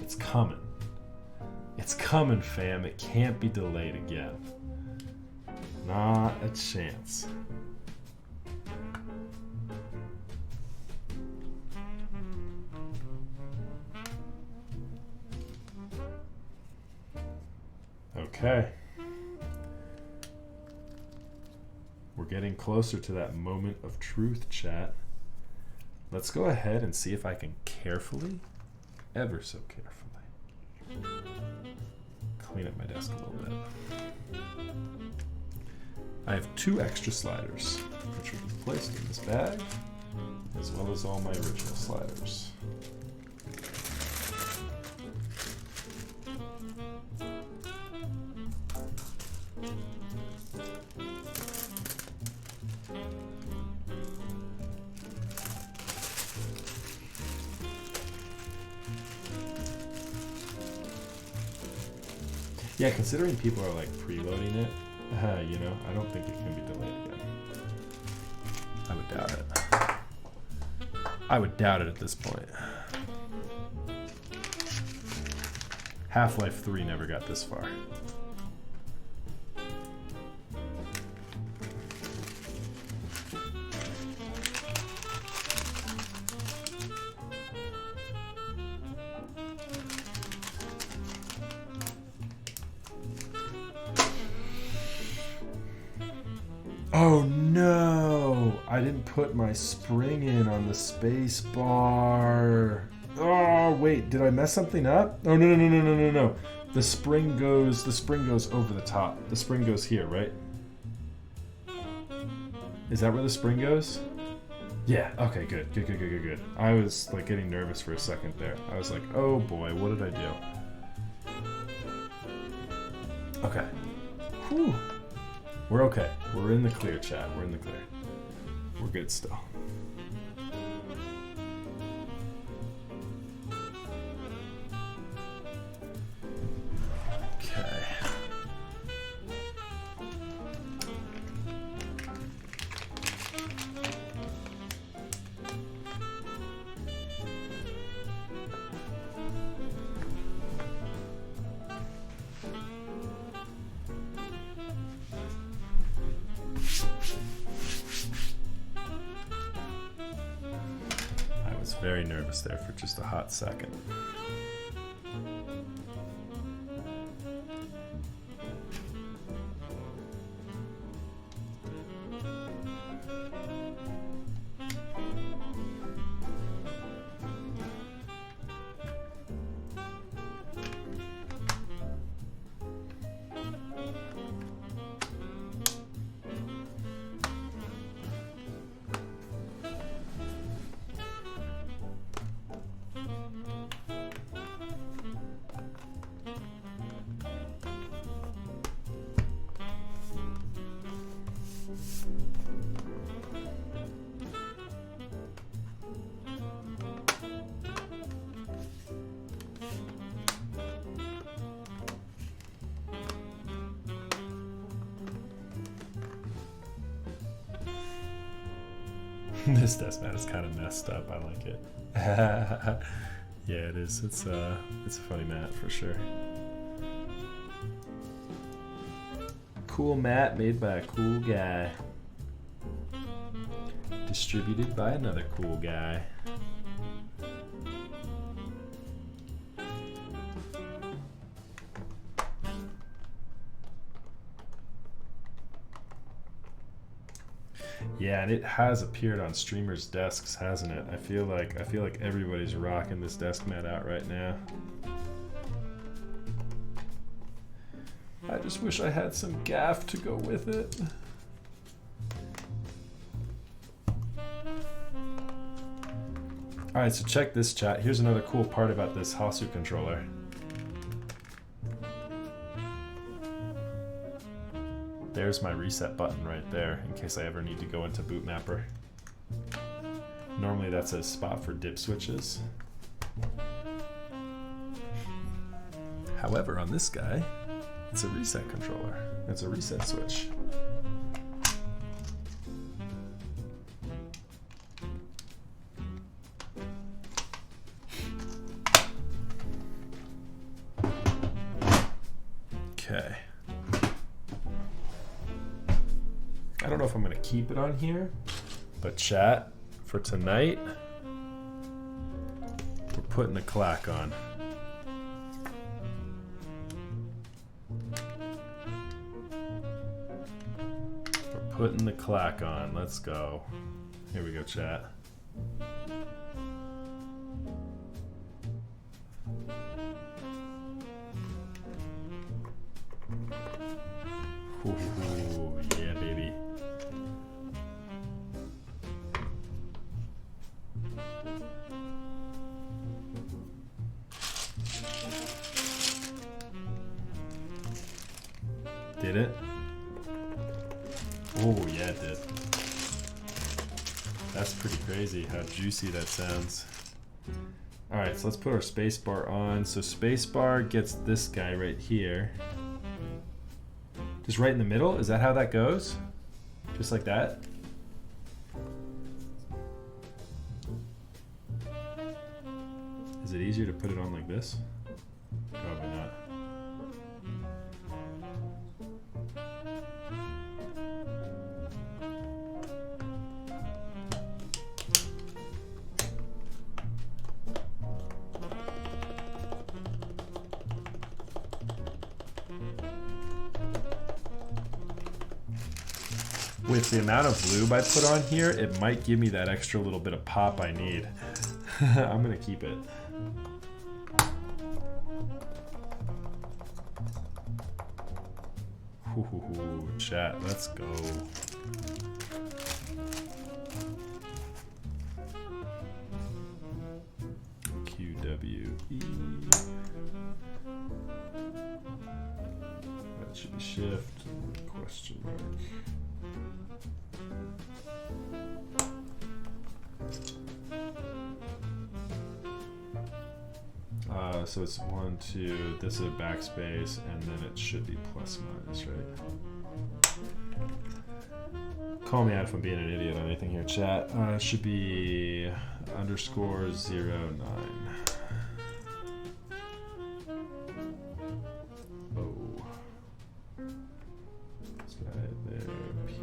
It's coming. It's coming, fam. It can't be delayed again. Not a chance. Okay. We're getting closer to that moment of truth, chat. let's go ahead and see if I can carefully, ever so carefully, clean up my desk a little bit. I have 2 extra sliders, which will be placed in this bag, as well as all my original sliders. Yeah, considering people are like preloading it, you know, I don't think it can be delayed again. I would doubt it. I would doubt it at this point. Half-Life 3 never got this far. Oh no! I didn't put my spring in on the space bar. Oh wait, did I mess something up? Oh no. The spring goes over the top. The spring goes here, right? Is that where the spring goes? Yeah, okay, good. I was like getting nervous for a second there. I was like, oh boy, what did I do? Okay. Whew. We're okay. We're in the clear, chat. We're in the clear. We're good still. Okay. Very nervous there for just a hot second. This desk mat is kind of messed up. I like it. Yeah, it is. It's a funny mat for sure. Cool mat made by a cool guy. Distributed by another cool guy. Yeah, and it has appeared on streamers' desks, hasn't it? I feel like everybody's rocking this desk mat out right now. I just wish I had some gaff to go with it. Alright, so check this, chat. Here's another cool part about this Hasu controller. There's my reset button right there, in case I ever need to go into Bootmapper. Normally that's a spot for dip switches. However, on this guy, it's a reset controller. It's a reset switch. Okay. I don't know if I'm going to keep it on here, but chat, for tonight, we're putting the clack on. We're putting the clack on. Let's go. Here we go, chat. Ooh, yeah, baby. Did it? Oh, yeah, it did. That's pretty crazy how juicy that sounds. All right, so let's put our spacebar on. So spacebar gets this guy right here. Just right in the middle? Is that how that goes? Just like that? Is it easier to put it on like this? Probably not. With the amount of lube I put on here, it might give me that extra little bit of pop I need. I'm gonna keep it. Ooh, chat, let's go. QWE. That should be shift, question mark. So it's 1, 2, this is a backspace, and then it should be plus minus, right? Call me out if I'm being an idiot on anything here, chat. It should be underscore 09. Oh. This guy there, PO.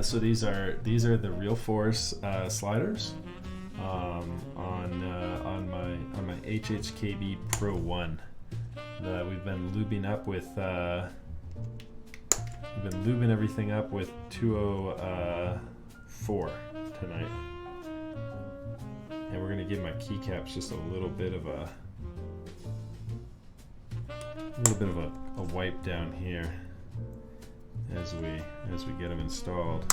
So these are the Real Force sliders on my HHKB Pro 1. We've been lubing up with everything up with 204 tonight, and we're gonna give my keycaps just a little bit of a wipe down here as we get them installed.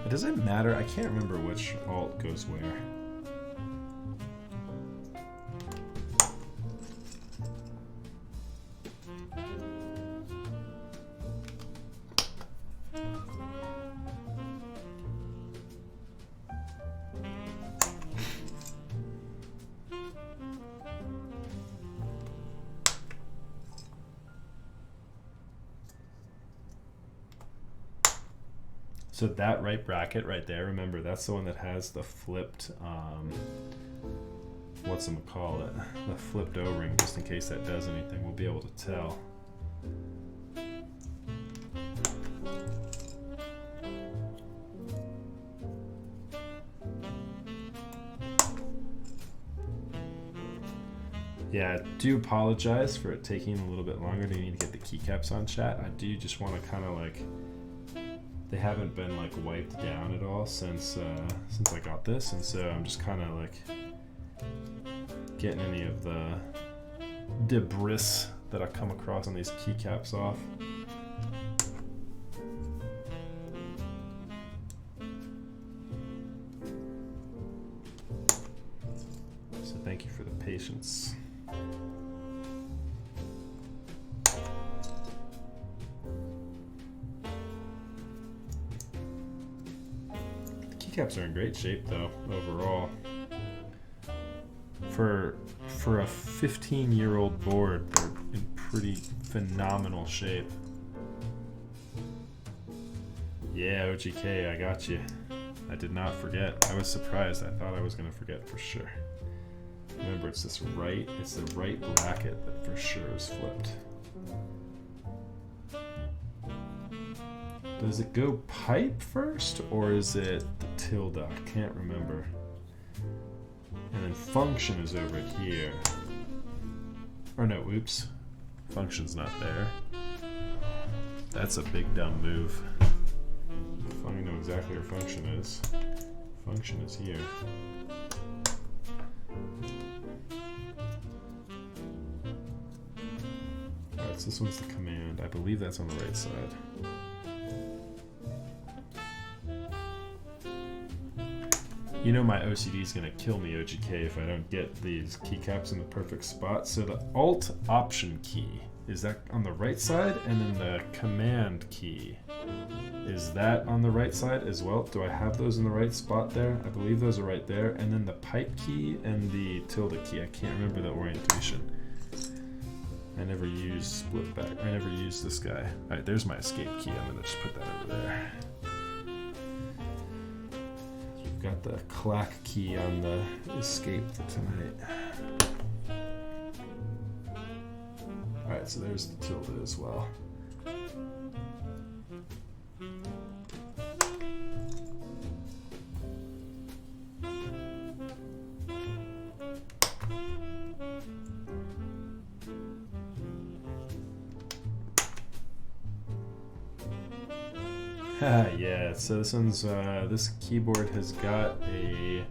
Does it matter? I can't remember which alt goes where. So that right bracket right there, remember, that's the one that has the flipped, whatchamacallit, the flipped O-ring, just in case that does anything, we'll be able to tell. Yeah, I do apologize for it taking a little bit longer to need to get the keycaps on, chat. I do just want to kind of like, they haven't been like wiped down at all since I got this, and so I'm just kind of like getting any of the debris that I come across on these keycaps off. patience. The keycaps are in great shape though, overall. For a 15-year-old board, they're in pretty phenomenal shape. Yeah, OGK, I got you. I did not forget. I was surprised. I thought I was going to forget for sure. Remember, it's the right bracket that for sure is flipped. Does it go pipe first, or is it the tilde? I can't remember. And then function is over here. Or no, oops. Function's not there. That's a big dumb move. If I know exactly where function is. Function is here. Alright, so this one's the command. I believe that's on the right side. You know my OCD is going to kill me, OGK, if I don't get these keycaps in the perfect spot. So the Alt Option key, is that on the right side? And then the Command key, is that on the right side as well? Do I have those in the right spot there? I believe those are right there. And then the Pipe key and the tilde key. I can't remember the orientation. I never used split back. I never used this guy. Alright, there's my escape key. I'm going to just put that over there. Got the clack key on the escape for tonight. Alright, so there's the tilde as well. Yeah, so this one's this keyboard has got a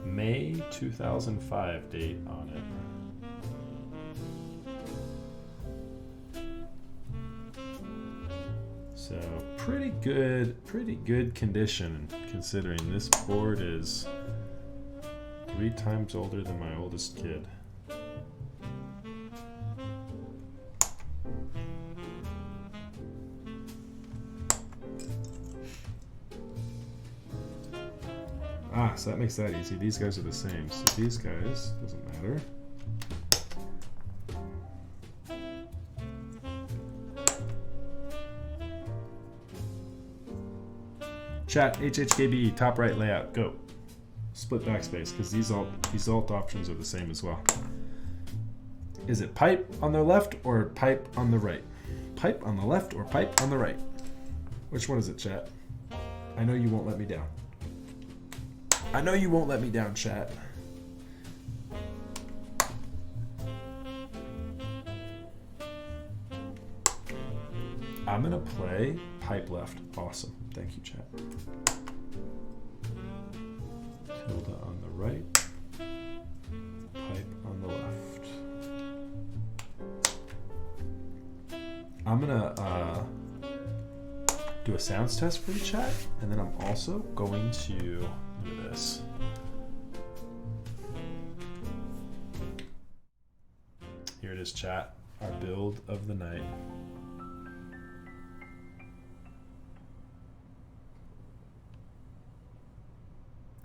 May 2005 date on it. So pretty good condition considering this board is 3 times older than my oldest kid. Ah, so that makes that easy. These guys are the same. So these guys, doesn't matter. Chat, HHKB, top right layout, go. Split backspace, because these alt options are the same as well. Is it pipe on the left or pipe on the right? Pipe on the left or pipe on the right? Which one is it, chat? I know you won't let me down. I know you won't let me down, chat. I'm gonna play pipe left. Awesome. Thank you, chat. Tilde on the right. Pipe on the left. I'm gonna do a sounds test for you, chat, and then I'm also going to this. Here it is, chat. Our build of the night.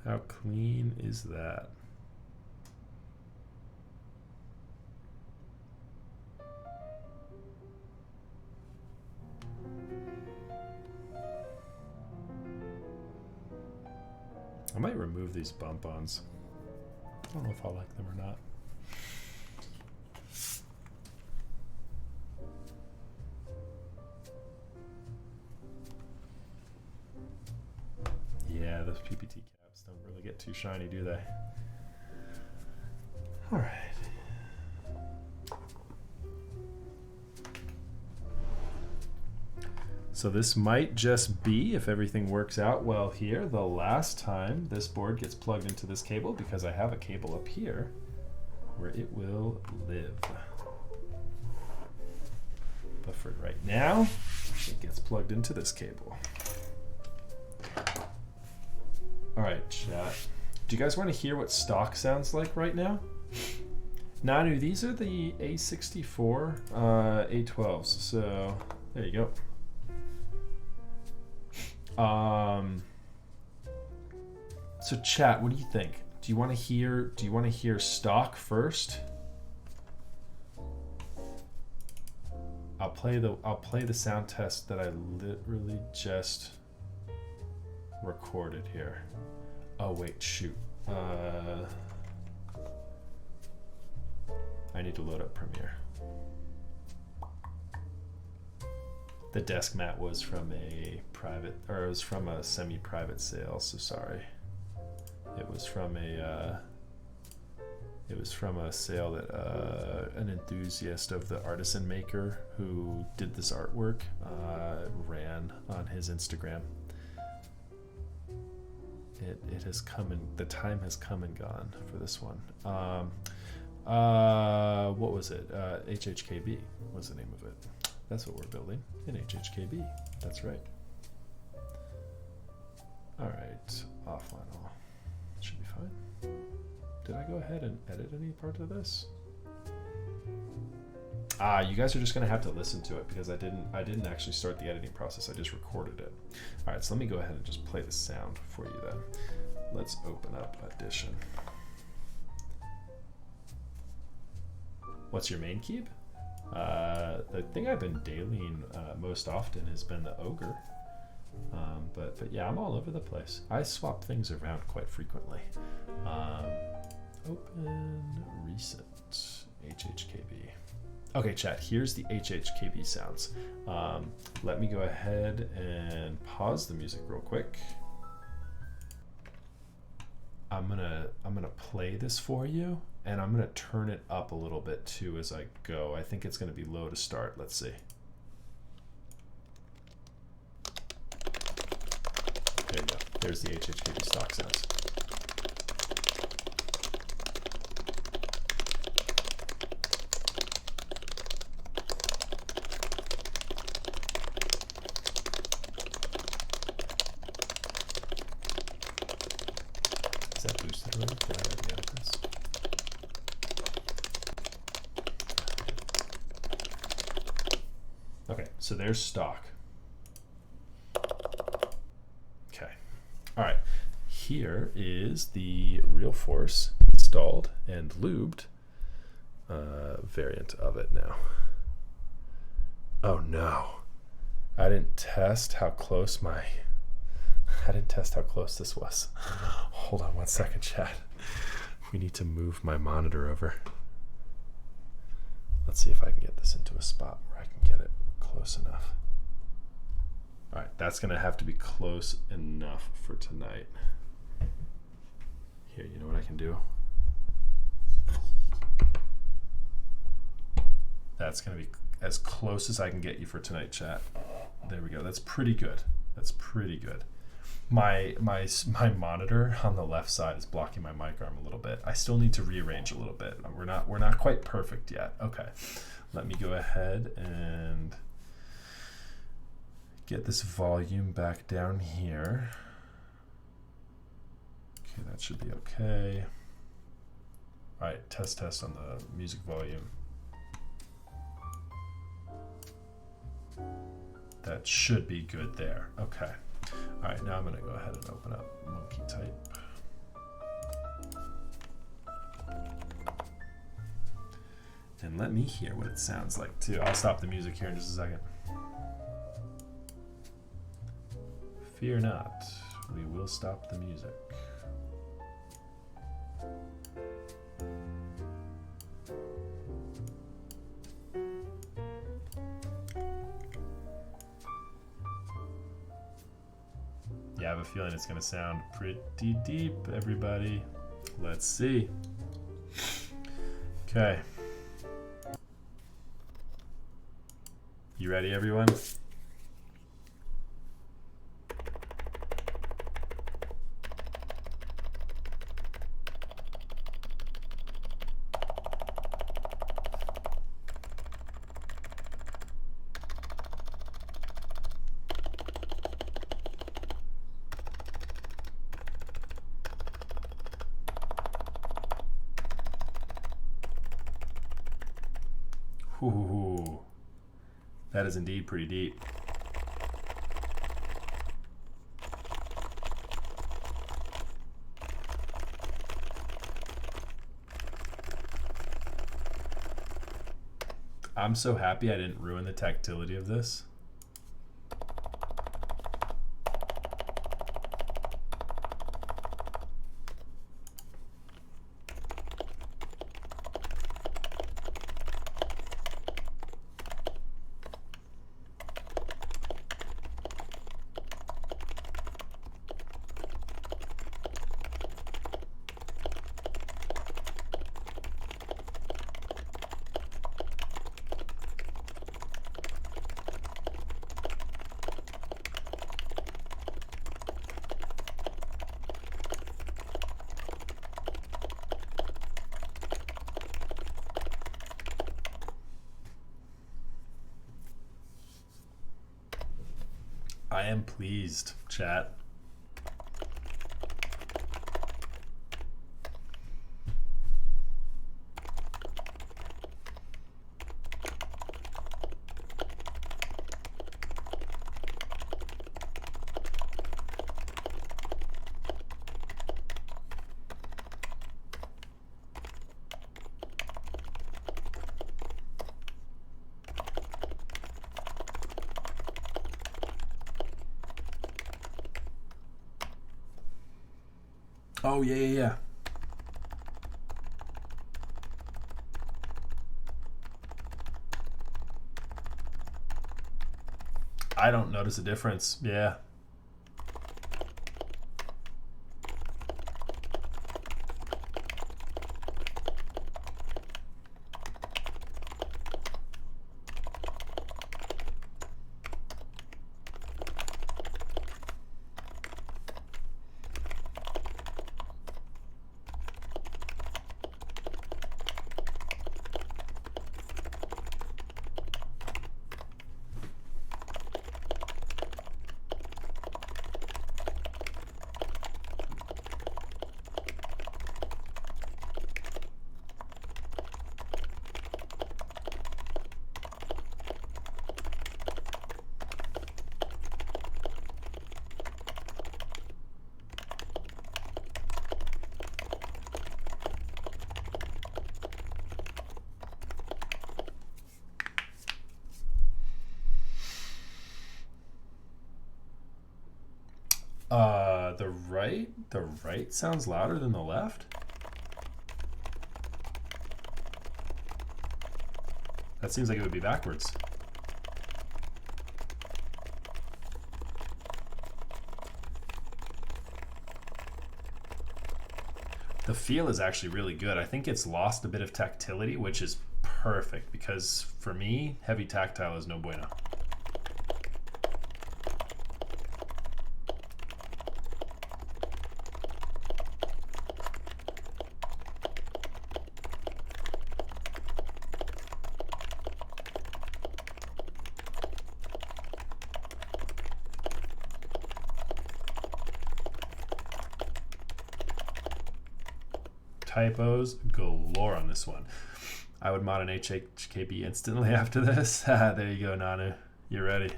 How clean is that? I might remove these bump-ons. I don't know if I like them or not. Yeah, those PPT caps don't really get too shiny, do they? All right. So this might just be, if everything works out well here, the last time this board gets plugged into this cable, because I have a cable up here where it will live. But for right now, it gets plugged into this cable. All right, chat. Do you guys want to hear what stock sounds like right now? Nanu, these are the A64 A12s. So there you go. So chat, what do you think? Do you want to hear stock first? I'll play the sound test that I literally just recorded here. Oh wait, shoot. I need to load up Premiere. The desk mat was from a private, or it was from a semi-private sale, so sorry. It was from a sale that an enthusiast of the artisan maker who did this artwork ran on his Instagram. It has come and the time has come and gone for this one. What was it? HHKB was the name of it. That's what we're building in HHKB. That's right. All right, offline all. Should be fine. Did I go ahead and edit any part of this? You guys are just gonna have to listen to it because I didn't actually start the editing process. I just recorded it. All right, so let me go ahead and just play the sound for you then. Let's open up Audition. What's your main keep? The thing I've been dailying most often has been the Ogre. But yeah, I'm all over the place. I swap things around quite frequently. Open recent HHKB. Okay, chat, here's the HHKB sounds. Let me go ahead and pause the music real quick. I'm gonna play this for you, and I'm gonna turn it up a little bit too as I go. I think it's gonna be low to start. Let's see. There you go. There's the HHKB stock sounds. Is that boosted already? Did I already edit this? Okay, so there's stock. Okay. All right. Here is the Real Force installed and lubed variant of it now. Oh no. I didn't test how close this was. Hold on one second, chat. We need to move my monitor over. Let's see if I can get this into a spot where I can get it close enough. All right, that's gonna have to be close enough for tonight. Here, you know what I can do? That's gonna be as close as I can get you for tonight, chat. There we go. That's pretty good. That's pretty good. My monitor on the left side is blocking my mic arm a little bit. I still need to rearrange a little bit. We're not quite perfect yet. Okay, let me go ahead and get this volume back down here. Okay, that should be okay. All right, test on the music volume. That should be good there. Okay. All right, now I'm going to go ahead and open up Monkey Type. And let me hear what it sounds like too. I'll stop the music here in just a second. Fear not, we will stop the music. Yeah, I have a feeling it's going to sound pretty deep, everybody. Let's see. Okay. You ready, everyone? Ooh, that is indeed pretty deep. I'm so happy I didn't ruin the tactility of this. I am pleased, chat. Oh, yeah. I don't notice a difference. Yeah. The right sounds louder than the left? That seems like it would be backwards. The feel is actually really good. I think it's lost a bit of tactility, which is perfect because for me, heavy tactile is no bueno. Typos galore on this one. I would mod an HHKB instantly after this. There you go, Nanu. You're ready.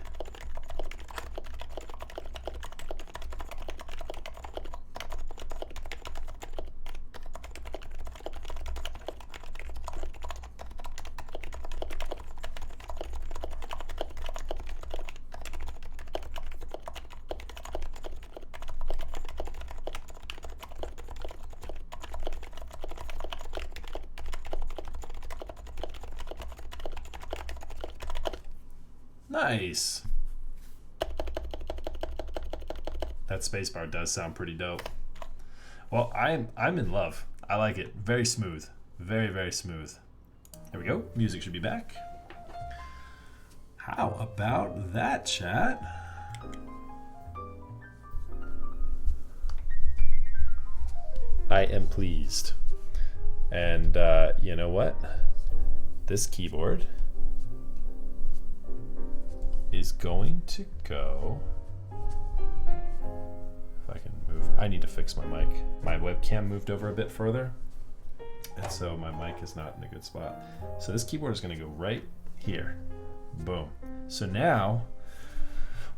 Nice. That spacebar does sound pretty dope. Well, I'm in love. I like it. Very smooth. Very, very smooth. There we go. Music should be back. How about that, chat? I am pleased. And you know what? This keyboard is going to go, if I can move, I need to fix my mic. My webcam moved over a bit further. And so my mic is not in a good spot. So this keyboard is going to go right here. Boom. So now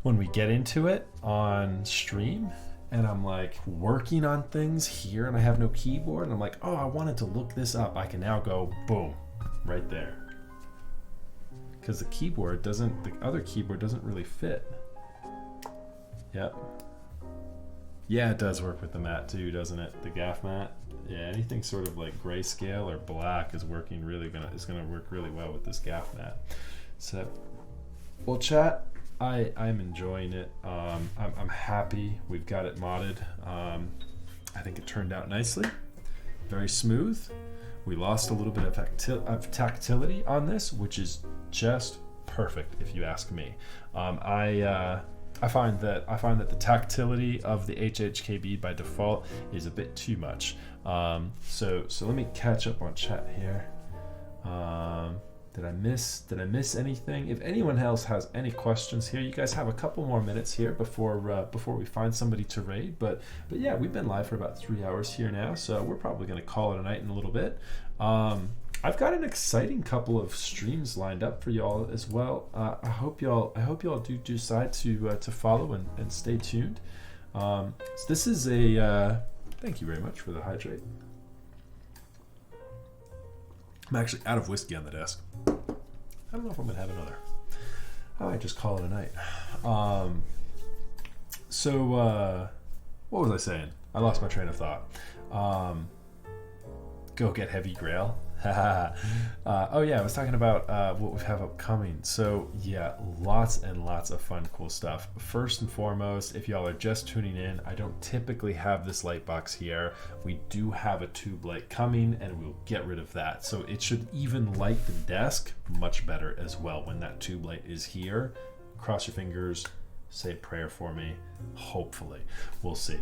when we get into it on stream and I'm like working on things here and I have no keyboard and I'm like, oh, I wanted to look this up, I can now go boom right there. Because the other keyboard doesn't really fit. Yep. Yeah, it does work with the mat too, doesn't it? The gaff mat. Yeah, anything sort of like grayscale or black is gonna work really well with this gaff mat. So, well, chat, I'm enjoying it. I'm happy we've got it modded. I think it turned out nicely, very smooth. We lost a little bit of tactility on this, which is just perfect if you ask me. I find that the tactility of the HHKB by default is a bit too much. So let me catch up on chat here. Did I miss anything? If anyone else has any questions here, you guys have a couple more minutes here before we find somebody to raid. But yeah, we've been live for about 3 hours here now, so we're probably going to call it a night in a little bit. I've got an exciting couple of streams lined up for y'all as well. I hope y'all do decide to follow and stay tuned. So this is a thank you very much for the hydrate. I'm actually out of whiskey on the desk. I don't know if I'm gonna have another. I might just call it a night. What was I saying? I lost my train of thought. Go get Heavy Grail. Oh yeah, I was talking about what we have upcoming. So yeah, lots and lots of fun, cool stuff. First and foremost, if y'all are just tuning in, I don't typically have this light box here. We do have a tube light coming, and we'll get rid of that. So it should even light the desk much better as well when that tube light is here. Cross your fingers, say a prayer for me. Hopefully, we'll see.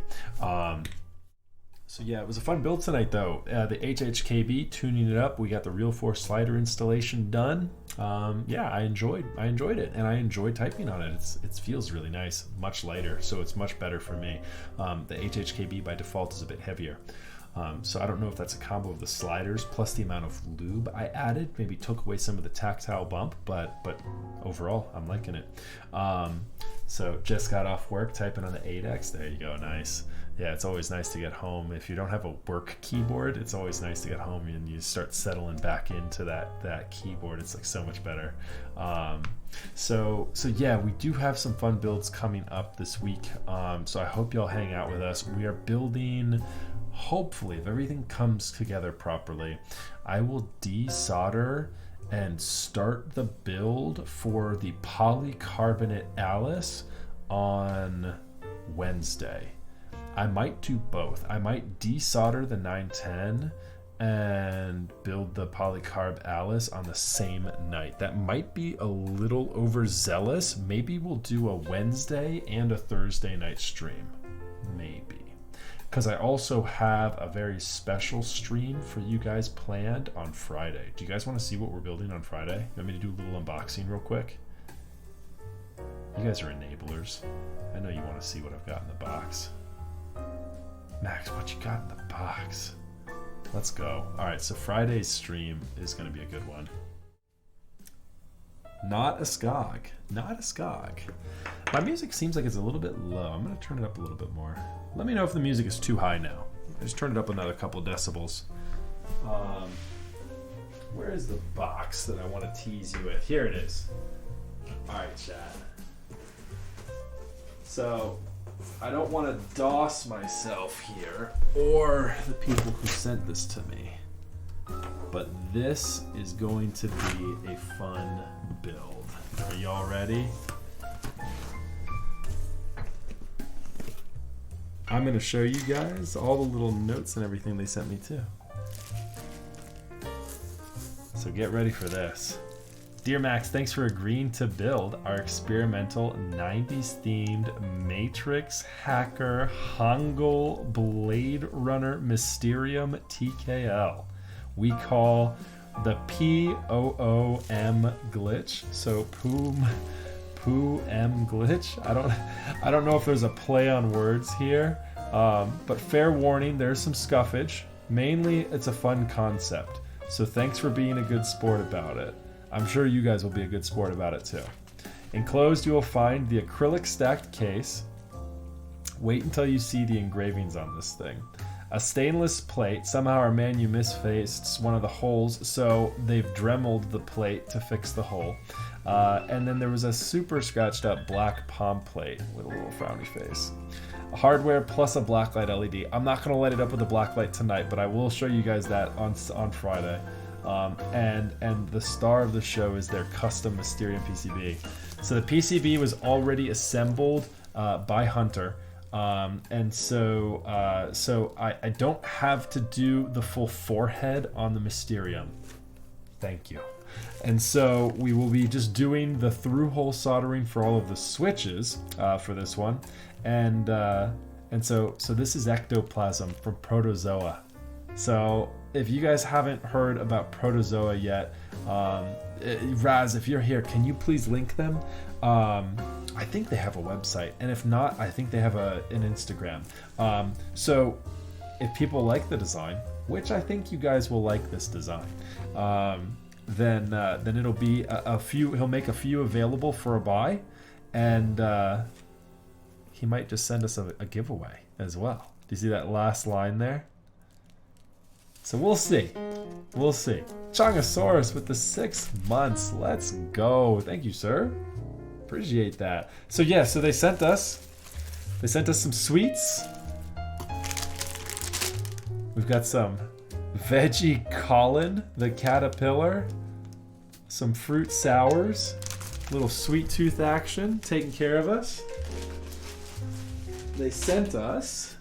So yeah, it was a fun build tonight though. The HHKB, tuning it up. We got the Real Force slider installation done. Yeah, I enjoyed it, and I enjoyed typing on it. It feels really nice, much lighter, so it's much better for me. The HHKB by default is a bit heavier. So I don't know if that's a combo of the sliders plus the amount of lube I added, maybe took away some of the tactile bump, but overall I'm liking it. So just got off work typing on the 8X. There you go, nice. Yeah, it's always nice to get home. If you don't have a work keyboard, it's always nice to get home and you start settling back into that keyboard. It's like so much better. So yeah, we do have some fun builds coming up this week. So I hope y'all hang out with us. We are building, hopefully, if everything comes together properly, I will desolder and start the build for the polycarbonate Alice on Wednesday. I might do both. I might desolder the 910 and build the polycarb Alice on the same night. That might be a little overzealous. Maybe we'll do a Wednesday and a Thursday night stream. Maybe. Because I also have a very special stream for you guys planned on Friday. Do you guys want to see what we're building on Friday? You want me to do a little unboxing real quick? You guys are enablers. I know you want to see what I've got in the box. Max, what you got in the box? Let's go. All right, so Friday's stream is going to be a good one. Not a skog. Not a skog. My music seems like it's a little bit low. I'm going to turn it up a little bit more. Let me know if the music is too high now. I just turned it up another couple decibels. Where is the box that I want to tease you with? Here it is. All right, chat. So I don't want to doss myself here or the people who sent this to me, but this is going to be a fun build. Are y'all ready? I'm going to show you guys all the little notes and everything they sent me too. So get ready for this. Dear Max, thanks for agreeing to build our experimental 90s themed Matrix Hacker Hangul Blade Runner Mysterium TKL. We call the POOM glitch. So POOM glitch. I don't know if there's a play on words here, but fair warning, there's some scuffage. Mainly, it's a fun concept. So thanks for being a good sport about it. I'm sure you guys will be a good sport about it too. Enclosed, you will find the acrylic stacked case. Wait until you see the engravings on this thing. A stainless plate. Somehow our menu misfaced one of the holes, so they've dremeled the plate to fix the hole. And then there was a super scratched up black palm plate with a little frowny face. Hardware plus a blacklight LED. I'm not going to light it up with a blacklight tonight, but I will show you guys that on Friday. And the star of the show is their custom Mysterium PCB. So the PCB was already assembled by Hunter. And so I don't have to do the full forehead on the Mysterium. Thank you. And so we will be just doing the through-hole soldering for all of the switches for this one. And so this is ectoplasm from Protozoa. So if you guys haven't heard about Protozoa yet, Raz, if you're here, can you please link them? I think they have a website, and if not, I think they have an Instagram. So if people like the design, which I think you guys will like this design, then it'll be a few. He'll make a few available for a buy, and he might just send us a giveaway as well. Do you see that last line there? So we'll see. We'll see. Chongosaurus with the 6 months. Let's go. Thank you, sir. Appreciate that. So yeah, so they sent us some sweets. We've got some veggie Colin the caterpillar, some fruit sours, little sweet tooth action taking care of us. They sent us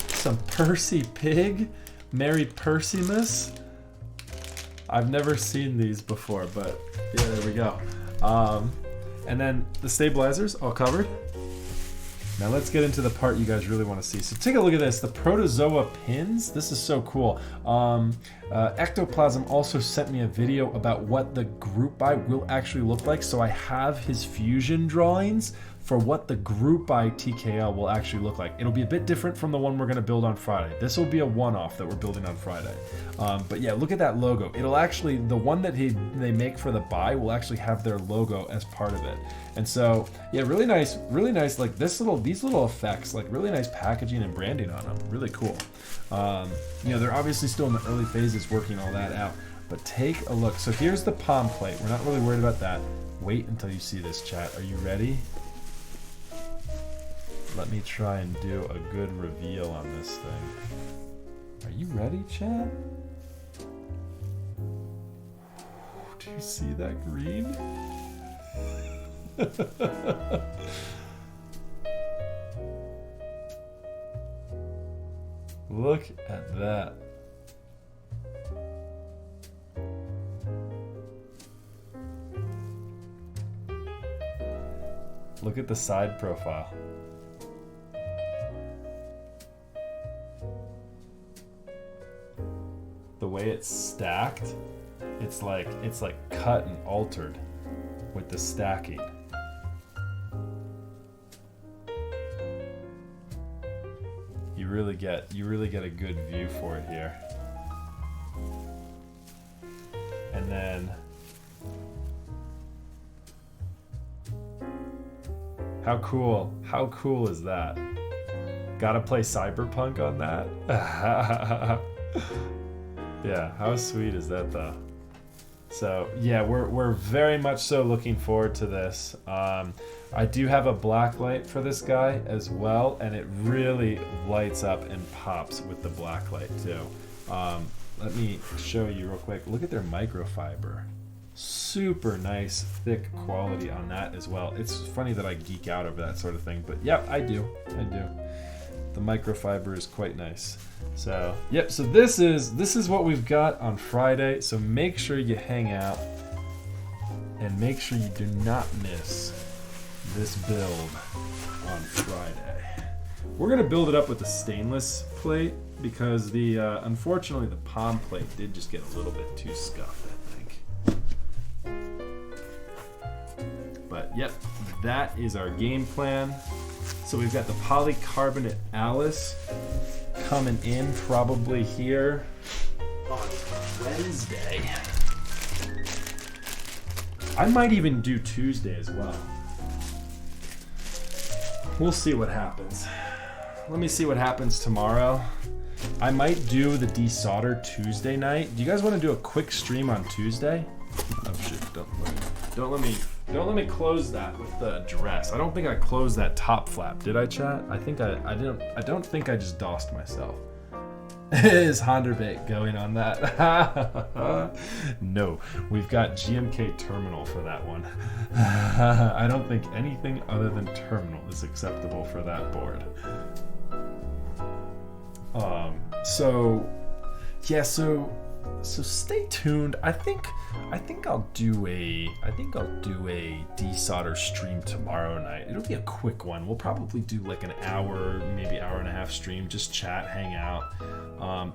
some Percy pig, Mary Percymas. I've never seen these before, but yeah, there we go. And then the stabilizers all covered. Now let's get into the part you guys really want to see. So take a look at this, the Protozoa pins. This is so cool. Ectoplasm also sent me a video about what the group buy will actually look like. So I have his fusion drawings for what the group buy TKL will actually look like. It'll be a bit different from the one we're going to build on Friday. This will be a one-off that we're building on Friday. But yeah, look at that logo. It'll actually, the one that they make for the buy will actually have their logo as part of it. And so, yeah, really nice, like these little effects, like really nice packaging and branding on them. Really cool. They're obviously still in the early phases working all that out, but take a look. So here's the palm plate. We're not really worried about that. Wait until you see this, chat. Are you ready? Let me try and do a good reveal on this thing. Are you ready, chat? Do you see that green? Look at that. Look at the side profile. The way it's stacked, it's like cut and altered with the stacking. You really get a good view for it here. And then how cool is that? Gotta play Cyberpunk on that? Yeah, how sweet is that though? So yeah, we're very much so looking forward to this. I do have a black light for this guy as well, and it really lights up and pops with the black light too. Let me show you real quick. Look at their microfiber. Super nice, thick quality on that as well. It's funny that I geek out over that sort of thing, but yeah, I do. The microfiber is quite nice. So yep, so this is what we've got on Friday. So make sure you hang out and make sure you do not miss this build on Friday. We're gonna build it up with the stainless plate because the unfortunately the palm plate did just get a little bit too scuffed, I think. But yep, that is our game plan. So we've got the polycarbonate Alice coming in probably here on Wednesday. I might even do Tuesday as well. We'll see what happens. Let me see what happens tomorrow. I might do the desolder Tuesday night. Do you guys want to do a quick stream on Tuesday? Oh shit! Don't let me close that with the address. I don't think I closed that top flap. Did I, chat? I think I didn't. I don't think I just DOSed myself. Is Honda Bait going on that? No, we've got GMK terminal for that one. I don't think anything other than terminal is acceptable for that board. So stay tuned. I think I'll do a desolder stream tomorrow night. It'll be a quick one. We'll probably do like an hour, maybe hour and a half stream, just chat, hang out.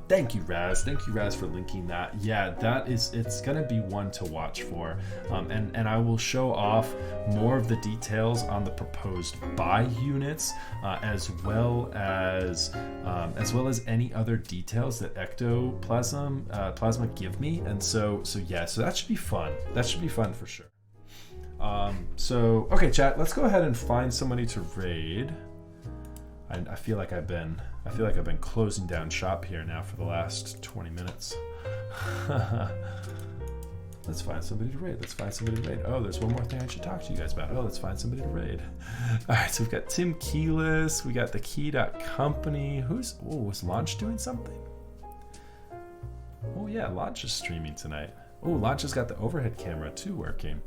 Thank you, Raz. Thank you, Raz, for linking that. Yeah, it's gonna be one to watch for. And I will show off more of the details on the proposed buy units, as well as any other details that Ectoplasm Plasma give me. And so that should be fun. That should be fun for sure. Okay, chat, let's go ahead and find somebody to raid. I feel like I've been closing down shop here now for the last 20 minutes. Let's find somebody to raid. Oh, there's one more thing I should talk to you guys about. Oh, let's find somebody to raid. All right, so we've got Tim Keyless. We got the Key.company. Was Launch doing something? Oh yeah, Launch is streaming tonight. Oh, Launch has got the overhead camera too working.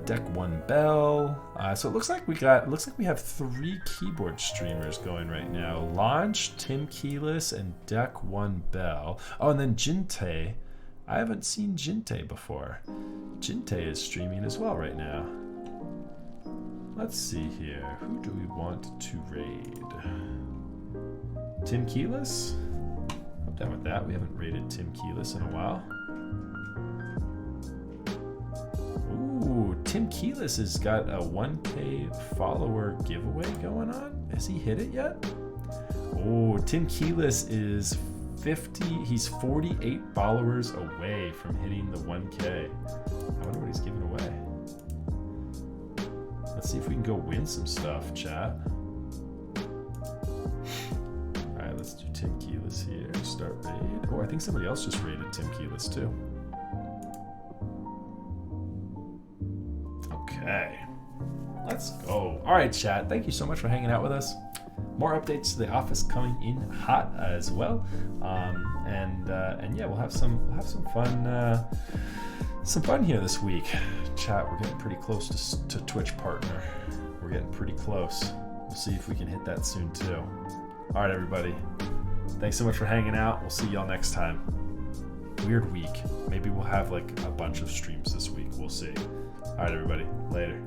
Deck One Bell. So it looks like we have 3 keyboard streamers going right now. Launch, Tim Keyless, and Deck One Bell. Oh, and then Jinte. I haven't seen Jinte before. Jinte is streaming as well right now. Let's see here. Who do we want to raid? Tim Keyless? I'm down with that. We haven't raided Tim Keyless in a while. Ooh, Tim Keyless has got a 1K follower giveaway going on. Has he hit it yet? Oh, Tim Keyless is 50. He's 48 followers away from hitting the 1K. I wonder what he's giving away. Let's see if we can go win some stuff, chat. Alright, let's do Tim Keyless here. Start raid. Oh, I think somebody else just raided Tim Keyless too. Okay. Let's go. Alright, chat. Thank you so much for hanging out with us. More updates to the office coming in hot as well. And yeah, we'll have some fun here this week. Chat, we're getting pretty close to Twitch partner. We're getting pretty close. We'll see if we can hit that soon too. All right, everybody. Thanks so much for hanging out. We'll see y'all next time. Weird week. Maybe we'll have like a bunch of streams this week. We'll see. All right, everybody. Later.